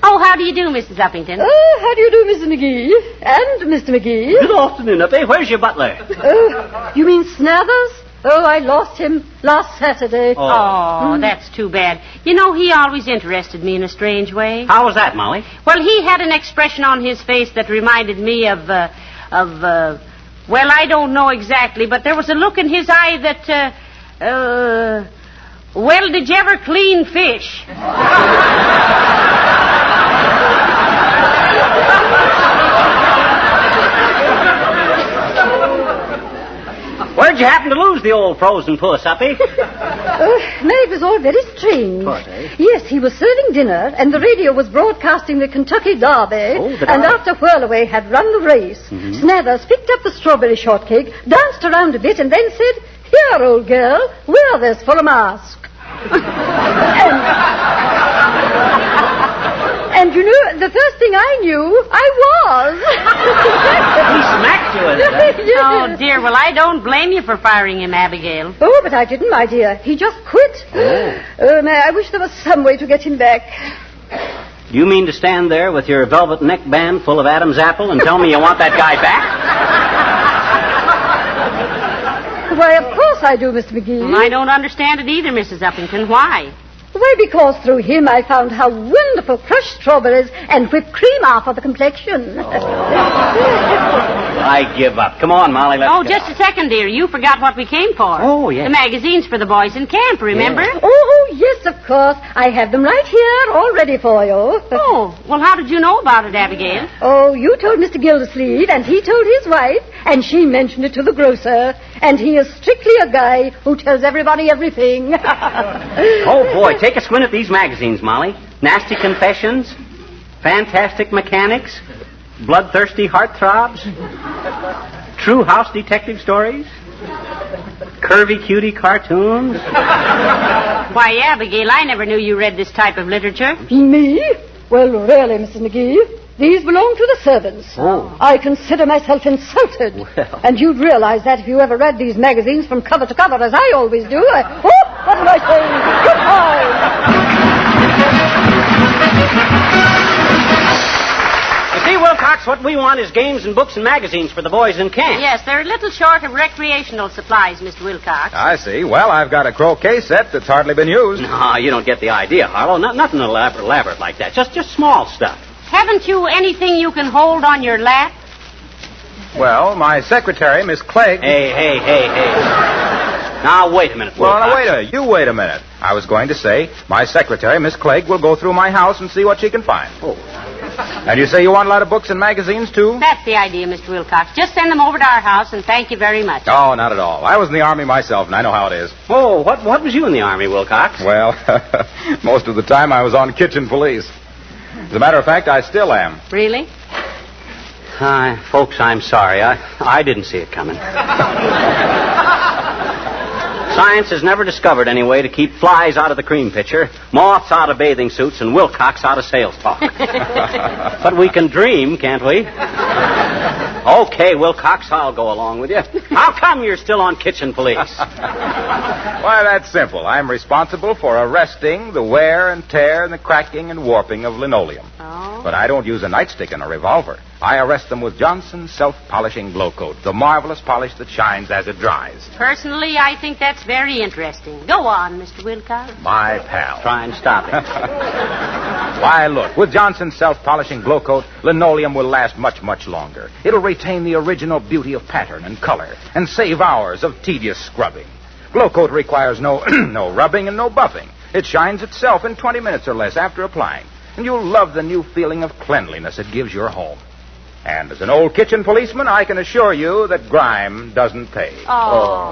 Oh, how do you do, Mrs. Uppington? Oh, how do you do, Mrs. McGee? And Mr. McGee? Good afternoon, Uppy. Where's your butler? Oh, you mean Snathers? Oh, I lost him last Saturday. Oh, that's too bad. You know, he always interested me in a strange way. How was that, Molly? Well, he had an expression on his face that reminded me of, well, I don't know exactly, but there was a look in his eye that, well, did you ever clean fish? Where'd you happen to lose the old frozen puss, Uppy? It was all very strange. What, eh? Yes, he was serving dinner, and the radio was broadcasting the Kentucky Derby. Oh, the and Derby. after Whirlaway had run the race, Snathers picked up the strawberry shortcake, danced around a bit, and then said, "Here, old girl, wear this for a mask." And you know, the first thing I knew, I was. He smacked you with it. Yes. Oh, dear. Well, I don't blame you for firing him, Abigail. Oh, but I didn't, my dear. He just quit. Oh, May, I wish there was some way to get him back. You mean to stand there with your velvet neckband full of Adam's apple and tell me you want that guy back? Why, of course I do, Mr. McGee. Well, I don't understand it either, Mrs. Uppington. Why? Why, because through him I found how wonderful crushed strawberries and whipped cream are for the complexion. I give up. Come on, Molly, let's go. Just a second, dear. You forgot what we came for. Oh, yes. The magazines for the boys in camp, remember? Yeah. Oh, yes, of course. I have them right here, all ready for you. Oh, well, how did you know about it, Abigail? Oh, you told Mr. Gildersleeve, and he told his wife, and she mentioned it to the grocer. And he is strictly a guy who tells everybody everything. Oh, boy, take a squint at these magazines, Molly. Nasty Confessions, Fantastic Mechanics, Bloodthirsty Heartthrobs, True House Detective Stories, Curvy Cutie Cartoons. Why, Abigail, I never knew you read this type of literature. Me? Well, really, Mrs. McGee, these belong to the servants. Oh. I consider myself insulted. Well. And you'd realize that if you ever read these magazines from cover to cover, as I always do. What am I saying? Goodbye! You see, we'll Wilcox, what we want is games and books and magazines for the boys in camp. Yes, they're a little short of recreational supplies, Mr. Wilcox. I see. Well, I've got a croquet set that's hardly been used. No, you don't get the idea, Harlow. Nothing elaborate like that. Just small stuff. Haven't you anything you can hold on your lap? Well, my secretary, Miss Clegg... Hey. Now, wait a minute, Wilcox. Well, now, wait a minute. I was going to say, my secretary, Miss Clegg, will go through my house and see what she can find. Oh. And you say you want a lot of books and magazines, too? That's the idea, Mr. Wilcox. Just send them over to our house, and thank you very much. Oh, not at all. I was in the Army myself, and I know how it is. Oh, what was you in the Army, Wilcox? Well, most of the time I was on kitchen police. As a matter of fact, I still am. Really? Folks, I'm sorry. I didn't see it coming. Science has never discovered any way to keep flies out of the cream pitcher, moths out of bathing suits, and Wilcox out of sales talk. But we can dream, can't we? Okay, Wilcox, I'll go along with you. How come you're still on kitchen police? Why, that's simple. I'm responsible for arresting the wear and tear and the cracking and warping of linoleum. Oh. But I don't use a nightstick and a revolver. I arrest them with Johnson's self-polishing glow coat, the marvelous polish that shines as it dries. Personally, I think that's very interesting. Go on, Mr. Wilcox. My pal. Try and stop it. Why, look, with Johnson's self-polishing glow coat, linoleum will last much, much longer. It'll retain the original beauty of pattern and color and save hours of tedious scrubbing. Glow coat requires no rubbing and no buffing. It shines itself in 20 minutes or less after applying, and you'll love the new feeling of cleanliness it gives your home. And as an old kitchen policeman, I can assure you that grime doesn't pay. Oh.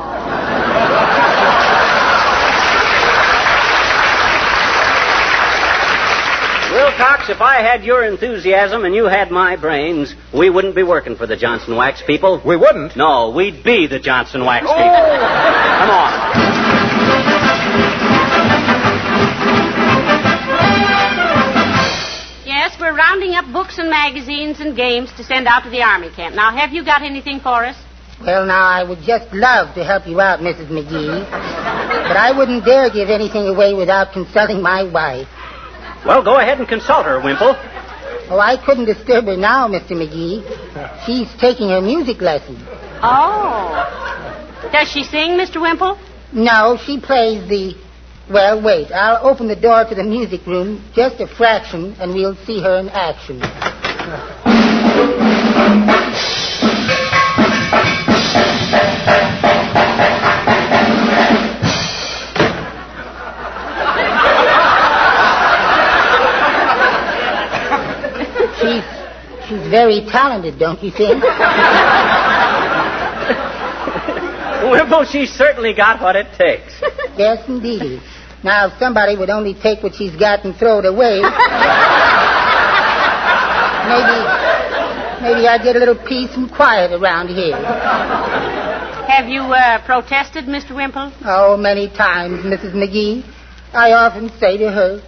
Wilcox, if I had your enthusiasm and you had my brains, we wouldn't be working for the Johnson Wax people. We wouldn't? No, we'd be the Johnson Wax people. Come on. Yes, we're rounding up books and magazines and games to send out to the Army camp. Now, have you got anything for us? Well, now, I would just love to help you out, Mrs. McGee. But I wouldn't dare give anything away without consulting my wife. Well, go ahead and consult her, Wimple. Oh, I couldn't disturb her now, Mr. McGee. She's taking her music lesson. Oh. Does she sing, Mr. Wimple? No, she plays the... Well, wait. I'll open the door to the music room just a fraction, and we'll see her in action. She's very talented, don't you think? Wimple, she's certainly got what it takes. Yes, indeed. Now, if somebody would only take what she's got and throw it away, maybe I'd get a little peace and quiet around here. Have you protested, Mr. Wimple? Oh, many times, Mrs. McGee. I often say to her,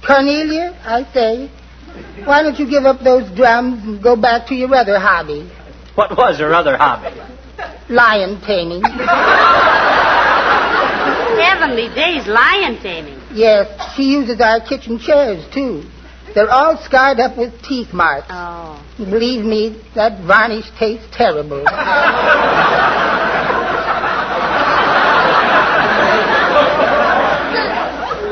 Cornelia, I say, why don't you give up those drums and go back to your other hobby? What was her other hobby? Lion taming. Heavenly days, lion taming. Yes, she uses our kitchen chairs, too. They're all scarred up with teeth marks. Oh. Believe me, that varnish tastes terrible.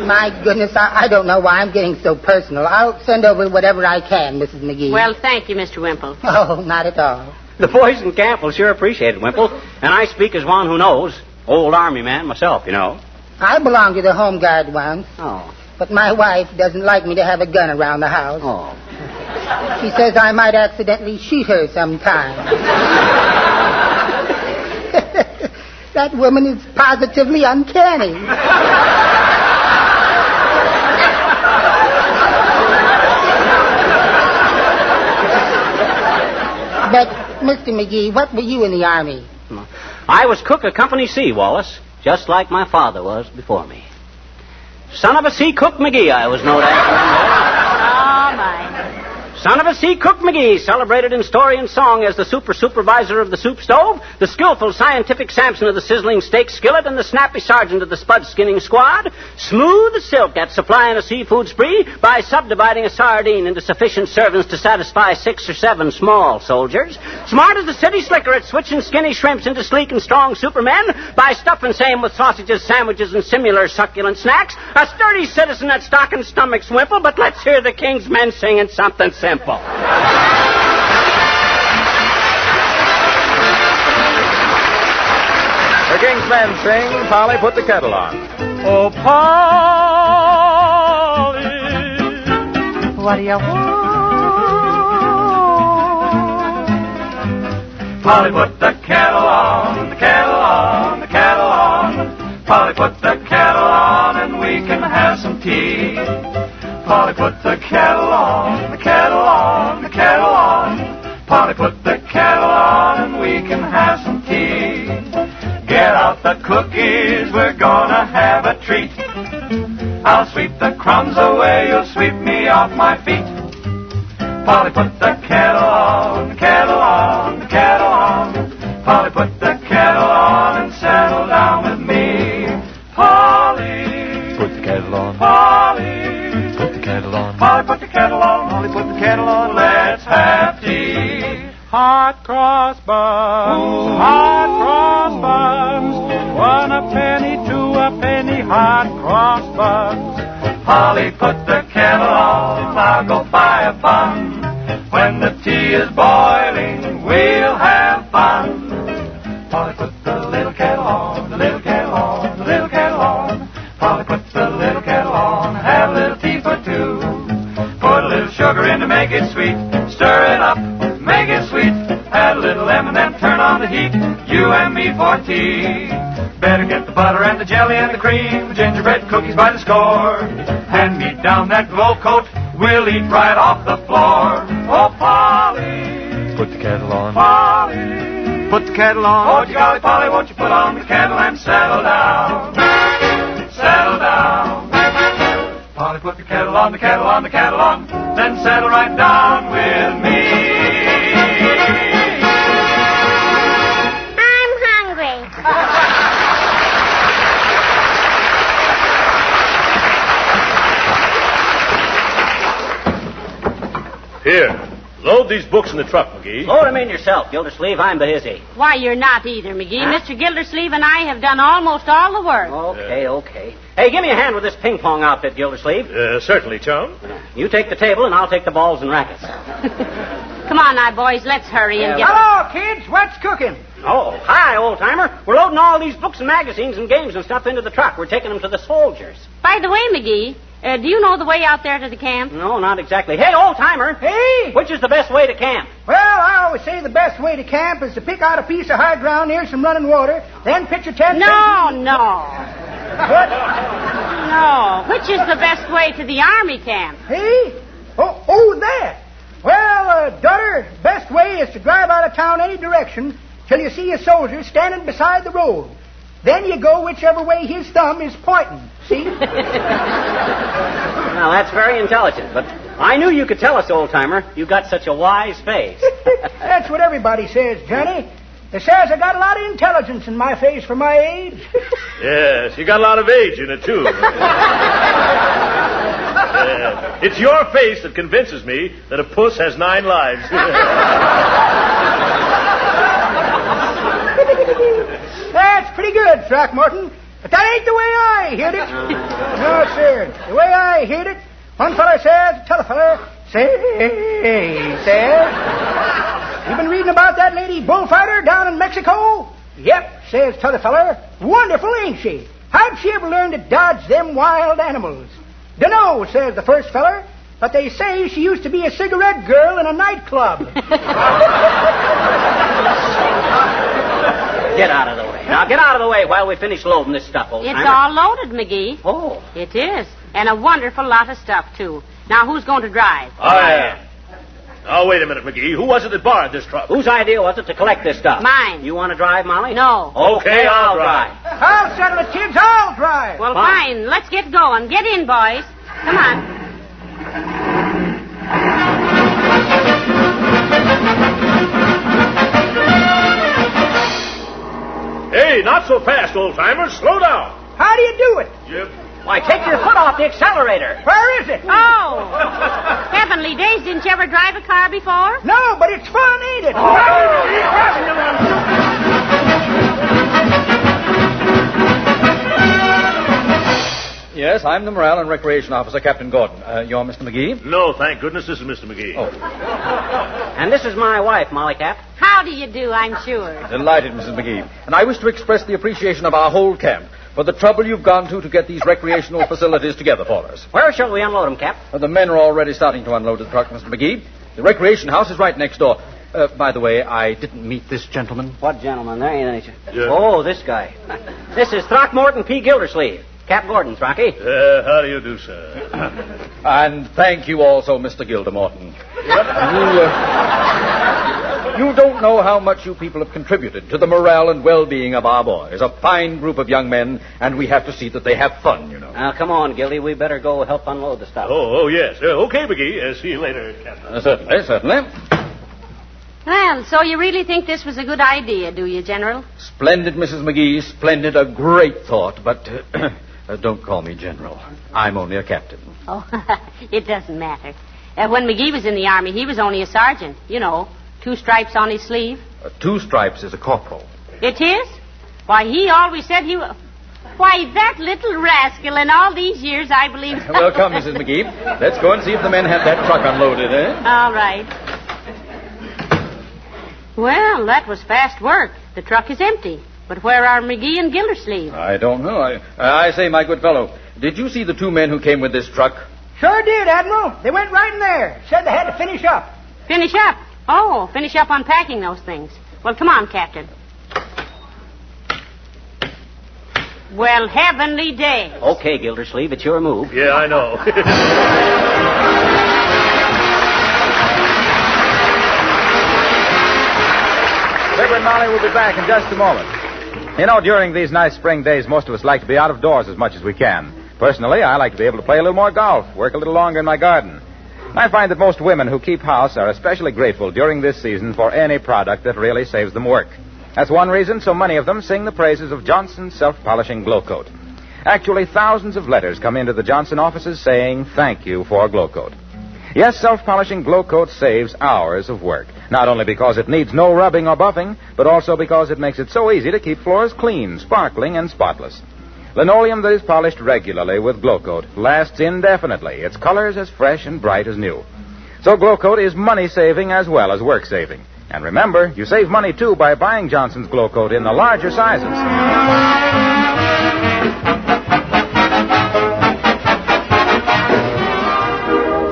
My goodness, I don't know why I'm getting so personal. I'll send over whatever I can, Mrs. McGee. Well, thank you, Mr. Wimple. Oh, not at all. The boys in camp will sure appreciate it, Wimple. And I speak as one who knows. Old Army man myself, you know. I belonged to the Home Guard once. Oh. But my wife doesn't like me to have a gun around the house. Oh. She says I might accidentally shoot her sometime. That woman is positively uncanny. But, Mr. McGee, what were you in the Army? I was cook of Company C, Wallace, just like my father was before me. Son of a sea cook McGee, I was known as. Oh, my. son of a sea cook McGee, celebrated in story and song as the supervisor of the soup stove, the skillful scientific Samson of the sizzling steak skillet, and the snappy sergeant of the spud skinning squad, smooth as silk at supplying a seafood spree by subdividing a sardine into sufficient servings to satisfy 6 or 7 small soldiers, smart as the city slicker at switching skinny shrimps into sleek and strong supermen by stuffing same with sausages, sandwiches, and similar succulent snacks, a sturdy citizen at stocking stomachs wimple, but let's hear the king's men singing something simple. The king's men sing, Polly, put the kettle on. Oh, Polly, what do you want? Polly, put the kettle on, the kettle on, the kettle on. Polly, put the kettle on and we can have some tea. Polly, put the kettle on, the kettle on, the kettle on. Polly, put the kettle on and we can have some tea. Get out the cookies, we're gonna have a treat. I'll sweep the crumbs away, you'll sweep me off my feet. Polly, put the kettle on, the kettle on, the kettle on. Polly, put the kettle on and settle down with me. Polly, put the kettle on. Polly, put the kettle on. Polly, put the kettle on. Polly, put the kettle on. Let's have tea. Hot cross buns, hot cross buns. 1 a penny, 2 a penny, hot cross buns. Polly, put the kettle on, I'll go buy a bun. When the tea is boiling, we'll have fun. Polly, put the little kettle on, the little kettle on, the little kettle on. Polly, put the little kettle on, have a little tea for 2. Put a little sugar in to make it sweet, stir it up, make it sweet. Add a little lemon, then turn on the heat, you and me for tea. Better get the butter and the jelly and the cream, the gingerbread cookies by the score. Hand me down that glow coat, we'll eat right off the floor. Oh, Polly, put the kettle on. Polly, put the kettle on. Oh, golly, Polly, won't you put on the kettle and settle down? Settle down. Polly, put the kettle on, the kettle on, the kettle on, then settle right down with me. I'm hungry. Here, load these books in the truck, McGee. Load them in yourself, Gildersleeve. I'm busy. Why, you're not either, McGee. Mr. Gildersleeve and I have done almost all the work. Okay. Hey, give me a hand with this ping-pong outfit, Gildersleeve. Certainly, chum. You take the table, and I'll take the balls and rackets. Come on now, boys. Let's hurry and get... Hello, kids. What's cooking? Oh, hi, old-timer. We're loading all these books and magazines and games and stuff into the truck. We're taking them to the soldiers. By the way, McGee, do you know the way out there to the camp? No, not exactly. Hey, old-timer. Hey! Which is the best way to camp? Well, I always say the best way to camp is to pick out a piece of high ground near some running water, then pitch a tent... No. What? No. Which is the best way to the army camp? Hey? Oh, that. Well, daughter, best way is to drive out of town any direction till you see a soldier standing beside the road. Then you go whichever way his thumb is pointing. See? Now, that's very intelligent, but I knew you could tell us, old-timer. You got such a wise face. That's what everybody says, Johnny. They says I got a lot of intelligence in my face for my age. Yes, you got a lot of age in it, too. It's your face that convinces me that a puss has 9 lives. That's pretty good, Throckmorton. But that ain't the way I heard it. No, sir. The way I heard it, one fella says, tell a fella, says, you been reading about that lady bullfighter down in Mexico? Yep, says t'other feller. Wonderful, ain't she? How'd she ever learn to dodge them wild animals? Dunno, says the first feller, but they say she used to be a cigarette girl in a nightclub. Get out of the way. Now, get out of the way while we finish loading this stuff, old-timer. It's all loaded, McGee. Oh. It is. And a wonderful lot of stuff, too. Now, who's going to drive? I am. Now, wait a minute, McGee. Who was it that borrowed this truck? Whose idea was it to collect this stuff? Mine. You want to drive, Molly? No. Okay, I'll drive. I'll settle it, kids. I'll drive. Well, fine. Let's get going. Get in, boys. Come on. fast, old-timers. Slow down. How do you do it? Yep. Why, take your foot off the accelerator. Where is it? Oh, heavenly days. Didn't you ever drive a car before? No, but it's fun, ain't it? Yes, I'm the Morale and Recreation Officer, Captain Gordon. You're Mr. McGee? No, thank goodness this is Mr. McGee. Oh. And this is my wife, Molly Cap. How do you do, I'm sure. Delighted, Mrs. McGee. And I wish to express the appreciation of our whole camp for the trouble you've gone to get these recreational facilities together for us. Where shall we unload them, Cap? The men are already starting to unload the truck, Mr. McGee. The recreation house is right next door. By the way, I didn't meet this gentleman. What gentleman? There ain't any. Yeah. Oh, this guy. This is Throckmorton P. Gildersleeve. Cap Gordon, Throcky. How do you do, sir? And thank you also, Mr. Gildermorton. You don't know how much you people have contributed to the morale and well-being of our boys. A fine group of young men, and we have to see that they have fun, you know. Now, come on, Gildy. We better go help unload the stuff. Oh, yes. Okay, McGee. See you later, Captain. Certainly. Well, so you really think this was a good idea, do you, General? Splendid, Mrs. McGee. Splendid. A great thought, but... don't call me General. I'm only a captain. Oh, it doesn't matter. When McGee was in the Army, he was only a sergeant. You know, 2 stripes on his sleeve. 2 stripes is a corporal. It is? Why, he always said he was... Why, that little rascal, in all these years, I believe... Well, come, Mrs. McGee. Let's go and see if the men have that truck unloaded, eh? All right. Well, that was fast work. The truck is empty. But where are McGee and Gildersleeve? I don't know. I say, my good fellow, did you see the 2 men who came with this truck? Sure did, Admiral. They went right in there. Said they had to finish up. Finish up? Oh, finish up unpacking those things. Well, come on, Captain. Well, heavenly day. Okay, Gildersleeve, it's your move. Yeah, I know. Fibber and Molly will be back in just a moment. You know, during these nice spring days, most of us like to be out of doors as much as we can. Personally, I like to be able to play a little more golf, work a little longer in my garden. I find that most women who keep house are especially grateful during this season for any product that really saves them work. That's one reason so many of them sing the praises of Johnson's self-polishing Glow Coat. Actually, thousands of letters come into the Johnson offices saying thank you for Glow Coat. Yes, self-polishing Glow Coat saves hours of work. Not only because it needs no rubbing or buffing, but also because it makes it so easy to keep floors clean, sparkling, and spotless. Linoleum that is polished regularly with Glow Coat lasts indefinitely. Its color's as fresh and bright as new. So Glow Coat is money-saving as well as work-saving. And remember, you save money, too, by buying Johnson's Glow Coat in the larger sizes.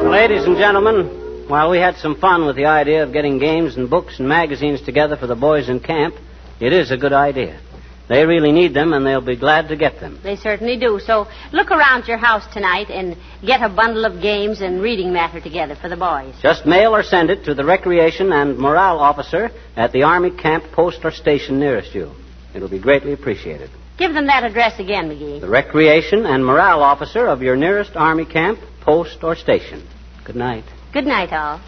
Ladies and gentlemen, while we had some fun with the idea of getting games and books and magazines together for the boys in camp, it is a good idea. They really need them, and they'll be glad to get them. They certainly do. So look around your house tonight and get a bundle of games and reading matter together for the boys. Just mail or send it to the Recreation and Morale Officer at the Army camp, post, or station nearest you. It'll be greatly appreciated. Give them that address again, McGee. The Recreation and Morale Officer of your nearest Army camp, post, or station. Good night. Good night, all.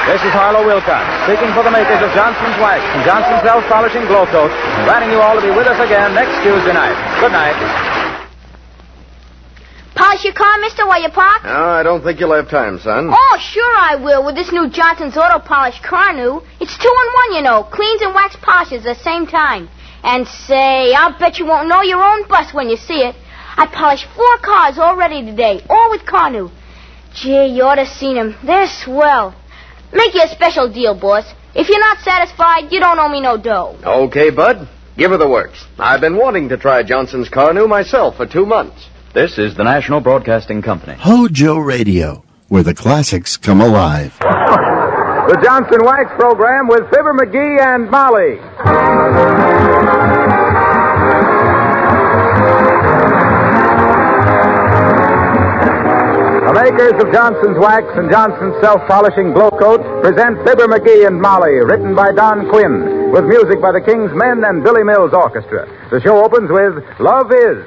This is Harlow Wilcox, speaking for the makers of Johnson's Wax and Johnson's Self-Polishing Glow Coat, inviting you all to be with us again next Tuesday night. Good night. Polish your car, mister, while you park? No, I don't think you'll have time, son. Oh, sure I will, with this new Johnson's Auto Polish car new. It's 2-in-1, you know. Cleans and wax polishes at the same time. And say, I'll bet you won't know your own bus when you see it. I polished 4 cars already today, all with car new. Gee, you ought to seen them. They're swell. Make you a special deal, boss. If you're not satisfied, you don't owe me no dough. Okay, Bud. Give her the works. I've been wanting to try Johnson's car new myself for 2 months. This is the National Broadcasting Company. HOJO Radio, where the classics come alive. The Johnson Wax Program with Fibber McGee and Molly. The makers of Johnson's Wax and Johnson's Self-Polishing Glow Coat present Fibber McGee and Molly, written by Don Quinn, with music by the King's Men and Billy Mills Orchestra. The show opens with Love Is.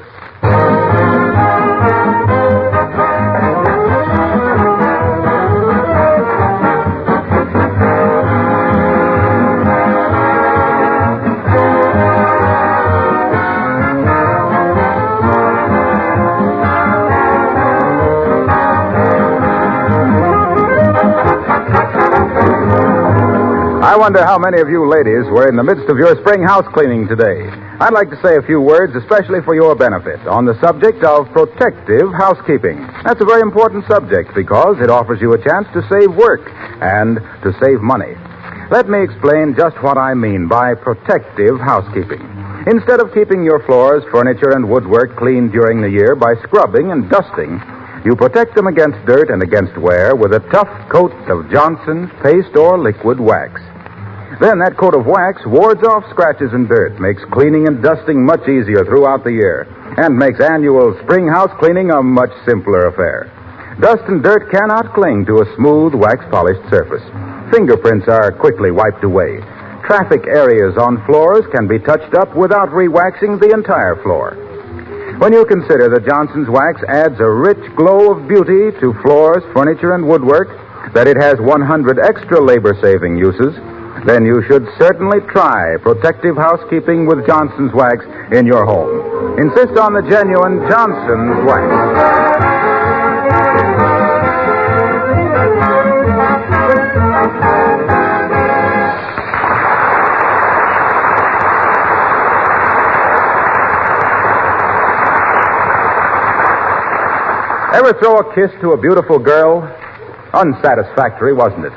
I wonder how many of you ladies were in the midst of your spring house cleaning today. I'd like to say a few words, especially for your benefit, on the subject of protective housekeeping. That's a very important subject because it offers you a chance to save work and to save money. Let me explain just what I mean by protective housekeeping. Instead of keeping your floors, furniture, and woodwork clean during the year by scrubbing and dusting, you protect them against dirt and against wear with a tough coat of Johnson's paste or liquid wax. Then that coat of wax wards off scratches and dirt, makes cleaning and dusting much easier throughout the year, and makes annual spring house cleaning a much simpler affair. Dust and dirt cannot cling to a smooth, wax-polished surface. Fingerprints are quickly wiped away. Traffic areas on floors can be touched up without re-waxing the entire floor. When you consider that Johnson's wax adds a rich glow of beauty to floors, furniture, and woodwork, that it has 100 extra labor-saving uses, then you should certainly try protective housekeeping with Johnson's wax in your home. Insist on the genuine Johnson's wax. Ever throw a kiss to a beautiful girl? Unsatisfactory, wasn't it?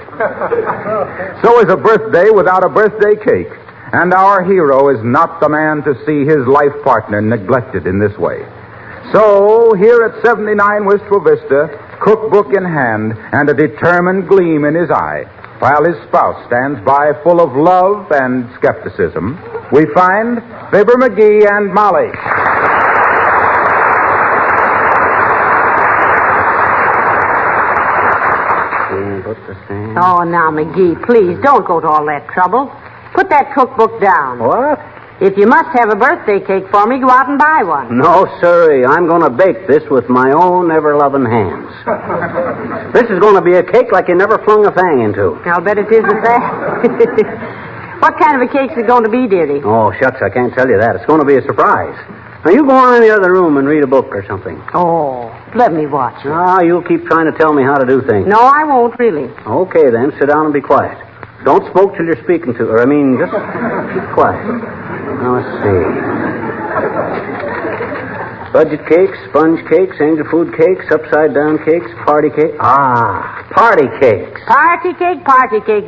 So is a birthday without a birthday cake. And our hero is not the man to see his life partner neglected in this way. So, here at 79 Wistful Vista, cookbook in hand and a determined gleam in his eye, while his spouse stands by full of love and skepticism, we find Fibber McGee and Molly. Oh, now, McGee, please, don't go to all that trouble. Put that cookbook down. What? If you must have a birthday cake for me, go out and buy one. No, sirree. I'm going to bake this with my own ever-loving hands. This is going to be a cake like you never flung a fang into. I'll bet it isn't that. What kind of a cake's it going to be, dearie? Oh, shucks, I can't tell you that. It's going to be a surprise. Now, you go on in the other room and read a book or something. Oh, let me watch it. Ah, you'll keep trying to tell me how to do things. No, I won't, really. Okay, then. Sit down and be quiet. Don't smoke till you're speaking to her. Just keep quiet. Now, let's see. Budget cakes, sponge cakes, angel food cakes, upside-down cakes, party cake. Ah, party cakes. Party cake,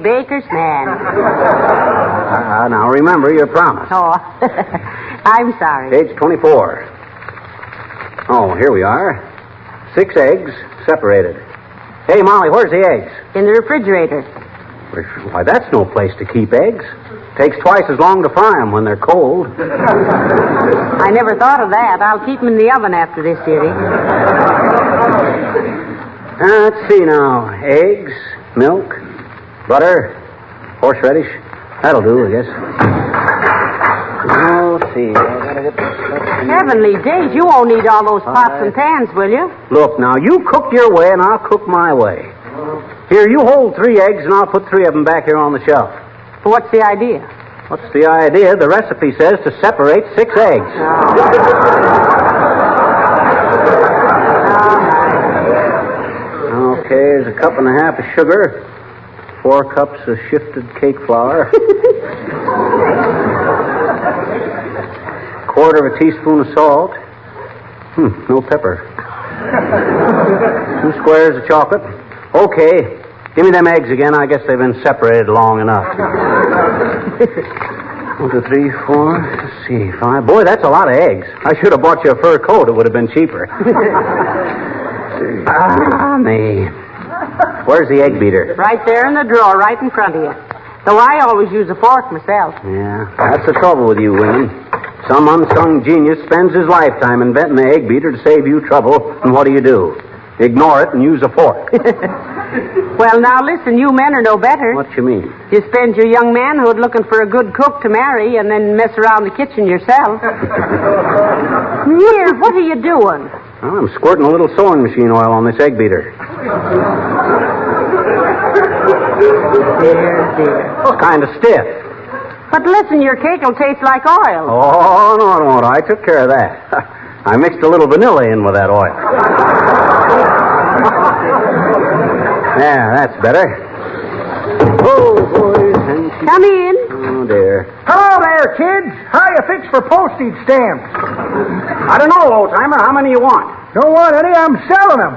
baker's man. Now, remember your promise. Oh, I'm sorry. Page 24. Oh, here we are. 6 eggs, separated. Hey, Molly, where's the eggs? In the refrigerator. Why, that's no place to keep eggs. Takes twice as long to fry them when they're cold. I never thought of that. I'll keep them in the oven after this, dearie. Let's see now. Eggs, milk, butter, horseradish. That'll do, I guess. Oh, let's see. Heavenly days, you won't need all those pots and pans, will you? Look, now, you cook your way and I'll cook my way. Here, you hold 3 eggs and I'll put 3 of them back here on the shelf. What's the idea? What's the idea? The recipe says to separate 6 eggs. Okay, there's a cup and a half of sugar, 4 cups of shifted cake flour, 1/4 of a teaspoon of salt. No pepper. 2 squares of chocolate. Okay. Give me them eggs again. I guess they've been separated long enough. 1, 2, 3, 4. Let's see, 5. Boy, that's a lot of eggs. I should have bought you a fur coat. It would have been cheaper. Me. Where's the egg beater? Right there in the drawer, right in front of you. Though I always use a fork myself. Yeah, that's the trouble with you women. Some unsung genius spends his lifetime inventing the egg beater to save you trouble, and what do? Ignore it and use a fork. Well, now listen, you men are no better. What you mean? You spend your young manhood looking for a good cook to marry and then mess around the kitchen yourself. Here, what are you doing? Well, I'm squirting a little sewing machine oil on this egg beater. Dear. It's kind of stiff. But listen, your cake will taste like oil. Oh, no, it won't. I took care of that. I mixed a little vanilla in with that oil. Yeah, that's better. Oh, boys and Come in. Oh, dear. Hello there, kids. How you fixed for postage stamps? I don't know, old-timer. How many you want? Don't want any. I'm selling them.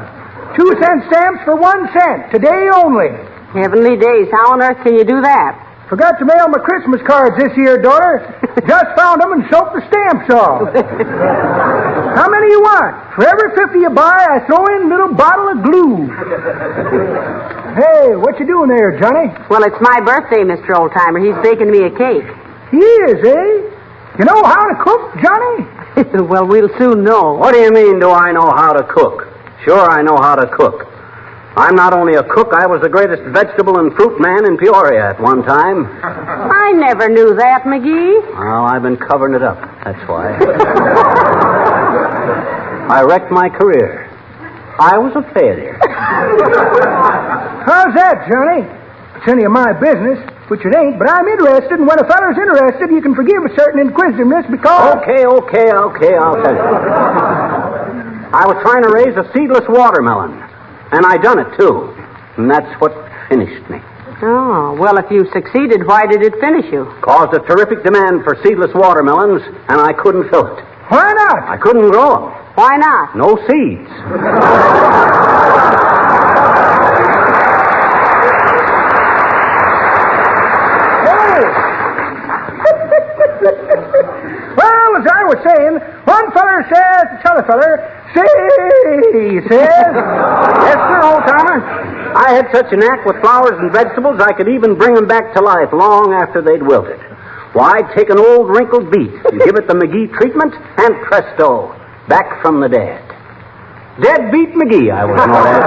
2-cent stamps for 1 cent. Today only. Heavenly days. How on earth can you do that? Forgot to mail my Christmas cards this year, daughter. Just found them and soaked the stamps off. How many you want? For every 50 you buy, I throw in a little bottle of glue. Hey, what you doing there, Johnny? Well, it's my birthday, Mr. Oldtimer. He's baking me a cake. He is, eh? You know how to cook, Johnny? Well, we'll soon know. What do you mean, do I know how to cook? Sure, I know how to cook. I'm not only a cook, I was the greatest vegetable and fruit man in Peoria at one time. I never knew that, McGee. Well, I've been covering it up. That's why. I wrecked my career. I was a failure. How's that, Johnny? It's any of my business, which it ain't, but I'm interested, and when a feller's interested, you can forgive a certain inquisitiveness because... Okay, I'll tell you. I was trying to raise a seedless watermelon, and I done it, too. And that's what finished me. Oh, well, if you succeeded, why did it finish you? Caused a terrific demand for seedless watermelons, and I couldn't fill it. Why not? I couldn't grow them. Why not? No seeds. Well, as I was saying, one feller says to t'other feller, say, he says. Yes, sir, old-timer. I had such a knack with flowers and vegetables, I could even bring them back to life long after they'd wilted. Why, I'd take an old wrinkled beet and give it the McGee treatment, and presto, back from the dead. Dead Beat McGee, I was known as.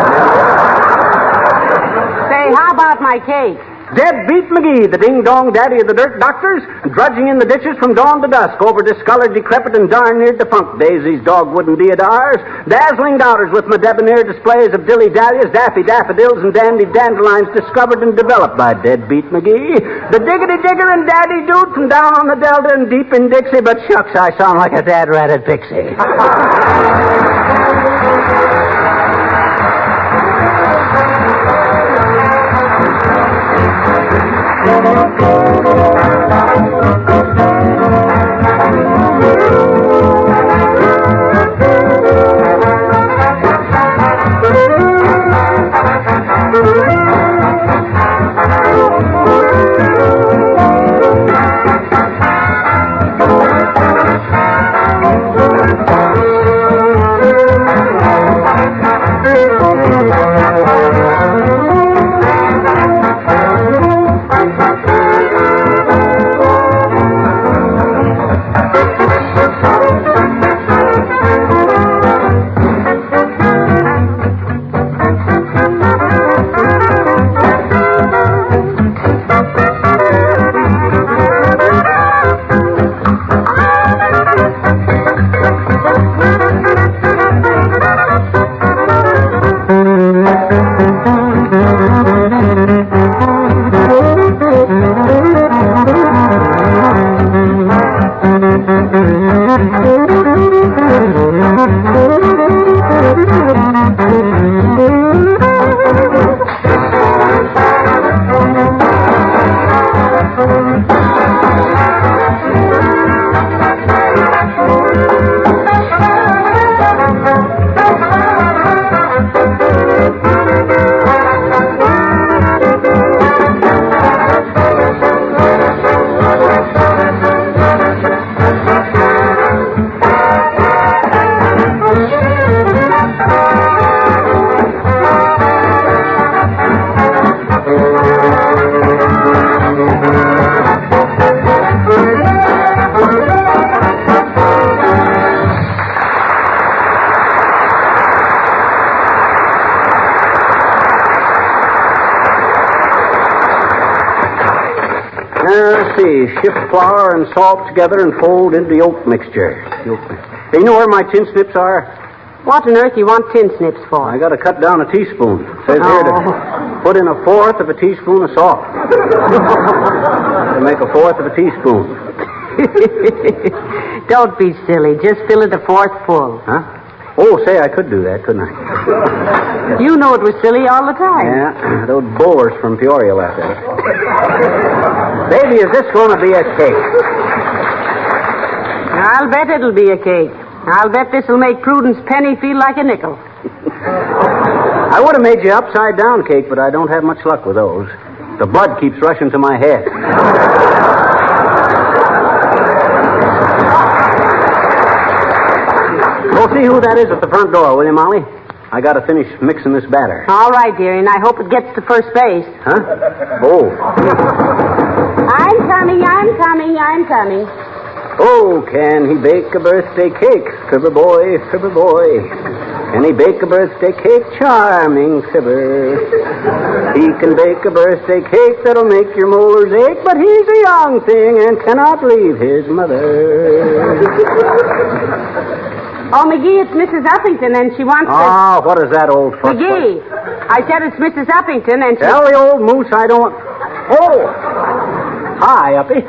Say, how about my cake? Dead Beat McGee, the ding-dong daddy of the dirt doctors, drudging in the ditches from dawn to dusk over discolored, decrepit, and darn-near defunct daisies, dogwood and deodars, dazzling doubters with my debonair displays of dilly-dallies, daffy daffodils, and dandy dandelions discovered and developed by Dead Beat McGee, the diggity-digger and daddy dude from down on the Delta and deep in Dixie, but shucks, I sound like a dad-ratted pixie. Shift flour and salt together and fold into the oat mixture. Hey, you know where my tin snips are? What on earth you want tin snips for? I got to cut down a teaspoon. It says here to put in 1/4 of a teaspoon of salt. To make 1/4 of a teaspoon. Don't be silly. Just fill it 1/4 full. Huh? Oh, say, I could do that, couldn't I? You know it was silly all the time. Yeah, those boors from Peoria left it. Baby, is this going to be a cake? I'll bet it'll be a cake. I'll bet this'll make Prudence Penny feel like a nickel. I would have made you upside down cake, but I don't have much luck with those. The blood keeps rushing to my head. Go see who that is at the front door, will you, Molly? I got to finish mixing this batter. All right, dearie, and I hope it gets to first base. Huh? Oh. I'm coming. Oh, can he bake a birthday cake? Fibber boy, fibber boy. Can he bake a birthday cake? Charming fibber. He can bake a birthday cake that'll make your molars ache, but he's a young thing and cannot leave his mother. Oh, McGee, it's Mrs. Uppington, and she wants to... Oh, what is that old fuss? McGee, I said it's Mrs. Uppington, and she... Tell the old moose I don't... Oh! Hi, Uppy.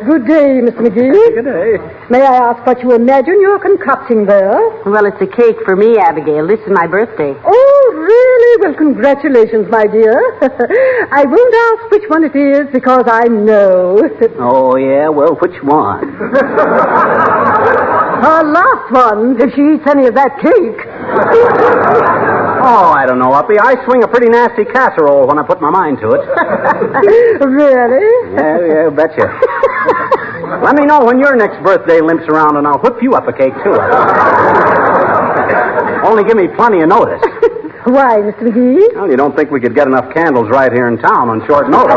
Good day, Miss McGee. Good day. May I ask what you imagine you're concocting there? Well, it's a cake for me, Abigail. This is my birthday. Oh, really? Well, congratulations, my dear. I won't ask which one it is because I know. Oh, yeah? Well, which one? Her last one, if she eats any of that cake. Oh, I don't know, Uppy. I swing a pretty nasty casserole when I put my mind to it. Really? Yeah, betcha. Let me know when your next birthday limps around, and I'll whip you up a cake, too. Only give me plenty of notice. Why, Mr. McGee? Well, you don't think we could get enough candles right here in town on short notice?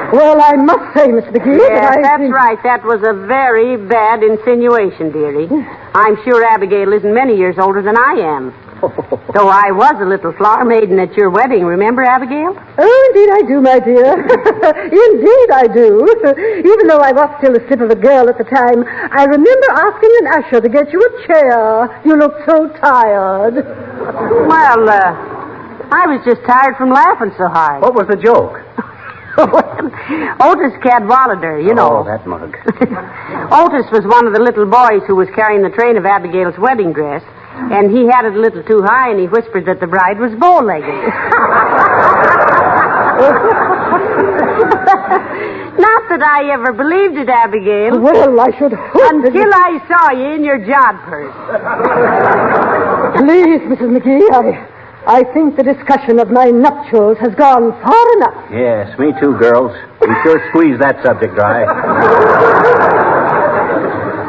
Well, I must say, Mr. McGee... Yes, that's right. That was a very bad insinuation, dearie. I'm sure Abigail isn't many years older than I am. Though I was a little flower maiden at your wedding, remember, Abigail? Oh, indeed I do, my dear. Indeed I do. Even though I was still a slip of a girl at the time, I remember asking an usher to get you a chair. You looked so tired. Well, I was just tired from laughing so hard. What was the joke? Otis Cadwallader, you know. Oh, that mug. Otis was one of the little boys who was carrying the train of Abigail's wedding dress, and he had it a little too high, and he whispered that the bride was bow-legged. Not that I ever believed it, Abigail. Well, I should hope... Until I saw you in your job purse. Please, Mrs. McGee, I think the discussion of my nuptials has gone far enough. Yes, me too, girls. We sure squeezed that subject dry.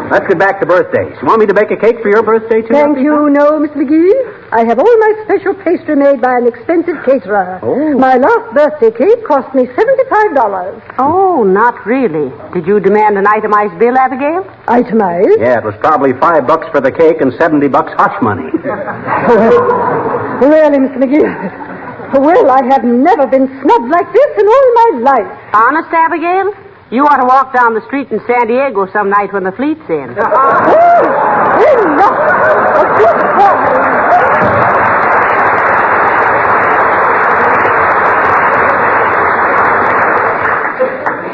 Let's get back to birthdays. You want me to bake a cake for your birthday, too? Thank you, no, Miss McGee. I have all my special pastry made by an expensive caterer. Oh. My last birthday cake cost me $75. Oh, not really. Did you demand an itemized bill, Abigail? Itemized? Yeah, it was probably $5 for the cake and $70 hush money. Really, Miss McGee? Well, I have never been snubbed like this in all my life. Honest, Abigail? You ought to walk down the street in San Diego some night when the fleet's in.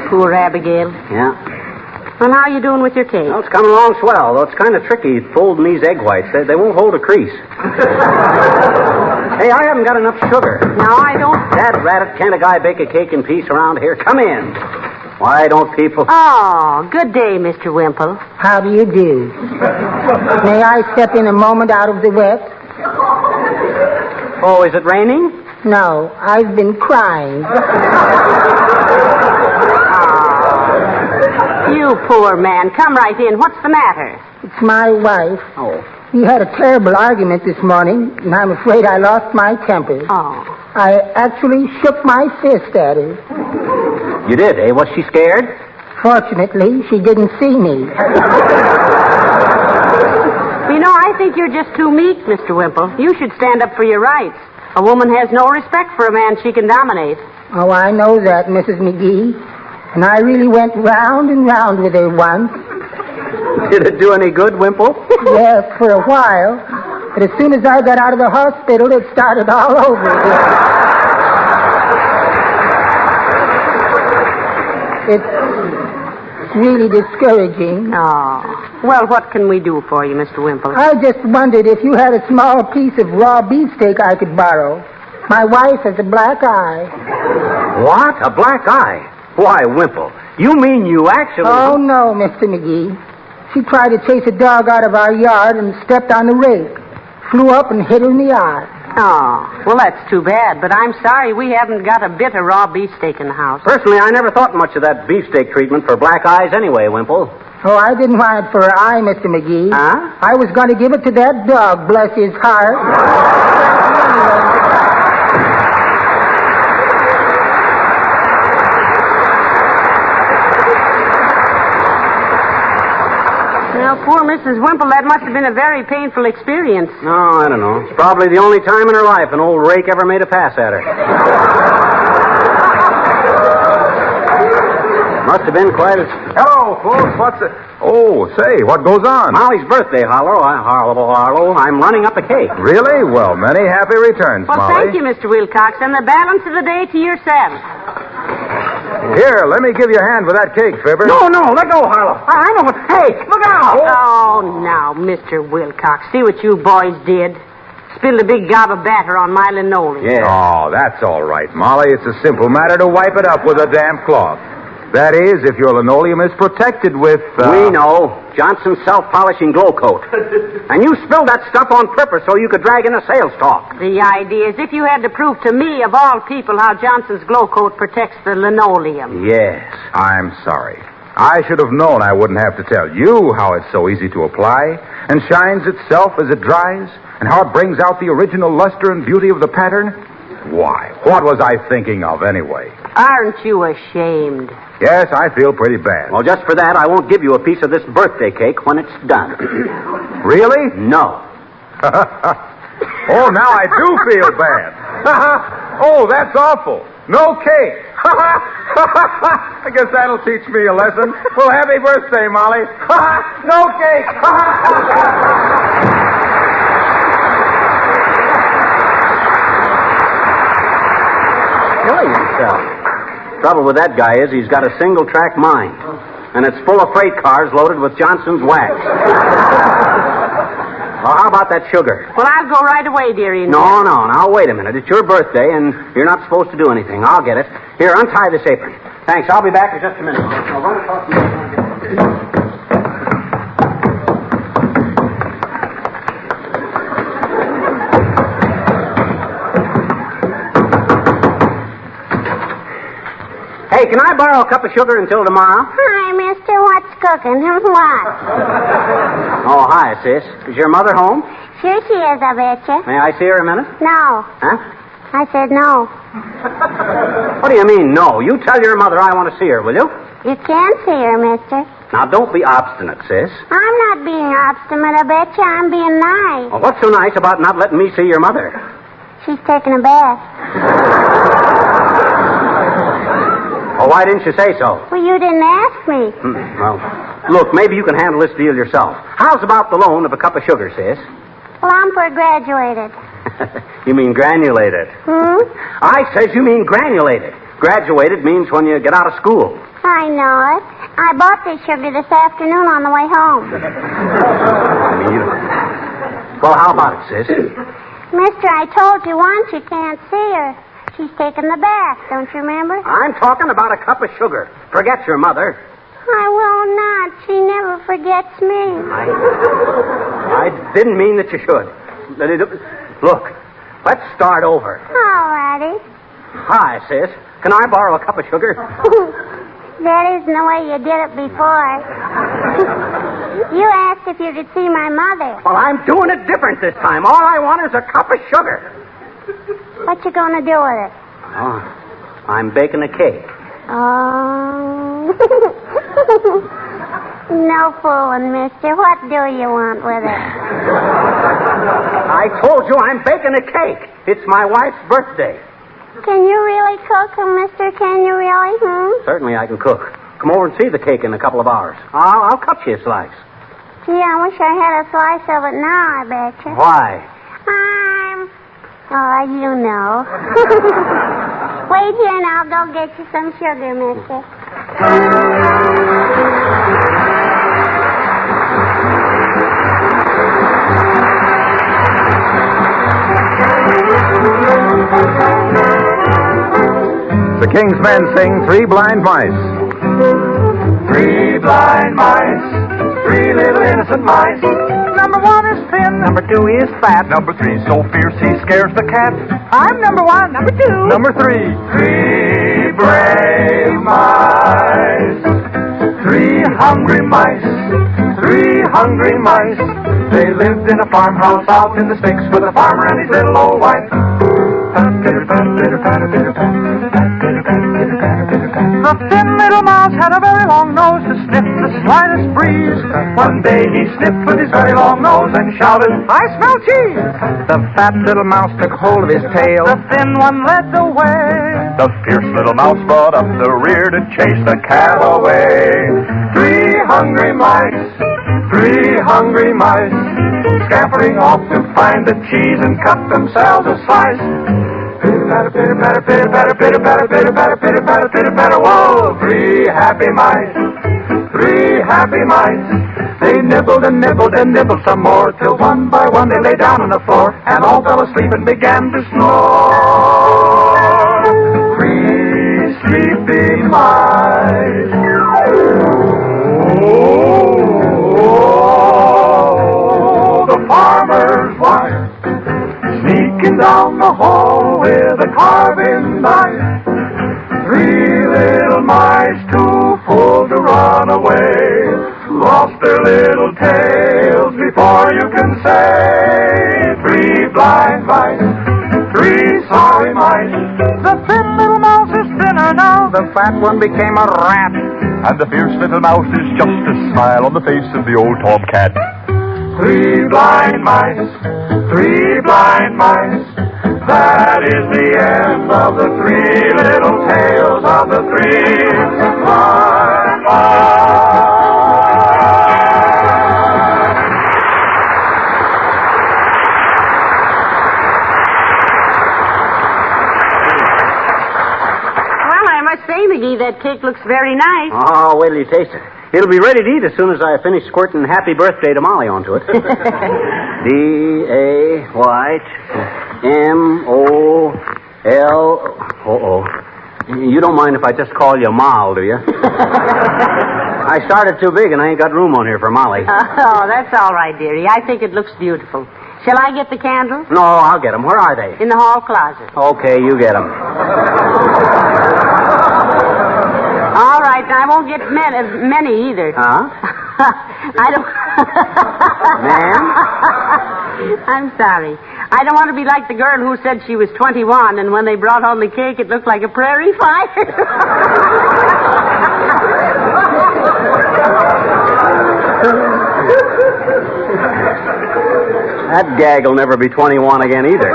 Poor Abigail. Yeah. Well, how are you doing with your cake? Well, it's coming along swell, though it's kind of tricky folding these egg whites. They won't hold a crease. Hey, I haven't got enough sugar. No, I don't. Dad, rat it, can't a guy bake a cake in peace around here? Come in. Why don't people... Oh, good day, Mr. Wimple. How do you do? May I step in a moment out of the wet? Oh, is it raining? No, I've been crying. You poor man. Come right in. What's the matter? It's my wife. Oh. We had a terrible argument this morning, and I'm afraid I lost my temper. Oh. I actually shook my fist at her. You did, eh? Was she scared? Fortunately, she didn't see me. You know, I think you're just too meek, Mr. Wimple. You should stand up for your rights. A woman has no respect for a man she can dominate. Oh, I know that, Mrs. McGee. And I really went round and round with her once. Did it do any good, Wimple? Yes, for a while. But as soon as I got out of the hospital, it started all over again. It's really discouraging. Oh. Well, what can we do for you, Mr. Wimple? I just wondered if you had a small piece of raw beefsteak I could borrow. My wife has a black eye. What? A black eye? Why, Wimple, you mean you actually... Oh, no, Mr. McGee. She tried to chase a dog out of our yard and stepped on the rake. Flew up and hit her in the eye. Oh, well, that's too bad, but I'm sorry we haven't got a bit of raw beefsteak in the house. Personally, I never thought much of that beefsteak treatment for black eyes anyway, Wimple. Oh, I didn't want it for her eye, Mr. McGee. Huh? I was going to give it to that dog, bless his heart. Well, poor Mrs. Wimple, that must have been a very painful experience. No, I don't know. It's probably the only time in her life an old rake ever made a pass at her. Must have been quite a... Hello, folks. What's it? Oh, say, what goes on? Molly's birthday, Harlow. I'm running up a cake. Really? Well, many happy returns, Well, Molly. thank you, Mr. Wilcox, and the balance of the day to yourself. Here, let me give you a hand with that cake, Fibber. No, let go, Harlow. I know what... Hey, look out! Oh, now, Mr. Wilcox, see what you boys did? Spilled a big gob of batter on my linoleum. Yeah. Oh, that's all right, Molly. It's a simple matter to wipe it up with a damp cloth. That is, if your linoleum is protected with... We know. Johnson's self-polishing glow coat. And you spilled that stuff on purpose so you could drag in a sales talk. The idea is if you had to prove to me, of all people, how Johnson's glow coat protects the linoleum. Yes. I'm sorry. I should have known I wouldn't have to tell you how it's so easy to apply and shines itself as it dries and how it brings out the original luster and beauty of the pattern. Why, what was I thinking of anyway? Aren't you ashamed? Yes, I feel pretty bad. Well, just for that, I won't give you a piece of this birthday cake when it's done. Really? No. Oh, now I do feel bad. Oh, that's awful. No cake. I guess that'll teach me a lesson. Well, happy birthday, Molly. No cake. Killing himself. Trouble with that guy is he's got a single-track mind. And it's full of freight cars loaded with Johnson's wax. Well, how about that sugar? Well, I'll go right away, dearie. No. Now, wait a minute. It's your birthday, and you're not supposed to do anything. I'll get it. Here, untie this apron. Thanks. I'll be back in just a minute. I'll run across the... Hey, can I borrow a cup of sugar until tomorrow? Hi, mister. What's cooking? What? Oh, hi, sis. Is your mother home? Sure she is, I betcha. May I see her a minute? No. Huh? I said no. What do you mean, no? You tell your mother I want to see her, will you? You can see her, mister. Now, don't be obstinate, sis. I'm not being obstinate, I betcha. I'm being nice. Well, what's so nice about not letting me see your mother? She's taking a bath. Well, why didn't you say so? Well, you didn't ask me. Well, look, maybe you can handle this deal yourself. How's about the loan of a cup of sugar, sis? Well, I'm for graduated. You mean granulated? I says you mean granulated. Graduated means when you get out of school. I know it. I bought this sugar this afternoon on the way home. Well, how about it, sis? Mister, I told you once you can't see her. She's taking the bath, don't you remember? I'm talking about a cup of sugar. Forget your mother. I will not. She never forgets me. I didn't mean that you should. Look, let's start over. All righty. Hi, sis. Can I borrow a cup of sugar? That isn't the way you did it before. You asked if you could see my mother. Well, I'm doing it different this time. All I want is a cup of sugar. What you gonna do with it? Oh, I'm baking a cake. Oh. No fooling, mister. What do you want with it? I told you I'm baking a cake. It's my wife's birthday. Can you really cook, mister? Can you really? Certainly I can cook. Come over and see the cake in a couple of hours. I'll cut you a slice. Gee, I wish I had a slice of it now, I betcha. Why? Oh, you know. Wait here and I'll go get you some sugar, mister. King's Men sing Three Blind Mice. 3 blind mice, 3 little innocent mice. Number 1 is thin, number 2 is fat. Number 3 so fierce he scares the cat. I'm number 1, number 2. Number 3, 3 brave mice. 3 hungry mice, 3 hungry mice. They lived in a farmhouse out in the sticks with a farmer and his little old wife. The thin little mouse had a very long nose to sniff the slightest breeze. One day he sniffed with his very long nose and shouted, I smell cheese. The fat little mouse took hold of his tail. The thin one led the way. The fierce little mouse brought up the rear to chase the cat away. 3 hungry mice, 3 hungry mice, scampering off to find the cheese and cut themselves a slice. Pitter patter, pitter patter, pitter patter, pitter patter, pitter patter, pitter patter, whoa! 3 happy mice, 3 happy mice. They nibbled and nibbled and nibbled some more, till one by one they lay down on the floor and all fell asleep and began to snore. 3 sleepy mice. Oh, the farmer's wife, sneaking down the hall with a carving knife. 3 little mice too full to run away, lost their little tails before you can say. 3 blind mice, 3 sorry mice. The thin little mouse is thinner now. The fat one became a rat. And the fierce little mouse is just a smile on the face of the old tomcat. 3 blind mice, 3 blind mice. That is the end of the 3 little tales of the 3 blind mice. Well, I must say, McGee, that cake looks very nice. Oh, wait till you taste it. It'll be ready to eat as soon as I finish squirting happy birthday to Molly onto it. D-A-Y-M-O-L... You don't mind if I just call you Moll, do you? I started too big and I ain't got room on here for Molly. Oh, that's all right, dearie. I think it looks beautiful. Shall I get the candles? No, I'll get them. Where are they? In the hall closet. Okay, you get them. All right, I won't get many either. Huh? I don't... Ma'am? I'm sorry. I don't want to be like the girl who said she was 21, and when they brought home the cake, it looked like a prairie fire. That gag will never be 21 again either.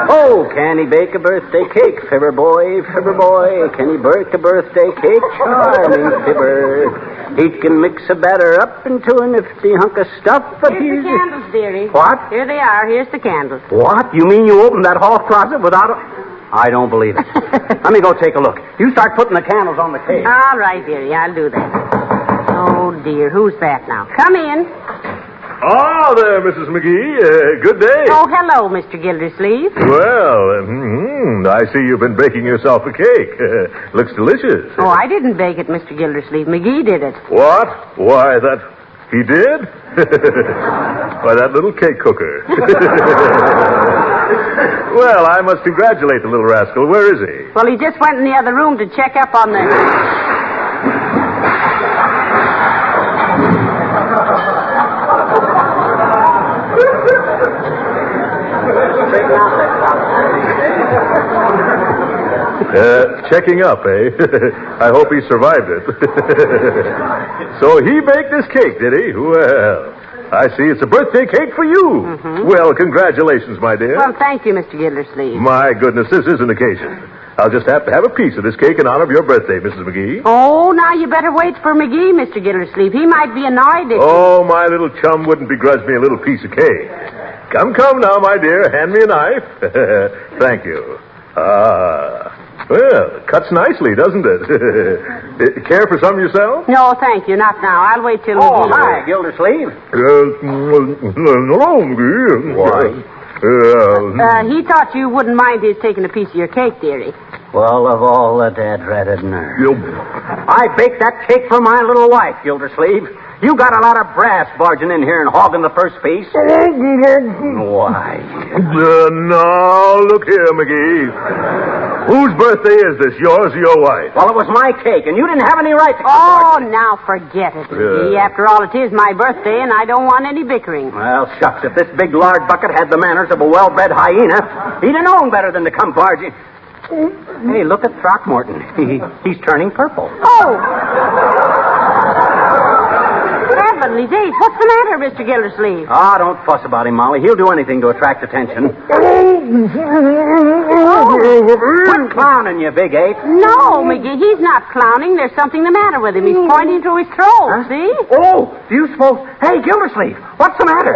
Oh, can he bake a birthday cake, Fibber boy, Fibber boy? Can he bake a birthday cake, charming Fibber? He can mix a batter up into a nifty hunk of stuff, but Here's the candles, dearie. What? Here they are. Here's the candles. What? You mean you opened that hall closet without a... I don't believe it. Let me go take a look. You start putting the candles on the cake. All right, dearie, I'll do that. Oh, dear, who's that now? Come in. Ah, there, Mrs. McGee. Good day. Oh, hello, Mr. Gildersleeve. Well, I see you've been baking yourself a cake. Looks delicious. Oh, I didn't bake it, Mr. Gildersleeve. McGee did it. What? Why, that... He did? Why, that little cake cooker. Well, I must congratulate the little rascal. Where is he? Well, he just went in the other room to check up on the... Checking up, eh? I hope he survived it. So he baked this cake, did he? Well, I see it's a birthday cake for you. Mm-hmm. Well, congratulations, my dear. Well, thank you, Mr. Gildersleeve. My goodness, this is an occasion. I'll just have to have a piece of this cake in honor of your birthday, Mrs. McGee. Oh, now you better wait for McGee, Mr. Gildersleeve. He might be annoyed at Oh, my little chum wouldn't begrudge me a little piece of cake. Come now, my dear. Hand me a knife. Thank you. Well, it cuts nicely, doesn't it? Care for some yourself? No, thank you. Not now. I'll wait till Oh, McGee. hi, Gildersleeve. Hello, McGee. Why, He thought you wouldn't mind his taking a piece of your cake, dearie. Well, of all the dad-ratted nerve. I baked that cake for my little wife, Gildersleeve. You got a lot of brass barging in here and hogging the first piece. Why? Now, look here, McGee. Whose birthday is this, yours or your wife? Well, it was my cake, and you didn't have any right to... Oh, now forget it, McGee. After all, it is my birthday, and I don't want any bickering. Well, shucks, if this big lard bucket had the manners of a well-bred hyena, he'd have known better than to come barging. Hey, look at Throckmorton. He's turning purple. Oh! Heavenly days, what's the matter, Mr. Gildersleeve? Ah, don't fuss about him, Molly. He'll do anything to attract attention. Quit clowning, you big ape. No, McGee, he's not clowning. There's something the matter with him. He's pointing to his throat, see? Oh, do you suppose... Hey, Gildersleeve, what's the matter?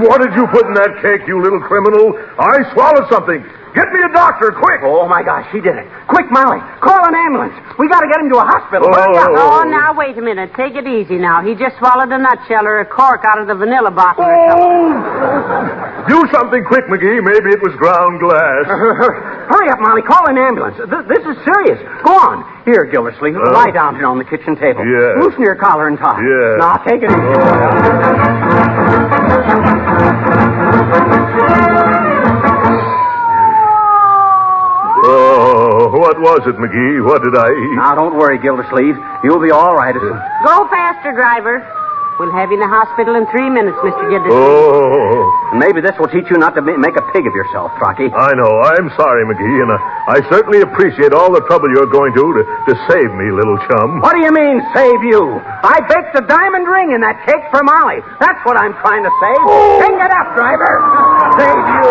What did you put in that cake, you little criminal? I swallowed something. Get me a doctor, quick! Oh, my gosh, he did it. Quick, Molly, call an ambulance. We got to get him to a hospital. Oh, now, wait a minute. Take it easy now. He just swallowed a nutshell or a cork out of the vanilla bottle or something. Do something quick, McGee. Maybe it was ground glass. Hurry up, Molly. Call an ambulance. This is serious. Go on. Here, Gildersleeve. Lie down here on the kitchen table. Yeah. Loosen your collar and tie. Yeah. Now, take it easy. Oh, what was it, McGee? What did I eat? Now, don't worry, Gildersleeve. You'll be all right. Go faster, driver. We'll have you in the hospital in 3 minutes, Mr. Gildersleeve. Oh. Maybe this will teach you not to make a pig of yourself, Frocky. I know. I'm sorry, McGee, and I certainly appreciate all the trouble you're going to save me, little chum. What do you mean, save you? I baked a diamond ring in that cake for Molly. That's what I'm trying to save. Hang it up, driver. Save you.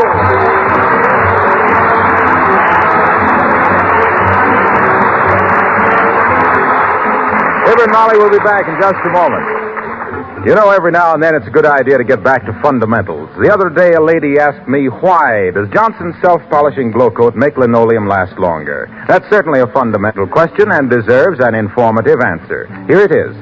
Ib and Molly will be back in just a moment. You know, every now and then it's a good idea to get back to fundamentals. The other day a lady asked me, why does Johnson's self-polishing glow coat make linoleum last longer? That's certainly a fundamental question and deserves an informative answer. Here it is.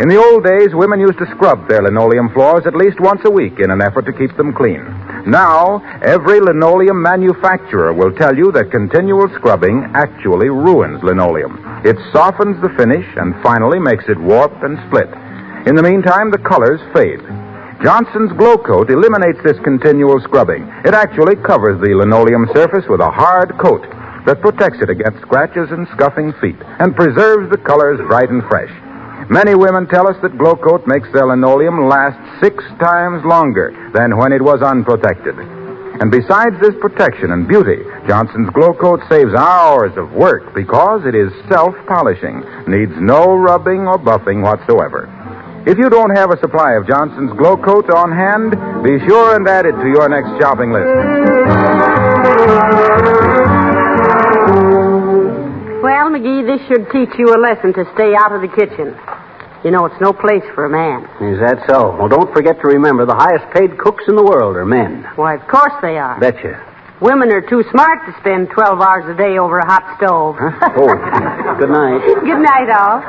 In the old days, women used to scrub their linoleum floors at least once a week in an effort to keep them clean. Now, every linoleum manufacturer will tell you that continual scrubbing actually ruins linoleum. It softens the finish and finally makes it warp and split. In the meantime, the colors fade. Johnson's Glow Coat eliminates this continual scrubbing. It actually covers the linoleum surface with a hard coat that protects it against scratches and scuffing feet and preserves the colors bright and fresh. Many women tell us that Glow Coat makes their linoleum last 6 times longer than when it was unprotected. And besides this protection and beauty, Johnson's Glow Coat saves hours of work because it is self-polishing, needs no rubbing or buffing whatsoever. If you don't have a supply of Johnson's Glow Coat on hand, be sure and add it to your next shopping list. Well, McGee, this should teach you a lesson to stay out of the kitchen. You know, it's no place for a man. Is that so? Well, don't forget to remember the highest paid cooks in the world are men. Why, of course they are. Betcha. Women are too smart to spend 12 hours a day over a hot stove. Huh? Oh, good night. Good night, all.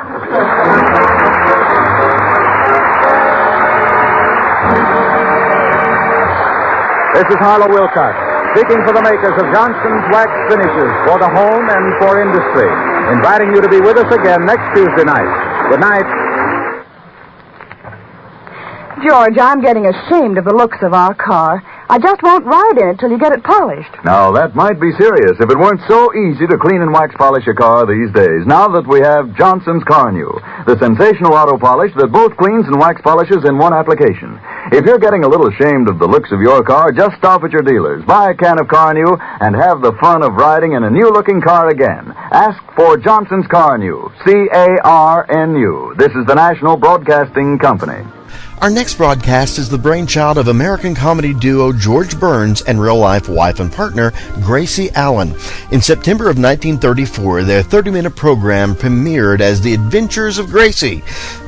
This is Harlow Wilcox, speaking for the makers of Johnson's Wax Finishes for the home and for industry, inviting you to be with us again next Tuesday night. Good night. George, I'm getting ashamed of the looks of our car. I just won't ride in it till you get it polished. Now, that might be serious if it weren't so easy to clean and wax polish a car these days, now that we have Johnson's Car New, the sensational auto polish that both cleans and wax polishes in one application. If you're getting a little ashamed of the looks of your car, just stop at your dealers, buy a can of Car New, and have the fun of riding in a new-looking car again. Ask for Johnson's Car New, C-A-R-N-U. This is the National Broadcasting Company. Our next broadcast is the brainchild of American comedy duo George Burns and real-life wife and partner Gracie Allen. In September of 1934, their 30-minute program premiered as The Adventures of Gracie.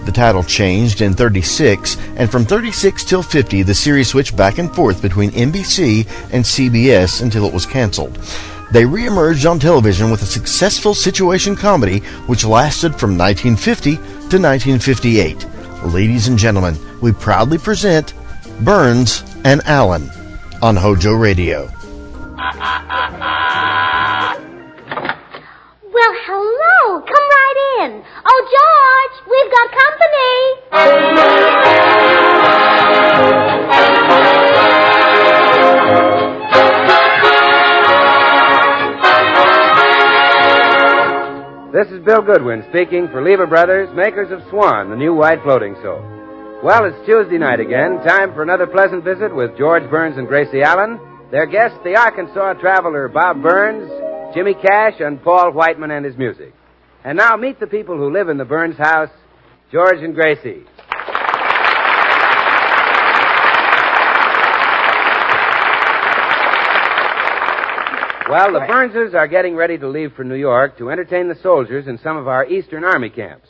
The title changed in 36, and from 36 till 50, the series switched back and forth between NBC and CBS until it was canceled. They reemerged on television with a successful situation comedy which lasted from 1950 to 1958. Ladies and gentlemen, we proudly present Burns and Allen on HOJO Radio. Well, hello. Come right in. Oh, George, we've got This is Bill Goodwin speaking for Lever Brothers, makers of Swan, the new white floating soap. Well, it's Tuesday night again. Time for another pleasant visit with George Burns and Gracie Allen. Their guests, the Arkansas traveler Bob Burns, Jimmy Cash, and Paul Whiteman and his music. And now meet the people who live in the Burns house, George and Gracie. Well, the Burnses are getting ready to leave for New York to entertain the soldiers in some of our Eastern Army camps.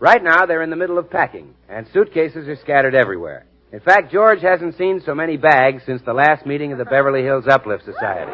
Right now, they're in the middle of packing, and suitcases are scattered everywhere. In fact, George hasn't seen so many bags since the last meeting of the Beverly Hills Uplift Society.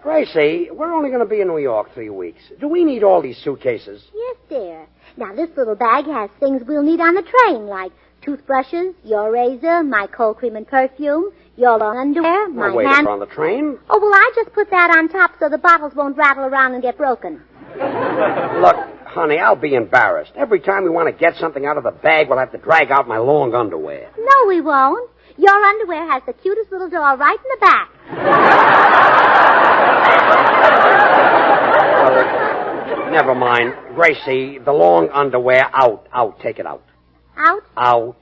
Gracie, we're only going to be in New York 3 weeks. Do we need all these suitcases? Yes, dear. Now, this little bag has things we'll need on the train, like toothbrushes, your razor, my cold cream and perfume, your long underwear, my wait, hand... on the train? Oh, well, I just put that on top so the bottles won't rattle around and get broken. Look, honey, I'll be embarrassed. Every time we want to get something out of the bag, we'll have to drag out my long underwear. No, we won't. Your underwear has the cutest little door right in the back. Never mind. Gracie, the long underwear, out. Take it out. Out? Out.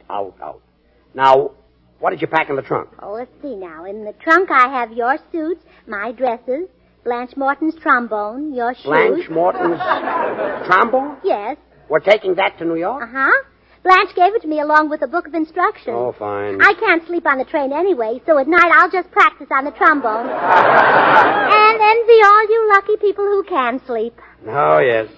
Now, what did you pack in the trunk? Oh, let's see now. In the trunk, I have your suits, my dresses, Blanche Morton's trombone, your shoes. Blanche Morton's trombone? Yes. We're taking that to New York? Uh-huh. Blanche gave it to me along with a book of instructions. Oh, fine. I can't sleep on the train anyway, so at night I'll just practice on the trombone. And envy all you lucky people who can sleep. Oh, yes.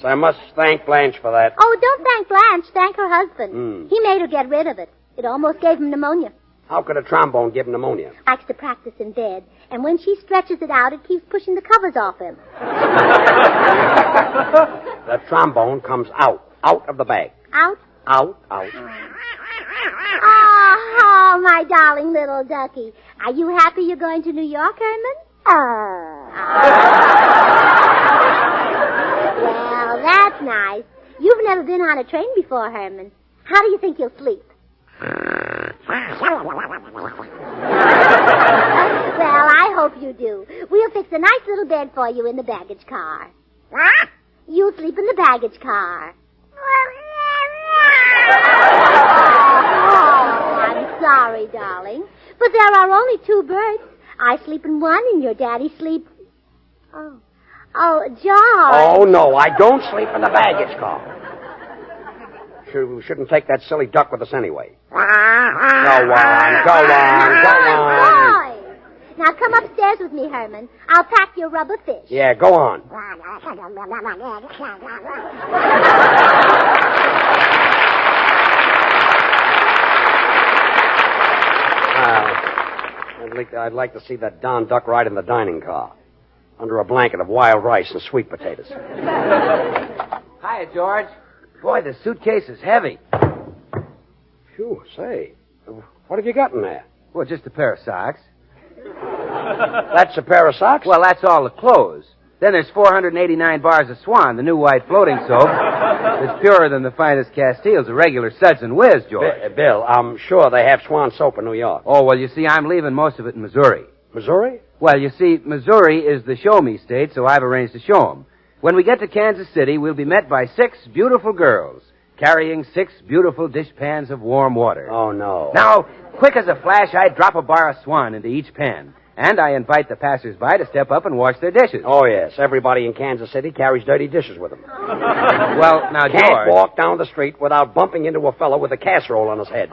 I must thank Blanche for that. Oh, don't thank Blanche. Thank her husband. He made her get rid of it. It almost gave him pneumonia. How could a trombone give pneumonia? Likes to practice in bed, and when she stretches it out, it keeps pushing the covers off him. The trombone comes out of the bag. Out? Out. Oh, my darling little ducky. Are you happy you're going to New York, Herman? Well, that's nice. You've never been on a train before, Herman. How do you think you'll sleep? Well, I hope you do. We'll fix a nice little bed for you in the baggage car. You'll sleep in the baggage car. Oh, I'm sorry, darling. But there are only 2 birds. I sleep in one and your daddy sleep... Oh, George. Oh, no, I don't sleep in the baggage car. We shouldn't take that silly duck with us anyway. Go on. Boy. Now come upstairs with me, Herman. I'll pack your rubber fish. Yeah, go on. I'd like to see that Don Duck ride in the dining car under a blanket of wild rice and sweet potatoes. Hiya, George. Boy, the suitcase is heavy. Phew, say. What have you got in there? Well, just a pair of socks. That's a pair of socks? Well, that's all the clothes. Then there's 489 bars of Swan, the new white floating soap. It's purer than the finest Castiles, a regular suds and whiz, George. Bill, I'm sure they have Swan soap in New York. Oh, well, you see, I'm leaving most of it in Missouri. Missouri? Well, you see, Missouri is the show-me state, so I've arranged to show 'em. When we get to Kansas City, we'll be met by 6 beautiful girls carrying 6 beautiful dishpans of warm water. Oh, no. Now, quick as a flash, I drop a bar of Swan into each pan, and I invite the passers-by to step up and wash their dishes. Oh, yes. Everybody in Kansas City carries dirty dishes with them. Well, now, George... Can't walk down the street without bumping into a fellow with a casserole on his head.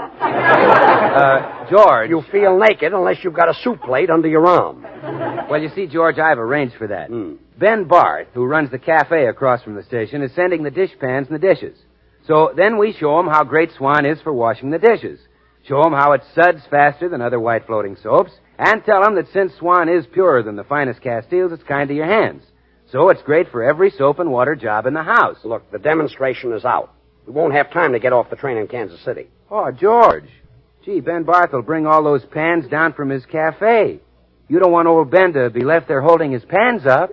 George... You feel naked unless you've got a soup plate under your arm. Well, you see, George, I've arranged for that. Ben Bart, who runs the cafe across from the station, is sending the dishpans and the dishes. So then we show him how great Swan is for washing the dishes. Show him how it suds faster than other white floating soaps, and tell him that since Swan is purer than the finest Castiles, it's kind to your hands. So it's great for every soap and water job in the house. Look, the demonstration is out. We won't have time to get off the train in Kansas City. Oh, George. Gee, Ben Barth will bring all those pans down from his cafe. You don't want old Ben to be left there holding his pans up.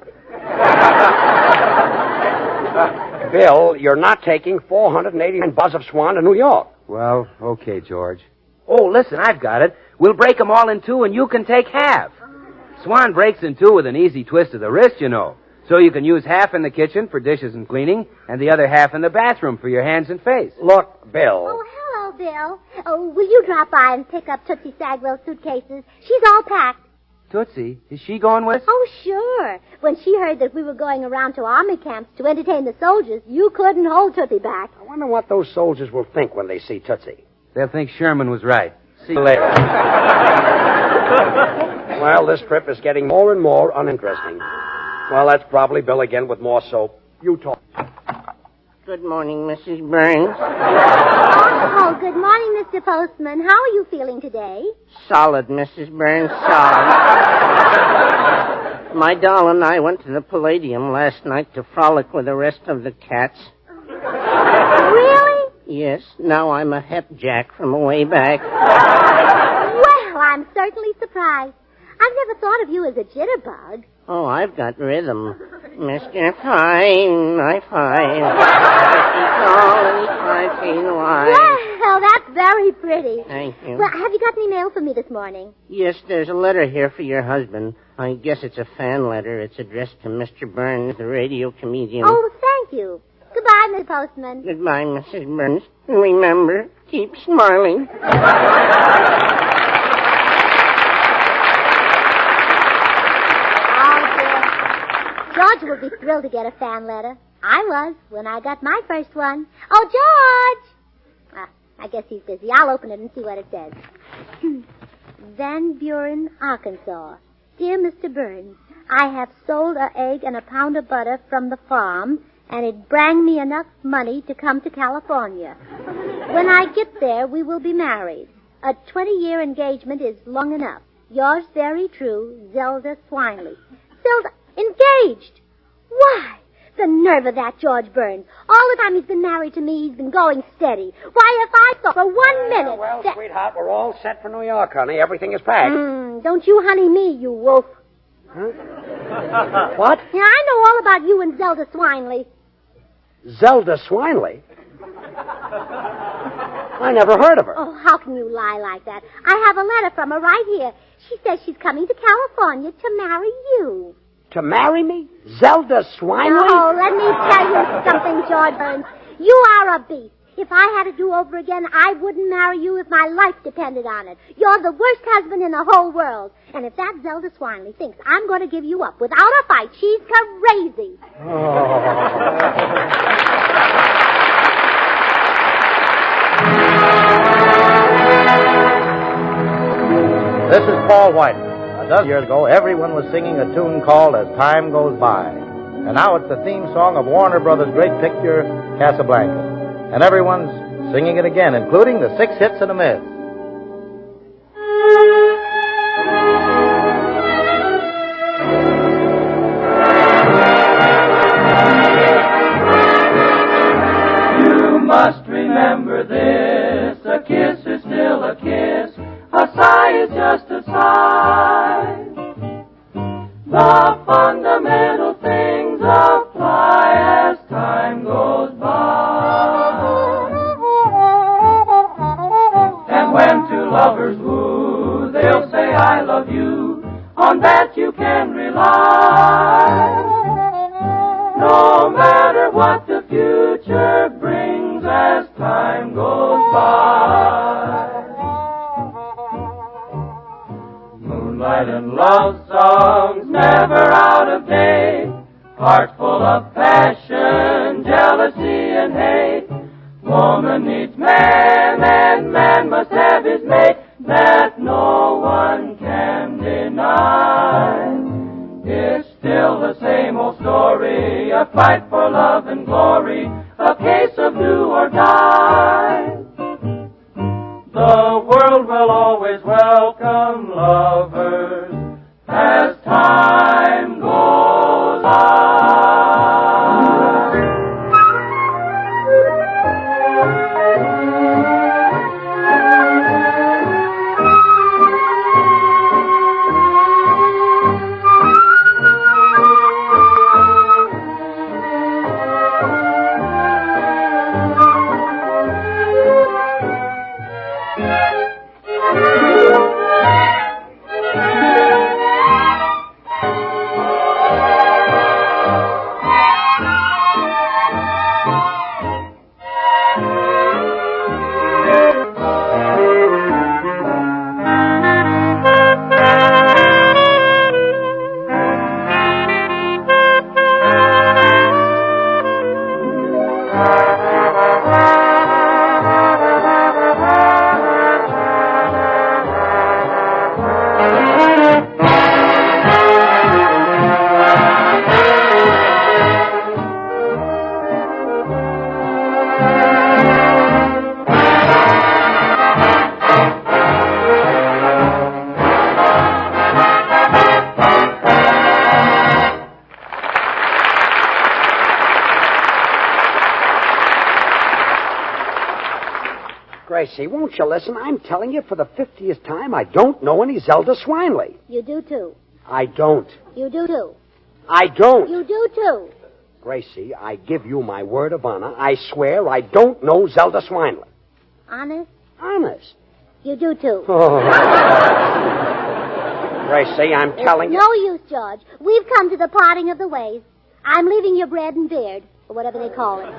Bill, you're not taking 489 buzz of Swan to New York. Well, okay, George. Oh, listen, I've got it. We'll break them all in two, and you can take half. Swan breaks in two with an easy twist of the wrist, you know. So you can use half in the kitchen for dishes and cleaning, and the other half in the bathroom for your hands and face. Look, Bill. Oh, hello, Bill. Oh, will you drop by and pick up Tootsie Sagwell's suitcases? She's all packed. Tootsie, is she going with us? Oh, sure. When she heard that we were going around to army camps to entertain the soldiers, you couldn't hold Tootsie back. I wonder what those soldiers will think when they see Tootsie. They'll think Sherman was right. See you later. Well, this trip is getting more and more uninteresting. Well, that's probably Bill again with more soap. You talk. Good morning, Mrs. Burns. Oh, good morning, Mr. Postman. How are you feeling today? Solid, Mrs. Burns, solid. My doll and I went to the Palladium last night to frolic with the rest of the cats. Really? Yes, now I'm a hepjack from way back. Well, I'm certainly surprised. I've never thought of you as a jitterbug. Oh, I've got rhythm. Mr. Fine, I find. Well, that's very pretty. Thank you. Well, have you got any mail for me this morning? Yes, there's a letter here for your husband. I guess it's a fan letter. It's addressed to Mr. Burns, the radio comedian. Oh, thank you. Goodbye, Mr. Postman. Goodbye, Mrs. Burns. And remember, keep smiling. George will be thrilled to get a fan letter. I was when I got my first one. Oh, George! I guess he's busy. I'll open it and see what it says. Van Buren, Arkansas. Dear Mr. Burns, I have sold an egg and a pound of butter from the farm, and it brang me enough money to come to California. When I get there, we will be married. A 20-year engagement is long enough. Yours very true, Zelda Swineley. Zelda... Engaged? Why, the nerve of that George Burns. All the time he's been married to me, he's been going steady. Why, if I thought for 1 minute... Well, sweetheart, we're all set for New York, honey. Everything is packed. Don't you honey me, you wolf. Huh? What? Yeah, I know all about you and Zelda Swineley. Zelda Swineley? I never heard of her. Oh, how can you lie like that? I have a letter from her right here. She says she's coming to California to marry you. To marry me? Zelda Swineley? Oh, let me tell you something, George Burns. You are a beast. If I had to do over again, I wouldn't marry you if my life depended on it. You're the worst husband in the whole world. And if that Zelda Swineley thinks I'm going to give you up without a fight, she's crazy. This is Paul White. A dozen years ago, everyone was singing a tune called As Time Goes By. And now it's the theme song of Warner Brothers' great picture, Casablanca. And everyone's singing it again, including the 6 hits and a miss. You must remember this, a kiss is still a kiss, a sigh is just a sigh. The fundamental things apply as time goes by. And when two lovers woo, they'll say I love you, on that you can rely. No matter what the future brings as time goes by. Moonlight and love songs never out of date, heart full of passion, jealousy and hate. Woman needs man and man must have his mate, that no one can deny. It's still the same old story, a fight for love and glory, a case of do or die. The world will always welcome lovers as time goes on. Gracie, won't you listen? I'm telling you for the 50th time, I don't know any Zelda Swineley. You do, too. I don't. You do, too. I don't. You do, too. Gracie, I give you my word of honor. I swear I don't know Zelda Swineley. Honest? Honest. You do, too. Oh. Gracie, I'm telling you. No use, George. We've come to the parting of the ways. I'm leaving your bread and beard, or whatever they call it.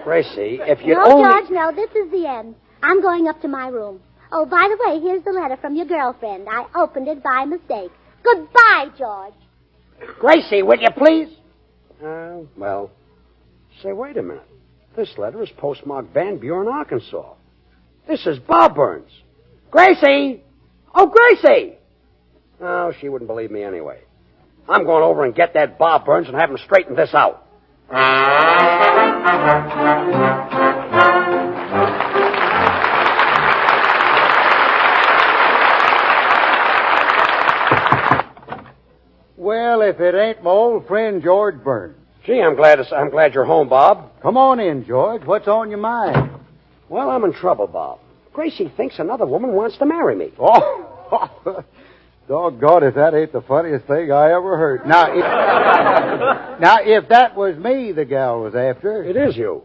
Gracie, if you No, only... George, no, this is the end. I'm going up to my room. Oh, by the way, here's the letter from your girlfriend. I opened it by mistake. Goodbye, George. Gracie, will you please? Well, say, wait a minute. This letter is postmarked Van Buren, Arkansas. This is Bob Burns. Gracie! Oh, Gracie! Oh, she wouldn't believe me anyway. I'm going over and get that Bob Burns and have him straighten this out. Well, if it ain't my old friend George Burns. Gee, I'm glad you're home, Bob. Come on in, George. What's on your mind? Well, I'm in trouble, Bob. Gracie thinks another woman wants to marry me. Oh, doggone if that ain't the funniest thing I ever heard. Now, if that was me the gal was after. It is you.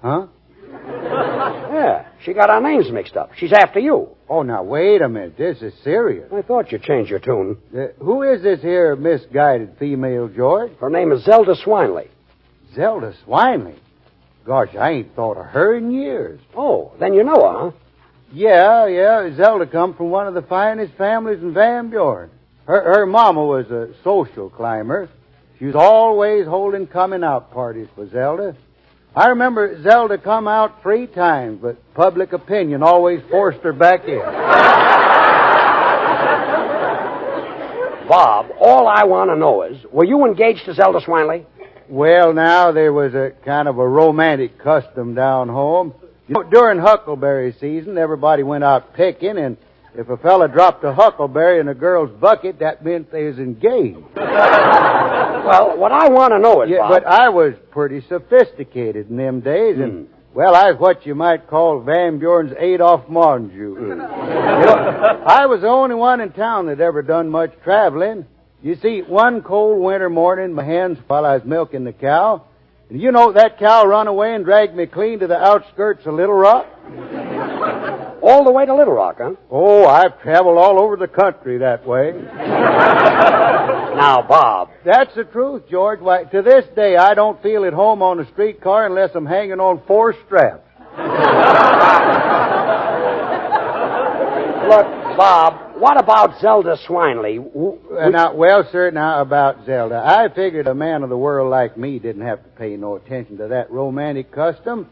Huh? Yeah, she got our names mixed up. She's after you. Oh, now, wait a minute. This is serious. I thought you'd change your tune. Who is this here misguided female, George? Her name is Zelda Swineley. Zelda Swineley? Gosh, I ain't thought of her in years. Oh, then you know her, huh? Yeah. Zelda come from one of the finest families in Van Buren. Her mama was a social climber. She was always holding coming-out parties for Zelda. I remember Zelda come out 3 times, but public opinion always forced her back in. Bob, all I want to know is, were you engaged to Zelda Swineley? Well, now, there was a kind of a romantic custom down home. You know, during huckleberry season, everybody went out picking, and if a fella dropped a huckleberry in a girl's bucket, that meant they was engaged. Well, what I want to know is, Bob... But I was pretty sophisticated in them days, and, well, I was what you might call Van Buren's Adolph Monju. You know, I was the only one in town that ever done much traveling. You see, one cold winter morning, my hands while I was milking the cow, and you know that cow run away and dragged me clean to the outskirts of Little Rock. All the way to Little Rock, huh? Oh, I've traveled all over the country that way. Now, Bob. That's the truth, George. Why, to this day, I don't feel at home on a streetcar unless I'm hanging on 4 straps. Look, Bob, what about Zelda Swineley? Well, sir, about Zelda. I figured a man of the world like me didn't have to pay no attention to that romantic custom.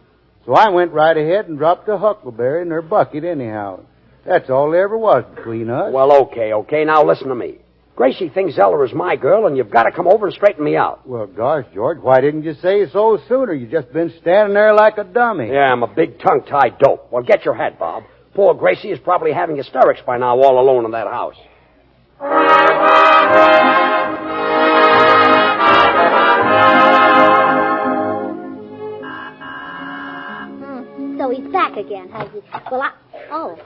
So I went right ahead and dropped a huckleberry in her bucket anyhow. That's all there ever was between us. Well, okay. Now listen to me. Gracie thinks Zelda is my girl, and you've got to come over and straighten me out. Well, gosh, George, why didn't you say so sooner? You've just been standing there like a dummy. Yeah, I'm a big tongue-tied dope. Well, get your hat, Bob. Poor Gracie is probably having hysterics by now all alone in that house. So he's back again, has he? Well,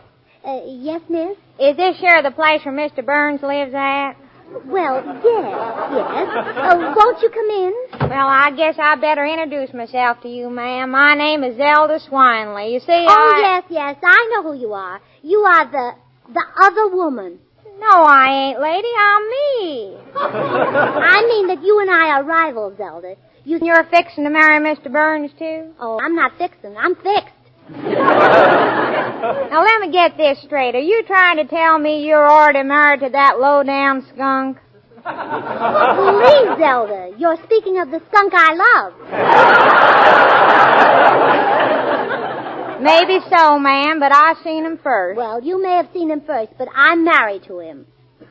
yes, miss? Is this here the place where Mr. Burns lives at? Well, yes. Won't you come in? Well, I guess I better introduce myself to you, ma'am. My name is Zelda Swineley. You see, yes, I know who you are. You are the other woman. No, I ain't, lady. I'm me. I mean that you and I are rivals, Zelda. You're fixing to marry Mr. Burns, too? Oh, I'm not fixing. I'm fixed. Now, let me get this straight. Are you trying to tell me you're already married to that low-down skunk? Please, Zelda. You're speaking of the skunk I love. Maybe so, ma'am, but I seen him first. Well, you may have seen him first, but I'm married to him.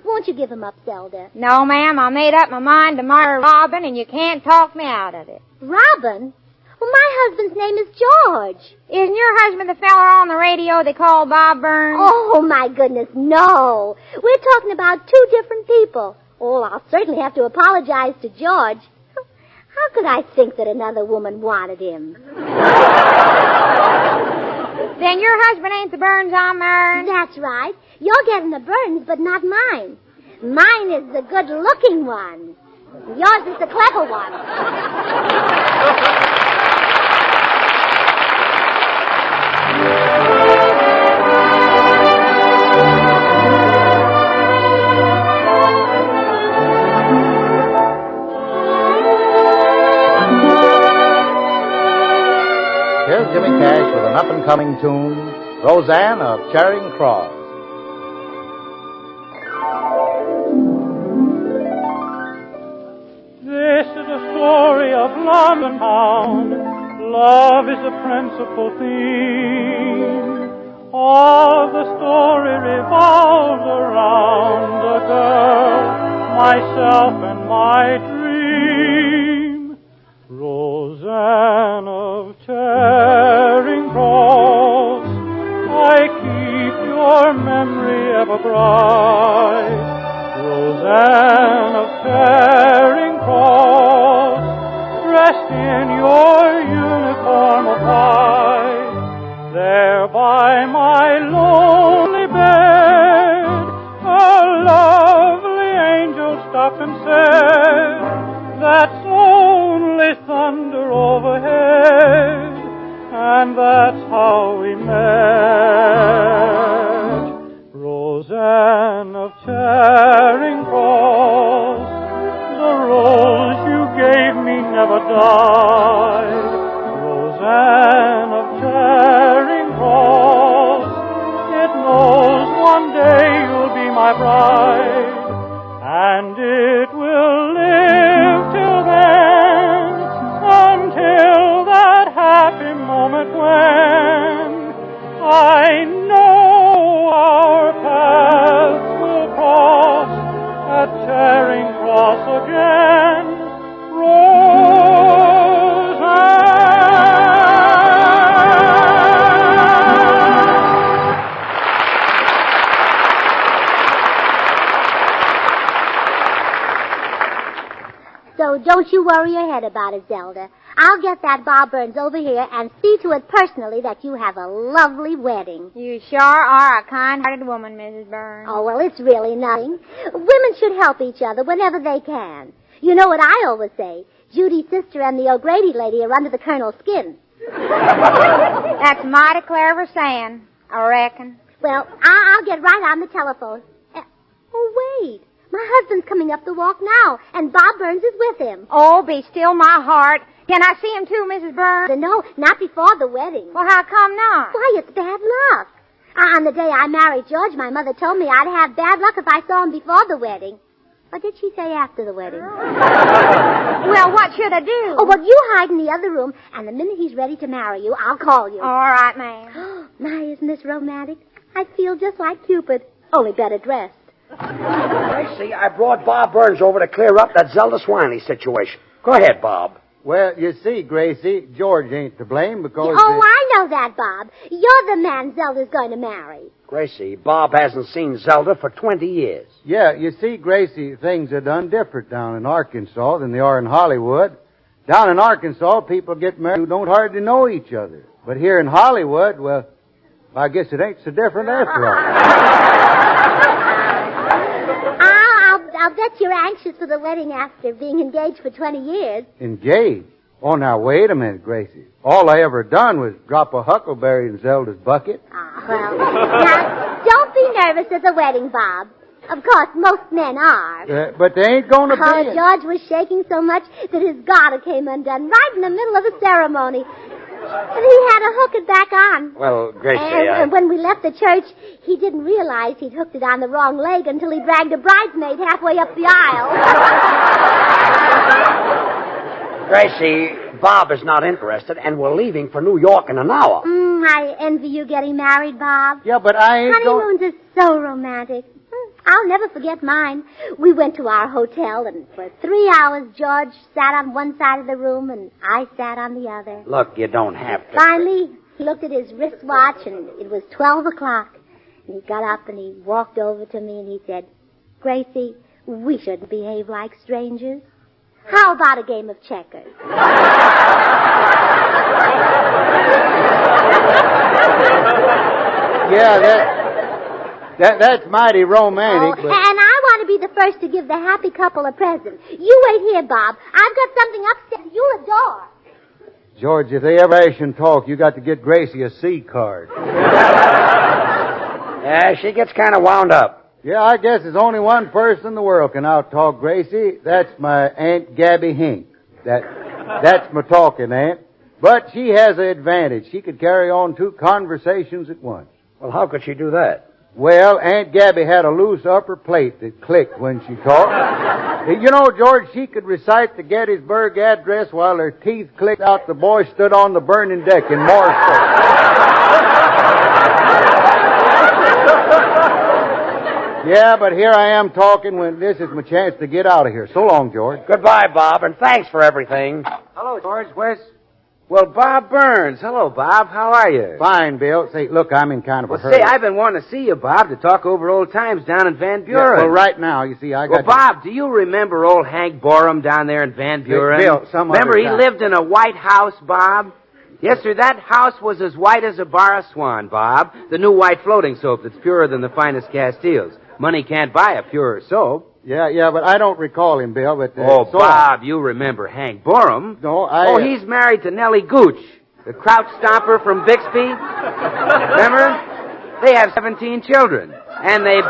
Won't you give him up, Zelda? No, ma'am. I made up my mind to marry Robin, and you can't talk me out of it. Robin? Well, my husband's name is George. Isn't your husband the fella on the radio they call Bob Burns? Oh, my goodness, no. We're talking about 2 different people. Oh, I'll certainly have to apologize to George. How could I think that another woman wanted him? Then And your husband ain't the Burns I'm marrying? That's right. You're getting the Burns, but not mine. Mine is the good-looking one. Yours is the clever one. Here's Jimmy Cash with an up-and-coming tune, Roseanne of Charing Cross. This is a story of London town. Love is the principal theme. All the story revolves around a girl, myself, and my dream. Roseanne of Charing Cross, I keep your memory ever bright. Roseanne of Charing Cross, dressed in your uniform of white, there by my lonely bed, a lovely angel stopped and said, "That's only thunder overhead," and that's how we met. Roseanne of Charing Cross, the rose you gave me never died. Roseanne of Charing Cross, it knows one day you'll be my bride, and it will live till then, until that happy moment when I know our paths will cross at Charing Cross again. So don't you worry your head about it, Zelda. I'll get that Bob Burns over here and see to it personally that you have a lovely wedding. You sure are a kind-hearted woman, Mrs. Burns. Oh, well, it's really nothing. Women should help each other whenever they can. You know what I always say? Judy's sister and the O'Grady lady are under the Colonel's skin. That's mighty clever saying, I reckon. Well, I'll get right on the telephone. Oh, wait. My husband's coming up the walk now, and Bob Burns is with him. Oh, be still my heart. Can I see him too, Mrs. Burns? No, not before the wedding. Well, how come not? Why, it's bad luck. On the day I married George, my mother told me I'd have bad luck if I saw him before the wedding. Or did she say after the wedding? Well, what should I do? Oh, well, you hide in the other room, and the minute he's ready to marry you, I'll call you. All right, ma'am. My, isn't this romantic? I feel just like Cupid, only better dressed. Gracie, I brought Bob Burns over to clear up that Zelda Swiney situation. Go ahead, Bob. Well, you see, Gracie, George ain't to blame because... Oh, I know that, Bob. You're the man Zelda's going to marry. Gracie, Bob hasn't seen Zelda for 20 years. Yeah, you see, Gracie, things are done different down in Arkansas than they are in Hollywood. Down in Arkansas, people get married who don't hardly know each other. But here in Hollywood, well, I guess it ain't so different after all. I'll bet you're anxious for the wedding after being engaged for 20 years. Engaged? Oh, now, wait a minute, Gracie. All I ever done was drop a huckleberry in Zelda's bucket. Well, now, don't be nervous at the wedding, Bob. Of course, most men are. But they ain't going to be. George was shaking so much that his garter came undone right in the middle of the ceremony. And he had to hook it back on. Well, Gracie, And when we left the church, he didn't realize he'd hooked it on the wrong leg until he dragged a bridesmaid halfway up the aisle. Gracie, Bob is not interested, and we're leaving for New York in an hour. I envy you getting married, Bob. Yeah, but I ain't Honeymoons are so romantic. I'll never forget mine. We went to our hotel, and for 3 hours, George sat on one side of the room, and I sat on the other. Look, you don't have to. Finally, he looked at his wristwatch, and it was 12 o'clock. And he got up, and he walked over to me, and he said, "Gracie, we shouldn't behave like strangers. How about a game of checkers?" that's mighty romantic. And I want to be the first to give the happy couple a present. You wait here, Bob. I've got something upstairs you'll adore. George, if they ever ask you to talk, you got to get Gracie a C card. Yeah, she gets kind of wound up. Yeah, I guess there's only one person in the world can out-talk Gracie. That's my Aunt Gabby Hink. That's my talking aunt. But she has an advantage. She could carry on 2 conversations at once. Well, how could she do that? Well, Aunt Gabby had a loose upper plate that clicked when she talked. You know, George, she could recite the Gettysburg Address while her teeth clicked out. The boy stood on the burning deck in Morse code. Yeah, but here I am talking when this is my chance to get out of here. So long, George. Goodbye, Bob, and thanks for everything. Hello, George. Well, Bob Burns. Hello, Bob. How are you? Fine, Bill. Say, look, I'm in kind of a hurry. Say, I've been wanting to see you, Bob, to talk over old times down in Van Buren. Yeah, well, right now, you see, I got... Well, Bob, do you remember old Hank Borum down there in Van Buren? Bill, remember he lived in a white house, Bob? Yes, sir, that house was as white as a bar of swan, Bob. The new white floating soap that's purer than the finest Castiles. Money can't buy a purer soap. Yeah, but I don't recall him, Bill, but... Bob, you remember Hank Borum. No, Oh, he's married to Nellie Gooch, the crouch stomper from Bixby. Remember? They have 17 children, and they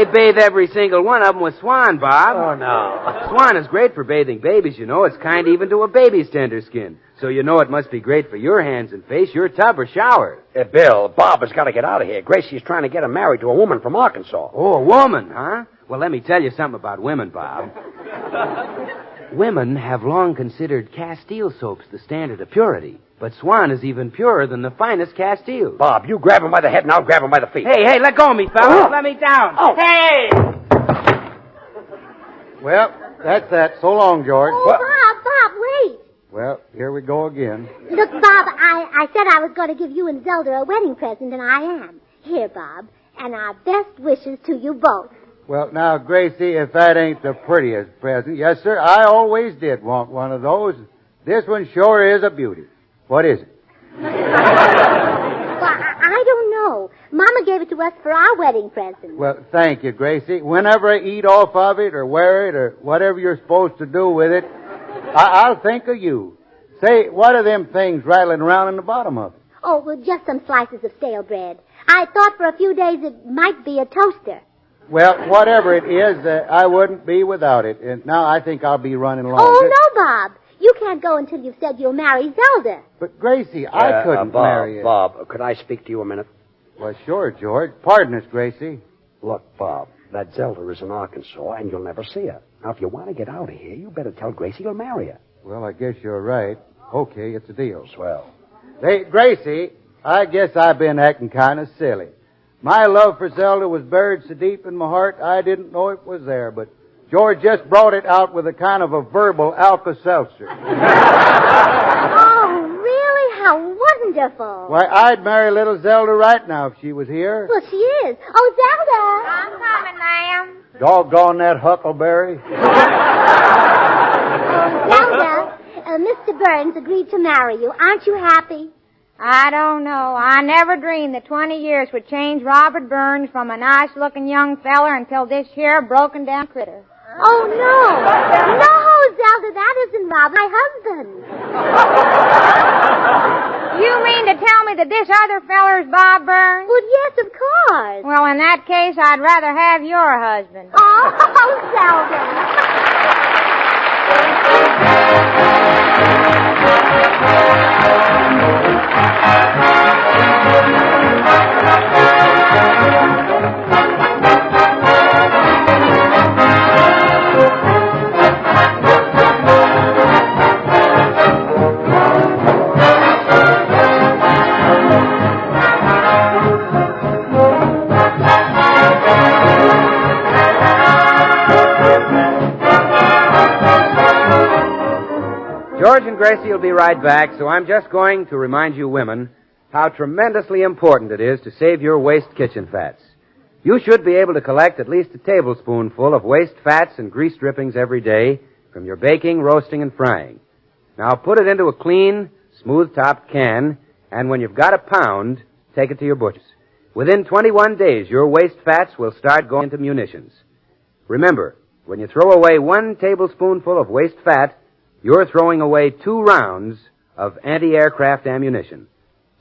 bathe every single one of them with Swan, Bob. Oh, no. Swan is great for bathing babies, you know. It's kind even to a baby's tender skin. So you know it must be great for your hands and face, your tub or shower. Bill, Bob has got to get out of here. Gracie's trying to get him married to a woman from Arkansas. Oh, a woman, huh? Well, let me tell you something about women, Bob. Women have long considered Castile soaps the standard of purity, but Swan is even purer than the finest Castile. Bob, you grab him by the head and I'll grab him by the feet. Hey, let go of me, fella. Let me down. Oh. Hey! Well, that's that. So long, George. Oh, Bob, wait. Well, here we go again. Look, Bob, I said I was going to give you and Zelda a wedding present, and I am. Here, Bob, and our best wishes to you both. Well, now, Gracie, if that ain't the prettiest present. Yes, sir, I always did want one of those. This one sure is a beauty. What is it? Well, I don't know. Mama gave it to us for our wedding present. Well, thank you, Gracie. Whenever I eat off of it or wear it or whatever you're supposed to do with it, I'll think of you. Say, what are them things rattling around in the bottom of it? Oh, well, just some slices of stale bread. I thought for a few days it might be a toaster. Well, whatever it is, I wouldn't be without it. And now I think I'll be running along. Oh, no, Bob. You can't go until you've said you'll marry Zelda. But, Gracie, I couldn't marry it. Bob, could I speak to you a minute? Well, sure, George. Pardon us, Gracie. Look, Bob, that Zelda is in Arkansas, and you'll never see her. Now, if you want to get out of here, you better tell Gracie you'll marry her. Well, I guess you're right. Okay, it's a deal. Swell. Hey, Gracie, I guess I've been acting kind of silly. My love for Zelda was buried so deep in my heart, I didn't know it was there, but George just brought it out with a kind of a verbal Alka-Seltzer. Oh, really? How wonderful. Why, I'd marry little Zelda right now if she was here. Well, she is. Oh, Zelda. I'm coming, ma'am. Doggone that huckleberry. Zelda, Mr. Burns agreed to marry you. Aren't you happy? I don't know. I never dreamed that 20 years would change Robert Burns from a nice-looking young feller until this here broken-down critter. Oh, no. No, Zelda, that isn't Robert, my husband. You mean to tell me that this other feller's Bob Burns? Well, yes, of course. Well, in that case, I'd rather have your husband. Oh, Zelda. George and Gracie will be right back, so I'm just going to remind you women how tremendously important it is to save your waste kitchen fats. You should be able to collect at least a tablespoonful of waste fats and grease drippings every day from your baking, roasting, and frying. Now put it into a clean, smooth-topped can, and when you've got a pound, take it to your butchers. Within 21 days, your waste fats will start going into munitions. Remember, when you throw away 1 tablespoonful of waste fat, you're throwing away 2 rounds of anti-aircraft ammunition.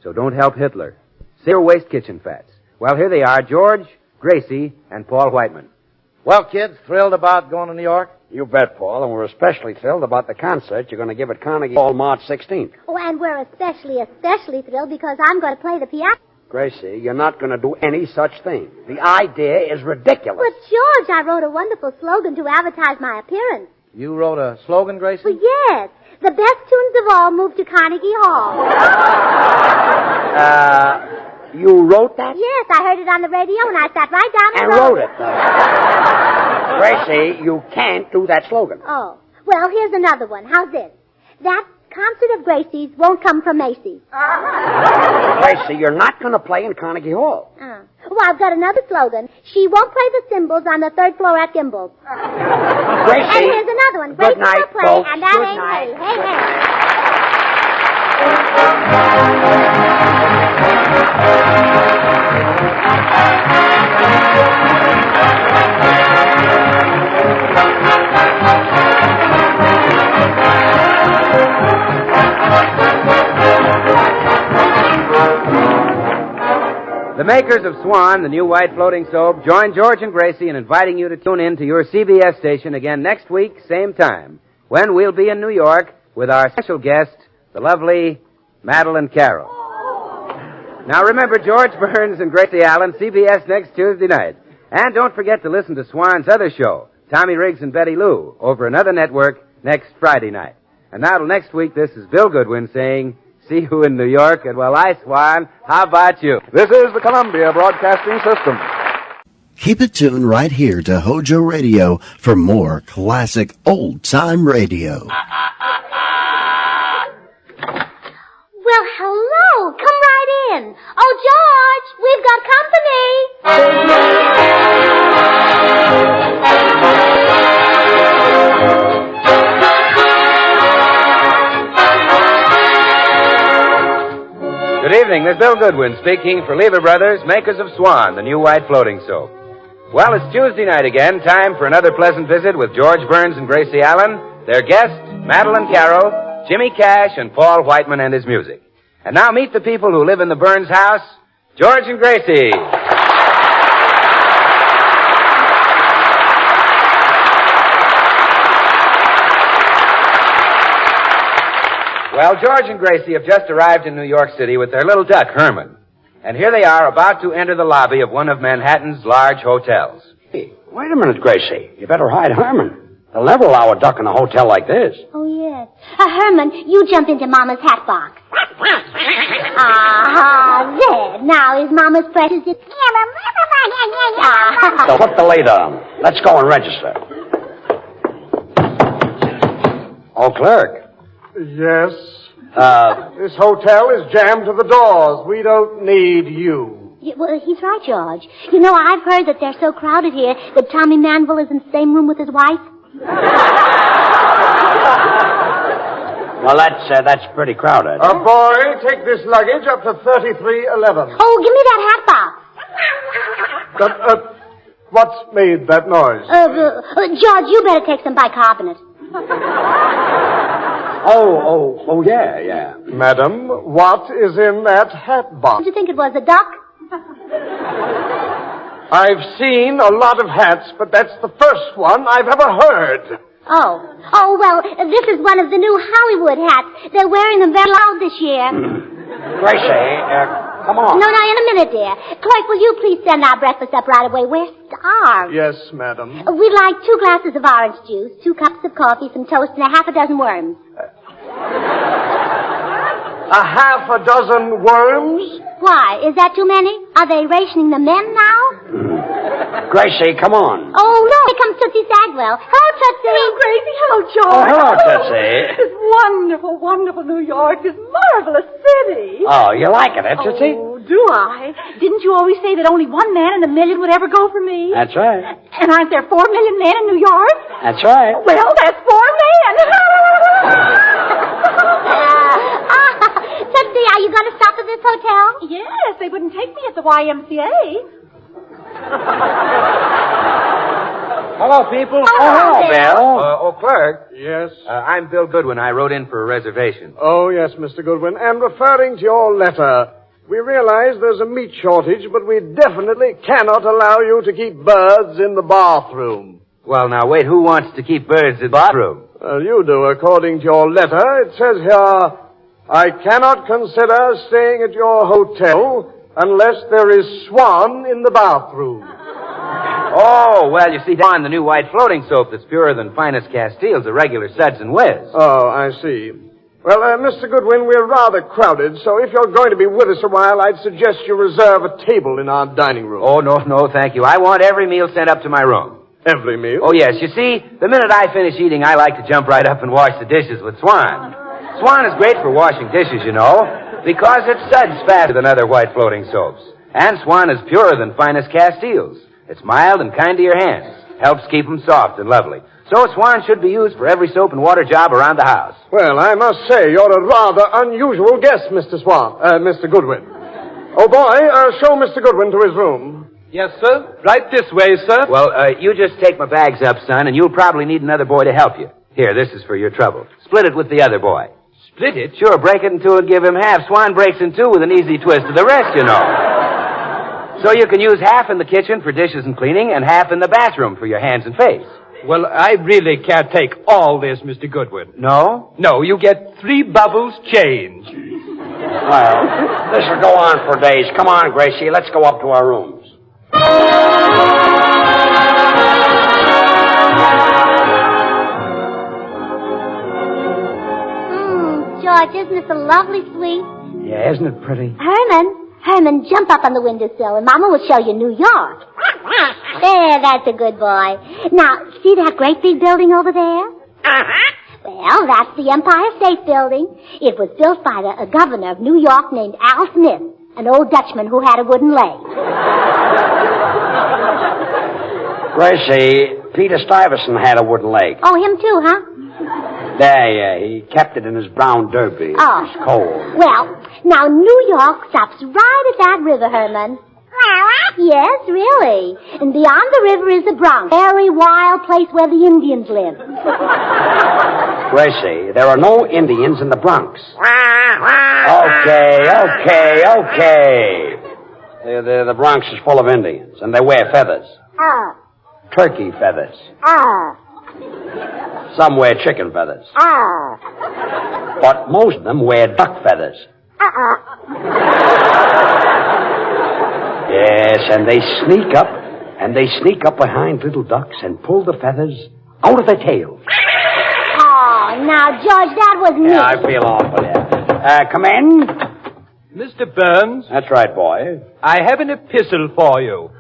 So don't help Hitler. Save your waste kitchen fats. Well, here they are, George, Gracie, and Paul Whiteman. Well, kids, thrilled about going to New York? You bet, Paul, and we're especially thrilled about the concert you're going to give at Carnegie Hall March 16th. Oh, and we're especially thrilled because I'm going to play the piano. Gracie, you're not going to do any such thing. The idea is ridiculous. But, George, I wrote a wonderful slogan to advertise my appearance. You wrote a slogan, Gracie? Well, yes. The best tunes of all moved to Carnegie Hall. You wrote that? Yes, I heard it on the radio and I sat right down And wrote it. Gracie, you can't do that slogan. Oh. Well, here's another one. How's this? That concert of Gracie's won't come from Macy's. Gracie, you're not going to play in Carnegie Hall. Well, I've got another slogan. She won't play the cymbals on the 3rd floor at Gimbel's. Gracie. And here's another one. Good Gracie night, will play, folks. and that Good ain't night. me. Hey, hey. The makers of Swan, the new white floating soap, join George and Gracie in inviting you to tune in to your CBS station again next week, same time, when we'll be in New York with our special guest, the lovely Madeline Carroll. Now remember, George Burns and Gracie Allen, CBS next Tuesday night. And don't forget to listen to Swan's other show, Tommy Riggs and Betty Lou, over another network next Friday night. And now till next week, this is Bill Goodwin saying, see you in New York, and well, I, Swan, how about you? This is the Columbia Broadcasting System. Keep it tuned right here to HOJO Radio for more classic old-time radio. Well, hello. Come right in. Oh, George, we've got company. Good evening. This is Bill Goodwin speaking for Lever Brothers, makers of Swan, the new white floating soap. Well, it's Tuesday night again, time for another pleasant visit with George Burns and Gracie Allen, their guests, Madeline Carroll, Jimmy Cash, and Paul Whiteman and his music. And now meet the people who live in the Burns house, George and Gracie. Well, George and Gracie have just arrived in New York City with their little duck, Herman. And here they are about to enter the lobby of one of Manhattan's large hotels. Hey, wait a minute, Gracie. You better hide Herman. They'll never allow a duck in a hotel like this. Oh, yes. Herman, you jump into Mama's hat box. There. Now is Mama's precious. So put the lid on. Let's go and register. Oh, clerk. Yes. This hotel is jammed to the doors. We don't need you. Yeah, well, he's right, George. You know, I've heard that they're so crowded here that Tommy Manville is in the same room with his wife. Well, that's pretty crowded. Boy, take this luggage up to 3311. Oh, give me that hat box. What's made that noise? George, you better take some bicarbonate. Oh, yeah. Madam, what is in that hat box? Did you think it was a duck? I've seen a lot of hats, but that's the first one I've ever heard. Oh, well, this is one of the new Hollywood hats. They're wearing them very loud this year. Gracie, come on. No, in a minute, dear. Clerk, will you please send our breakfast up right away? We're starved. Yes, madam. We'd like 2 glasses of orange juice, 2 cups of coffee, some toast, and a half a dozen worms. A half a dozen worms? Why? Is that too many? Are they rationing the men now? Gracie, come on. Oh, no. Here comes Tootsie Sagwell. Hello, Tootsie. Hello, Gracie. Hello, George. Oh, hello, Tootsie. This wonderful, wonderful New York. This marvelous city. Oh, you like it, Tootsie? Oh, do I? Didn't you always say that only 1 man in a million would ever go for me? That's right. And aren't there 4 million men in New York? That's right. Well, that's 4 men. Tootsie, are you going to stop at the this hotel? Yes, they wouldn't take me at the YMCA. Hello, people. Hello, Bill. Clerk. Yes? I'm Bill Goodwin. I wrote in for a reservation. Oh, yes, Mr. Goodwin. And referring to your letter, we realize there's a meat shortage, but we definitely cannot allow you to keep birds in the bathroom. Well, now, wait. Who wants to keep birds in the bathroom? Well, you do, according to your letter. It says here, I cannot consider staying at your hotel unless there is swan in the bathroom. Oh, well, you see, Swan, the new white floating soap that's purer than finest Castile's a regular suds and whiz. Oh, I see. Well, Mr. Goodwin, we're rather crowded, so if you're going to be with us a while, I'd suggest you reserve a table in our dining room. Oh, no, thank you. I want every meal sent up to my room. Every meal? Oh, yes. You see, the minute I finish eating, I like to jump right up and wash the dishes with Swan. Swan is great for washing dishes, you know, because it suds faster than other white floating soaps. And Swan is purer than finest Castile's. It's mild and kind to your hands. Helps keep them soft and lovely. So Swan should be used for every soap and water job around the house. Well, I must say, you're a rather unusual guest, Mr. Goodwin. Oh, boy, show Mr. Goodwin to his room. Yes, sir. Right this way, sir. Well, you just take my bags up, son, and you'll probably need another boy to help you. Here, this is for your trouble. Split it with the other boy. Split it? Sure, break it in two and give him half. Swan breaks in two with an easy twist of the wrist, you know. So you can use half in the kitchen for dishes and cleaning and half in the bathroom for your hands and face. Well, I really can't take all this, Mr. Goodwin. No? No, you get 3 bubbles change. Well, this will go on for days. Come on, Gracie, let's go up to our rooms. George, isn't this a lovely suite? Yeah, isn't it pretty? Herman, jump up on the windowsill and Mama will show you New York. There, that's a good boy. Now, see that great big building over there? Well, that's the Empire State Building. It was built by a governor of New York named Al Smith, an old Dutchman who had a wooden leg. Gracie, Peter Stuyvesant had a wooden leg. Oh, him too, huh? Yeah, he kept it in his brown derby. Oh. It's cold. Well, now New York stops right at that river, Herman. Yes, really. And beyond the river is the Bronx, very wild place where the Indians live. Gracie, there are no Indians in the Bronx. Okay. The Bronx is full of Indians, and they wear feathers. Turkey feathers. Some wear chicken feathers. But most of them wear duck feathers. Yes, and they sneak up behind little ducks and pull the feathers out of their tails. Oh, now, George, that was me. Yeah, I feel awful, yeah. Come in. Mr. Burns? That's right, boy. I have an epistle for you.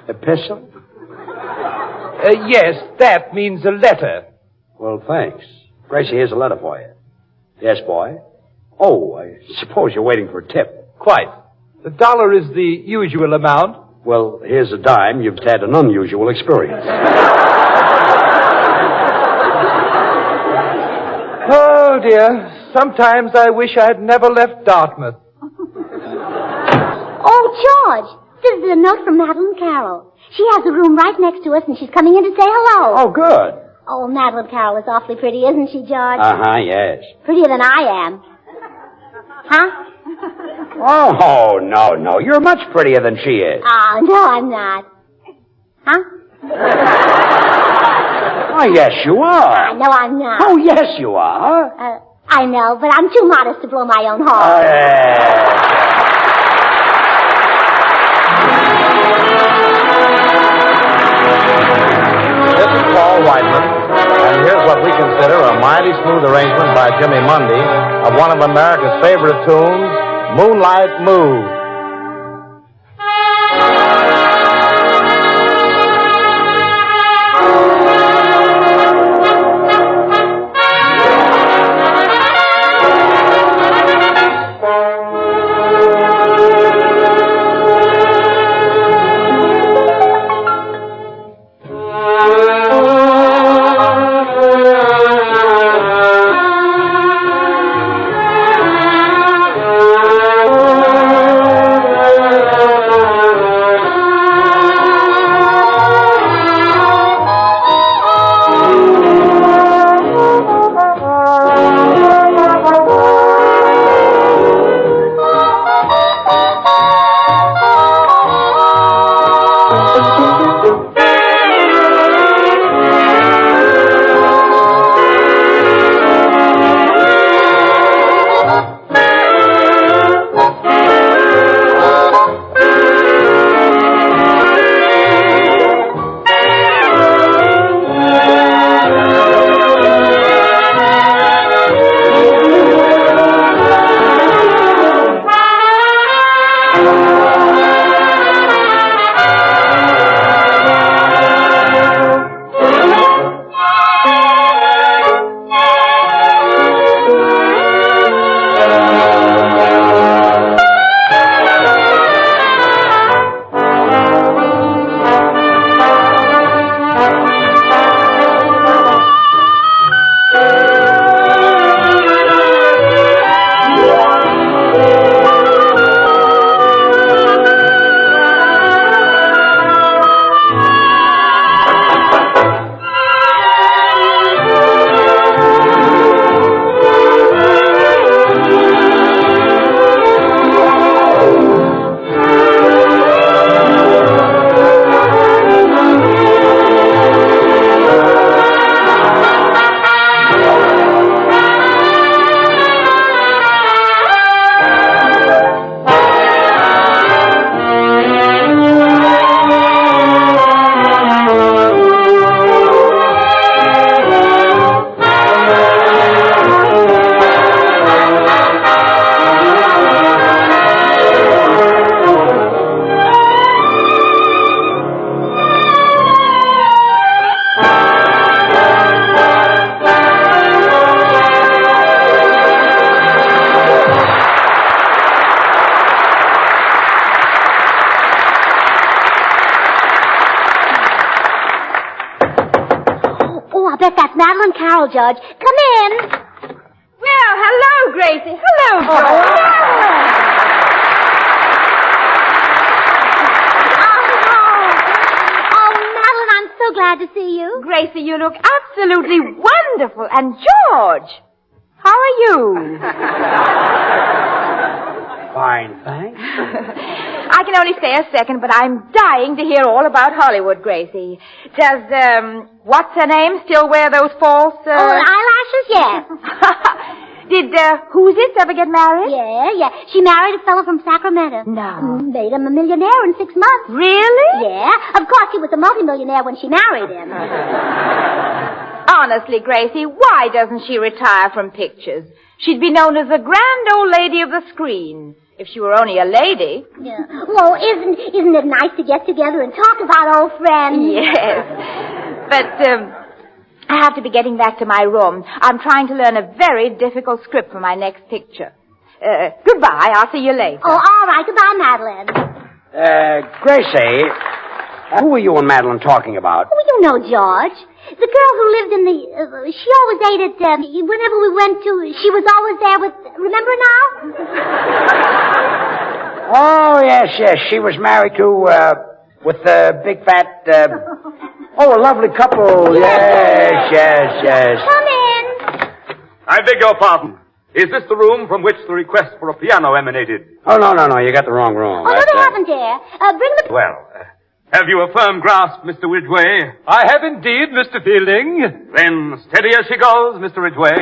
Epistle? Yes, that means a letter. Well, thanks. Gracie, here's a letter for you. Yes, boy? Oh, I suppose you're waiting for a tip. Quite. The $1 is the usual amount. Well, here's a dime. You've had an unusual experience. Oh, dear. Sometimes I wish I had never left Dartmouth. Oh, George, this is a note from Madeline Carroll. She has a room right next to us, and she's coming in to say hello. Oh, good. Oh, Madeline Carroll is awfully pretty, isn't she, George? Uh-huh, yes. Prettier than I am. Huh? Oh, no. You're much prettier than she is. Oh, no, I'm not. Huh? Oh, yes, you are. No, I'm not. Oh, yes, you are. I know, but I'm too modest to blow my own horn. Oh, yeah. This is Paul Whiteman, and here's what we consider a mighty smooth arrangement by Jimmy Mundy of one of America's favorite tunes, Moonlight Mood. guess that's Madeline Carroll, Judge. Come in. Well, hello, Gracie. Hello, George. So glad to see you. Gracie, you look absolutely wonderful. And George, how are you? Fine, thanks. I can only stay a second, but I'm dying to hear all about Hollywood, Gracie. Does, what's her name still wear those false, eyelashes? Yes. Did, who's it ever get married? Yeah. She married a fellow from Sacramento. No. Made him a millionaire in 6 months. Really? Yeah. Of course, he was a multimillionaire when she married him. Honestly, Gracie, why doesn't she retire from pictures? She'd be known as the grand old lady of the screen, if she were only a lady. Yeah. Well, isn't it nice to get together and talk about old friends? Yes. But, I have to be getting back to my room. I'm trying to learn a very difficult script for my next picture. Goodbye. I'll see you later. Oh, all right. Goodbye, Madeline. Gracie, who were you and Madeline talking about? Oh, you know George. The girl who lived in the... she always ate at... whenever we went to... She was always there with... Remember now? Oh, yes. She was married to, with the big fat, oh, a lovely couple. Yes. Come in. I beg your pardon. Is this the room from which the request for a piano emanated? Oh, no. You got the wrong room. Oh, no, they haven't, dear. Bring the... Well, have you a firm grasp, Mr. Ridgway? I have indeed, Mr. Fielding. Then steady as she goes, Mr. Ridgway.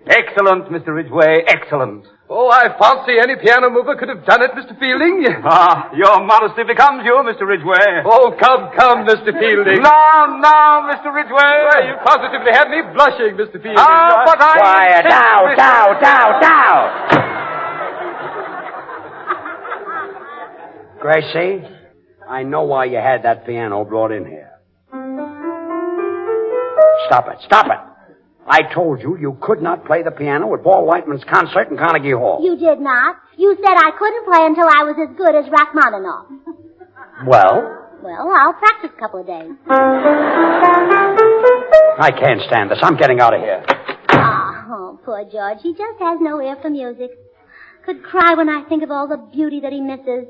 Excellent, Mr. Ridgway, excellent. Oh, I fancy any piano mover could have done it, Mr. Fielding. Ah, your modesty becomes you, Mr. Ridgway. Oh, come, Mr. Fielding. Now, Mr. Ridgway. Well, you positively had me blushing, Mr. Fielding. Ah, but I... Quiet, down. Gracie, I know why you had that piano brought in here. Stop it. I told you could not play the piano at Paul Whiteman's concert in Carnegie Hall. You did not. You said I couldn't play until I was as good as Rachmaninoff. Well? Well, I'll practice a couple of days. I can't stand this. I'm getting out of here. Oh, poor George. He just has no ear for music. Could cry when I think of all the beauty that he misses.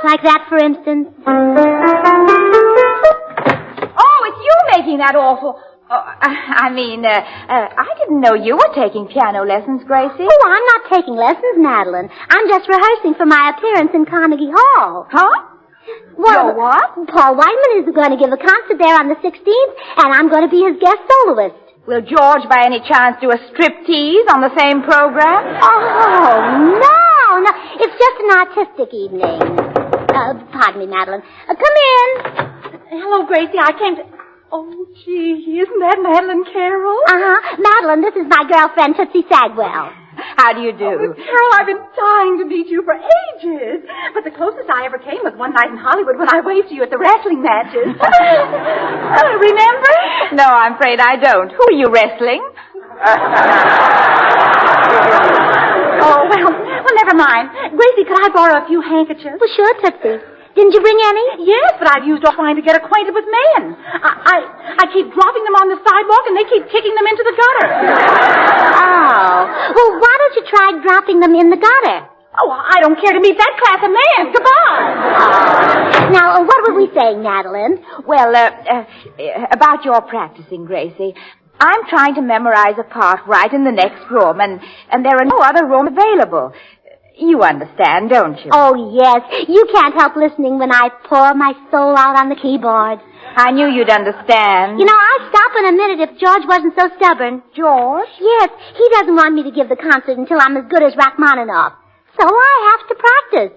Like that, for instance. Oh, it's you making that awful... I didn't know you were taking piano lessons, Gracie. Oh, I'm not taking lessons, Madeline. I'm just rehearsing for my appearance in Carnegie Hall. Huh? Well, you're what? Paul Whiteman is going to give a concert there on the 16th, and I'm going to be his guest soloist. Will George, by any chance, do a striptease on the same program? Oh, no. It's just an artistic evening. Pardon me, Madeline. Come in. Hello, Gracie. I came to... Oh, gee, isn't that Madeline Carroll? Uh-huh. Madeline, this is my girlfriend, Tootsie Sagwell. How do you do? Oh, Carol, I've been dying to meet you for ages. But the closest I ever came was one night in Hollywood when I waved to you at the wrestling matches. Remember? No, I'm afraid I don't. Who are you wrestling? Oh, well, never mind. Gracie, could I borrow a few handkerchiefs? Well, sure, Tootsie. Didn't you bring any? Yes, but I've used all trying to get acquainted with men. I keep dropping them on the sidewalk, and they keep kicking them into the gutter. Oh. Well, why don't you try dropping them in the gutter? Oh, I don't care to meet that class of man. Goodbye. Oh. Now, what were we saying, Madeline? Well, about your practicing, Gracie. I'm trying to memorize a part right in the next room, and there are no other rooms available. You understand, don't you? Oh, yes. You can't help listening when I pour my soul out on the keyboard. I knew you'd understand. You know, I'd stop in a minute if George wasn't so stubborn. George? Yes, he doesn't want me to give the concert until I'm as good as Rachmaninoff. So I have to practice.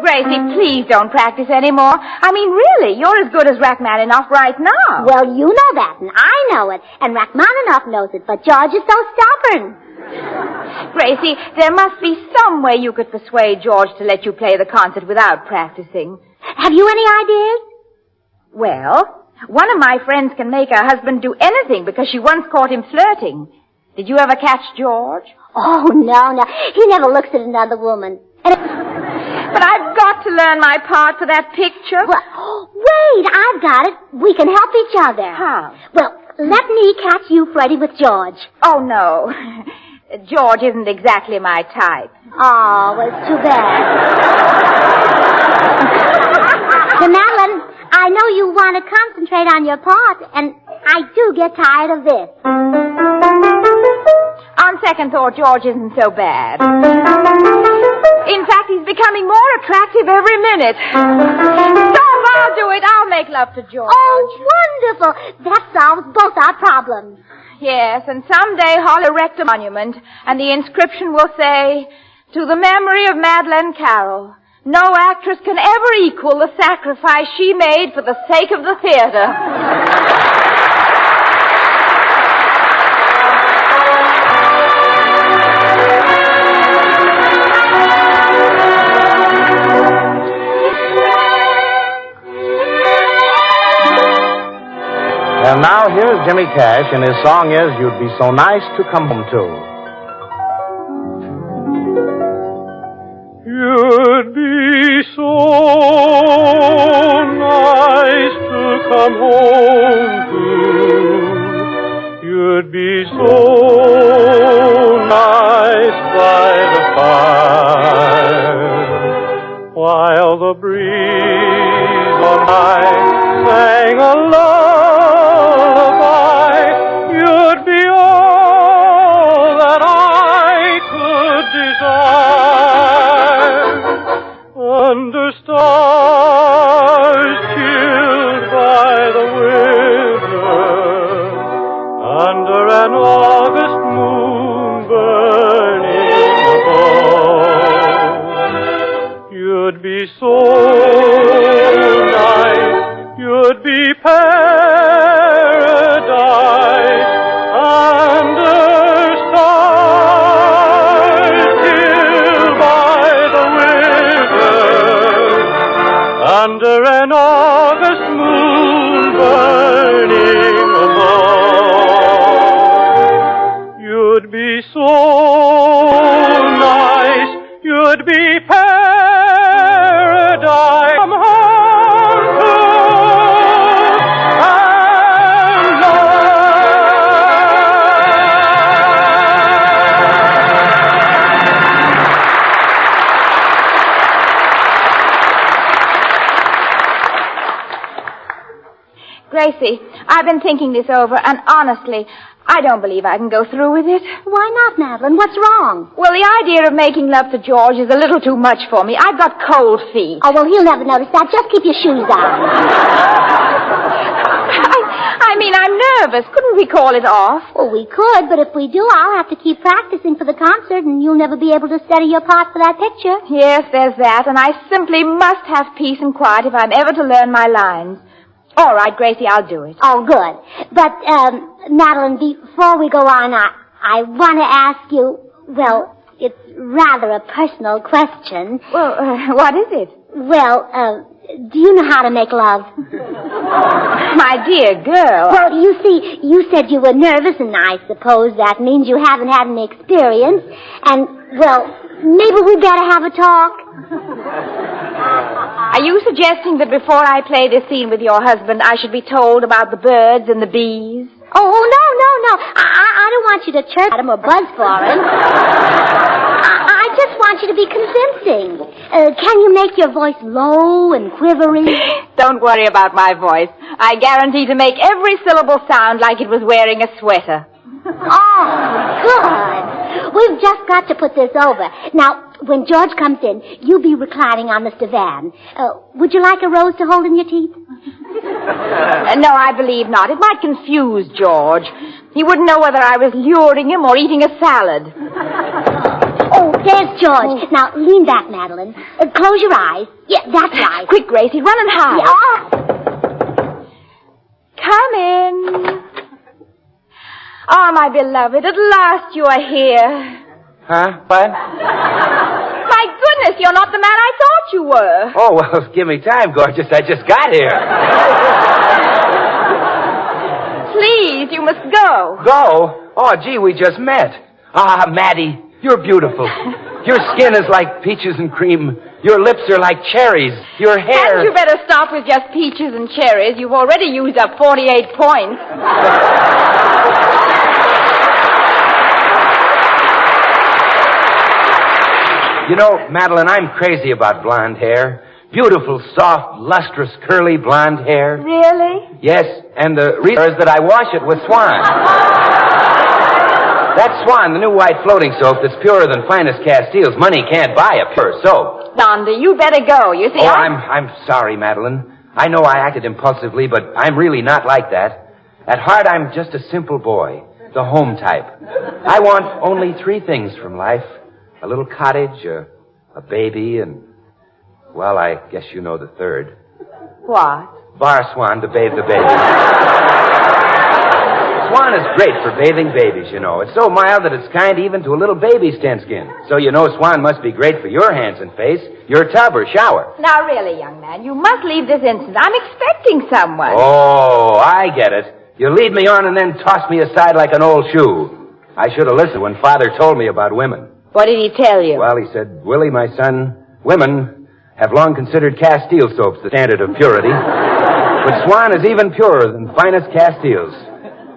Gracie, please don't practice anymore. I mean, really, you're as good as Rachmaninoff right now. Well, you know that, and I know it, and Rachmaninoff knows it, but George is so stubborn. Gracie, there must be some way you could persuade George to let you play the concert without practicing. Have you any ideas? Well, one of my friends can make her husband do anything because she once caught him flirting. Did you ever catch George? Oh, no. He never looks at another woman. But I've got to learn my part for that picture. Well, wait, I've got it. We can help each other. How? Well, let me catch you, Freddie, with George. Oh, no. George isn't exactly my type. Oh, well, it's too bad. So, Madeline, I know you want to concentrate on your part, and I do get tired of this. On second thought, George isn't so bad. In fact, he's becoming more attractive every minute. Stop, I'll do it. I'll make love to George. Oh, wonderful. That solves both our problems. Yes, and someday I'll erect a monument, and the inscription will say, "To the memory of Madeleine Carroll. No actress can ever equal the sacrifice she made for the sake of the theater." And now here's Jimmy Cash, and his song is "You'd Be So Nice to Come Home To." You'd be so nice to come home to. You'd be so nice by the fire, while the breeze on high sang a lullaby. You'd be all that I could desire. Under stars chilled by the winter, under an August moon burning above, you'd be so nice, you'd be paradise under stars chilled by the winter, under an August moon burning above. You'd be so nice, you'd be paradise. Come home to Gracie, I've been thinking this over, and honestly, I don't believe I can go through with it. Why not, Madeline? What's wrong? Well, the idea of making love to George is a little too much for me. I've got cold feet. Oh, well, he'll never notice that. Just keep your shoes on. I mean, I'm nervous. Couldn't we call it off? Well, we could, but if we do, I'll have to keep practicing for the concert, and you'll never be able to study your part for that picture. Yes, there's that, and I simply must have peace and quiet if I'm ever to learn my lines. All right, Gracie, I'll do it. Oh, good. But, Madeline, before we go on, I want to ask you, well, it's rather a personal question. Well, what is it? Well, do you know how to make love? My dear girl. Well, you see, you said you were nervous, and I suppose that means you haven't had any experience. And, well, maybe we better have a talk. Are you suggesting that before I play this scene with your husband, I should be told about the birds and the bees? Oh, no. I don't want you to chirp at him or buzz for him. I just want you to be convincing. Can you make your voice low and quivery? Don't worry about my voice. I guarantee to make every syllable sound like it was wearing a sweater. Oh, good. We've just got to put this over. Now, when George comes in, you be reclining on this divan. Would you like a rose to hold in your teeth? No, I believe not. It might confuse George. He wouldn't know whether I was luring him or eating a salad. Oh, there's George. Now, lean back, Madeline. Close your eyes. Yeah, that's right. Quick, Gracie, run and hide. Yeah. Come in. Oh, my beloved, at last you are here. Huh? What? My goodness, you're not the man I thought you were. Oh, well, give me time, gorgeous. I just got here. Please, you must go. Go? Oh, gee, we just met. Ah, Maddie, you're beautiful. Your skin is like peaches and cream, Your lips are like cherries. Your hair... Hadn't you better stop with just peaches and cherries? You've already used up 48 points. You know, Madeline, I'm crazy about blonde hair. Beautiful, soft, lustrous, curly blonde hair. Really? Yes, and the reason is that I wash it with Swan. That Swan, the new white floating soap that's purer than finest Castiles. Money can't buy a pure soap. Dondi, you better go. You see, Oh, I'm sorry, Madeline. I know I acted impulsively, but I'm really not like that. At heart, I'm just a simple boy, the home type. I want only 3 things from life. A little cottage, a baby, and, well, I guess you know the third. What? Bar Swan to bathe the baby. Swan is great for bathing babies, you know. It's so mild that it's kind even to a little baby's tent skin. So you know Swan must be great for your hands and face, your tub or shower. Now, really, young man, you must leave this instant. I'm expecting someone. Oh, I get it. You lead me on and then toss me aside like an old shoe. I should have listened when Father told me about women. What did he tell you? Well, he said, Willie, my son, women have long considered Castile soaps the standard of purity. But Swan is even purer than finest Castiles.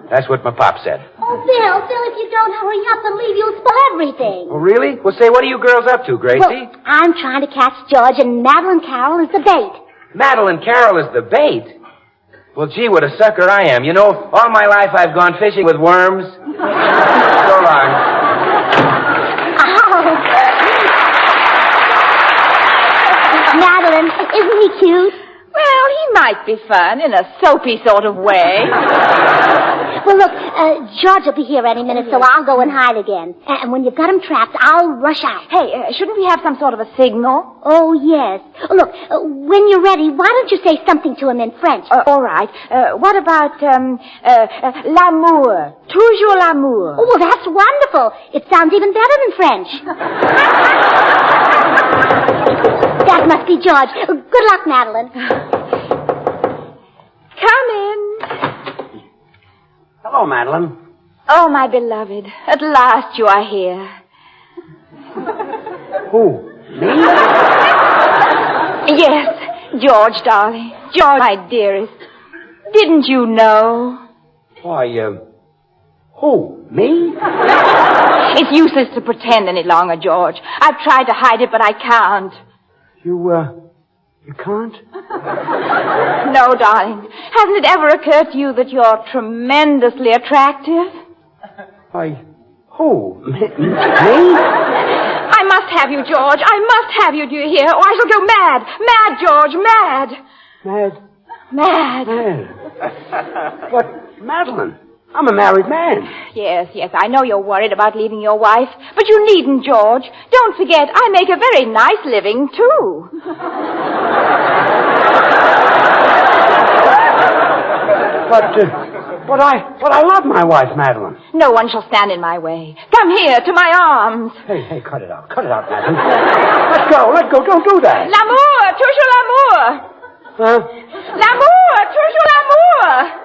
That's what my pop said. Oh, Bill, if you don't hurry up and leave, you'll spoil everything. Oh, really? Well, say, what are you girls up to, Gracie? Well, I'm trying to catch George, and Madeline Carroll is the bait. Madeline Carroll is the bait? Well, gee, what a sucker I am. You know, all my life I've gone fishing with worms. So long. Madeline, isn't he cute? Well, he might be fun in a soapy sort of way. Well, look, George will be here any minute, so I'll go and hide again. And when you've got him trapped, I'll rush out. Hey, shouldn't we have some sort of a signal? Oh, yes. Look, when you're ready, why don't you say something to him in French? All right. What about, l'amour? Toujours l'amour. Oh, well, that's wonderful. It sounds even better than French. That must be George. Good luck, Madeline. Come in. Hello, Madeline. Oh, my beloved. At last you are here. Who? Me? Yes, George, darling. George, my dearest. Didn't you know? Why, who? Me? It's useless to pretend any longer, George. I've tried to hide it, but I can't. You can't? No, darling. Hasn't it ever occurred to you that you're tremendously attractive? Why, who? Me? I must have you, George. I must have you, do you hear? Or I shall go mad. Mad, George, mad. Mad? Mad. But, Madeline, I'm a married man. Yes, I know you're worried about leaving your wife, but you needn't, George. Don't forget, I make a very nice living, too. But I love my wife, Madeline. No one shall stand in my way. Come here, to my arms. Hey, cut it out, Madeline. Let's go, don't do that. L'amour, toujours l'amour. Huh? L'amour, toujours l'amour.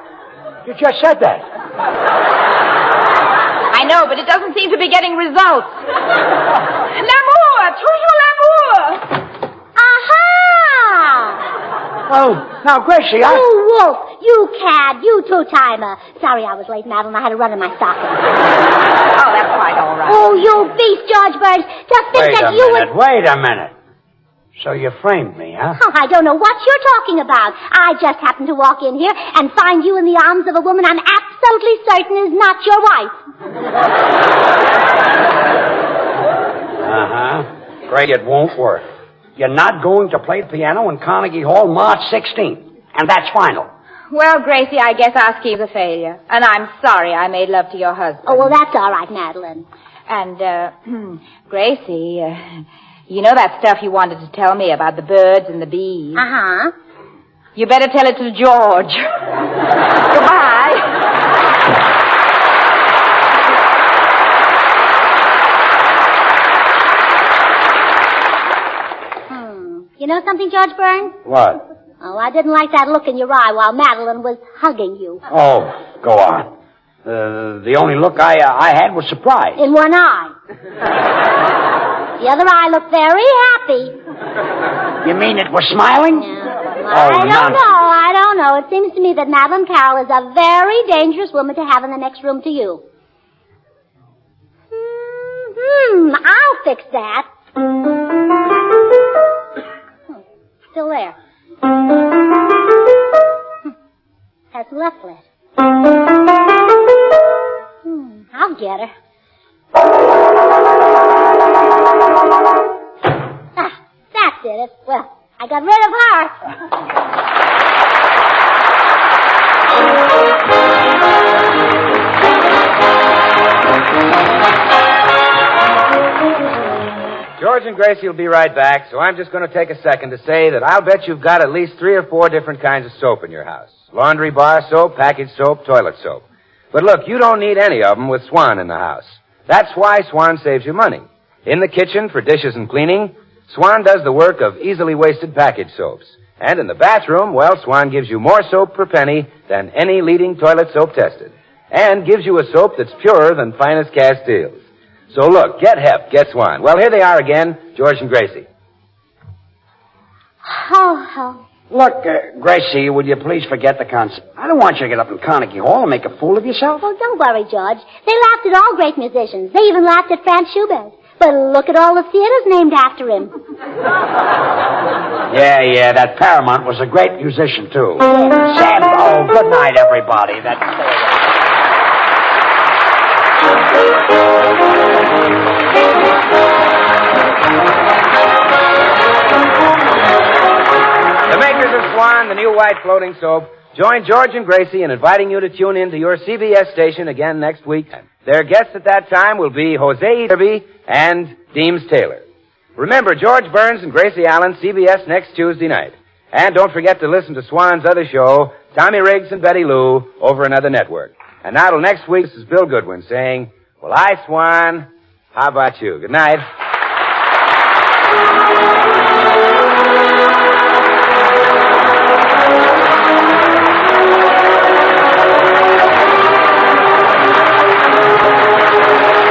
You just said that. I know, but it doesn't seem to be getting results. L'amour, toujours l'amour. Aha! Oh, now, Gracie, You wolf, you cad, you two-timer. Sorry I was late, Madeline. I had to run in my stocking. Oh, that's quite all right. Oh, you beast, George Burns. Just think that you would... Wait a minute. So you framed me, huh? Oh, I don't know what you're talking about. I just happened to walk in here and find you in the arms of a woman I'm absolutely certain is not your wife. Uh-huh. Great, it won't work. You're not going to play the piano in Carnegie Hall March 16th. And that's final. Well, Gracie, I guess our scheme's a failure. And I'm sorry I made love to your husband. Oh, well, that's all right, Madeline. And, Gracie, you know that stuff you wanted to tell me about the birds and the bees? Uh-huh. You better tell it to George. Goodbye. You know something, George Burns? What? Oh, I didn't like that look in your eye while Madeline was hugging you. Oh, go on. The only look I had was surprise. In one eye. The other eye looked very happy. You mean it was smiling? I don't know. It seems to me that Madeline Carroll is a very dangerous woman to have in the next room to you. I'll fix that. Still there. Has left it. I'll get her. That did it. Well, I got rid of her. George and Gracie will be right back, so I'm just going to take a second to say that I'll bet you've got at least 3 or 4 different kinds of soap in your house. Laundry bar soap, package soap, toilet soap. But look, you don't need any of them with Swan in the house. That's why Swan saves you money. In the kitchen for dishes and cleaning, Swan does the work of easily wasted package soaps. And in the bathroom, well, Swan gives you more soap per penny than any leading toilet soap tested. And gives you a soap that's purer than finest Castiles. So look, get Hep, get Swan. Well, here they are again, George and Gracie. Oh. Look, Gracie, would you please forget the concert? I don't want you to get up in Carnegie Hall and make a fool of yourself. Oh, don't worry, George. They laughed at all great musicians. They even laughed at Franz Schubert. But look at all the theaters named after him. Yeah, that Paramount was a great musician, too. Yeah. Sam, good night, everybody. The makers of Swan, the new white floating soap, join George and Gracie in inviting you to tune in to your CBS station again next week. Their guests at that time will be Jose Derby and Deems Taylor. Remember, George Burns and Gracie Allen, CBS next Tuesday night. And don't forget to listen to Swan's other show, Tommy Riggs and Betty Lou, over another network. And now till next week, this is Bill Goodwin saying, well, hi, Swan. How about you? Good night.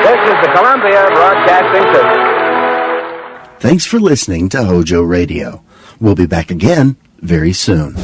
This is the Columbia Broadcasting System. Thanks for listening to HOJO Radio. We'll be back again very soon.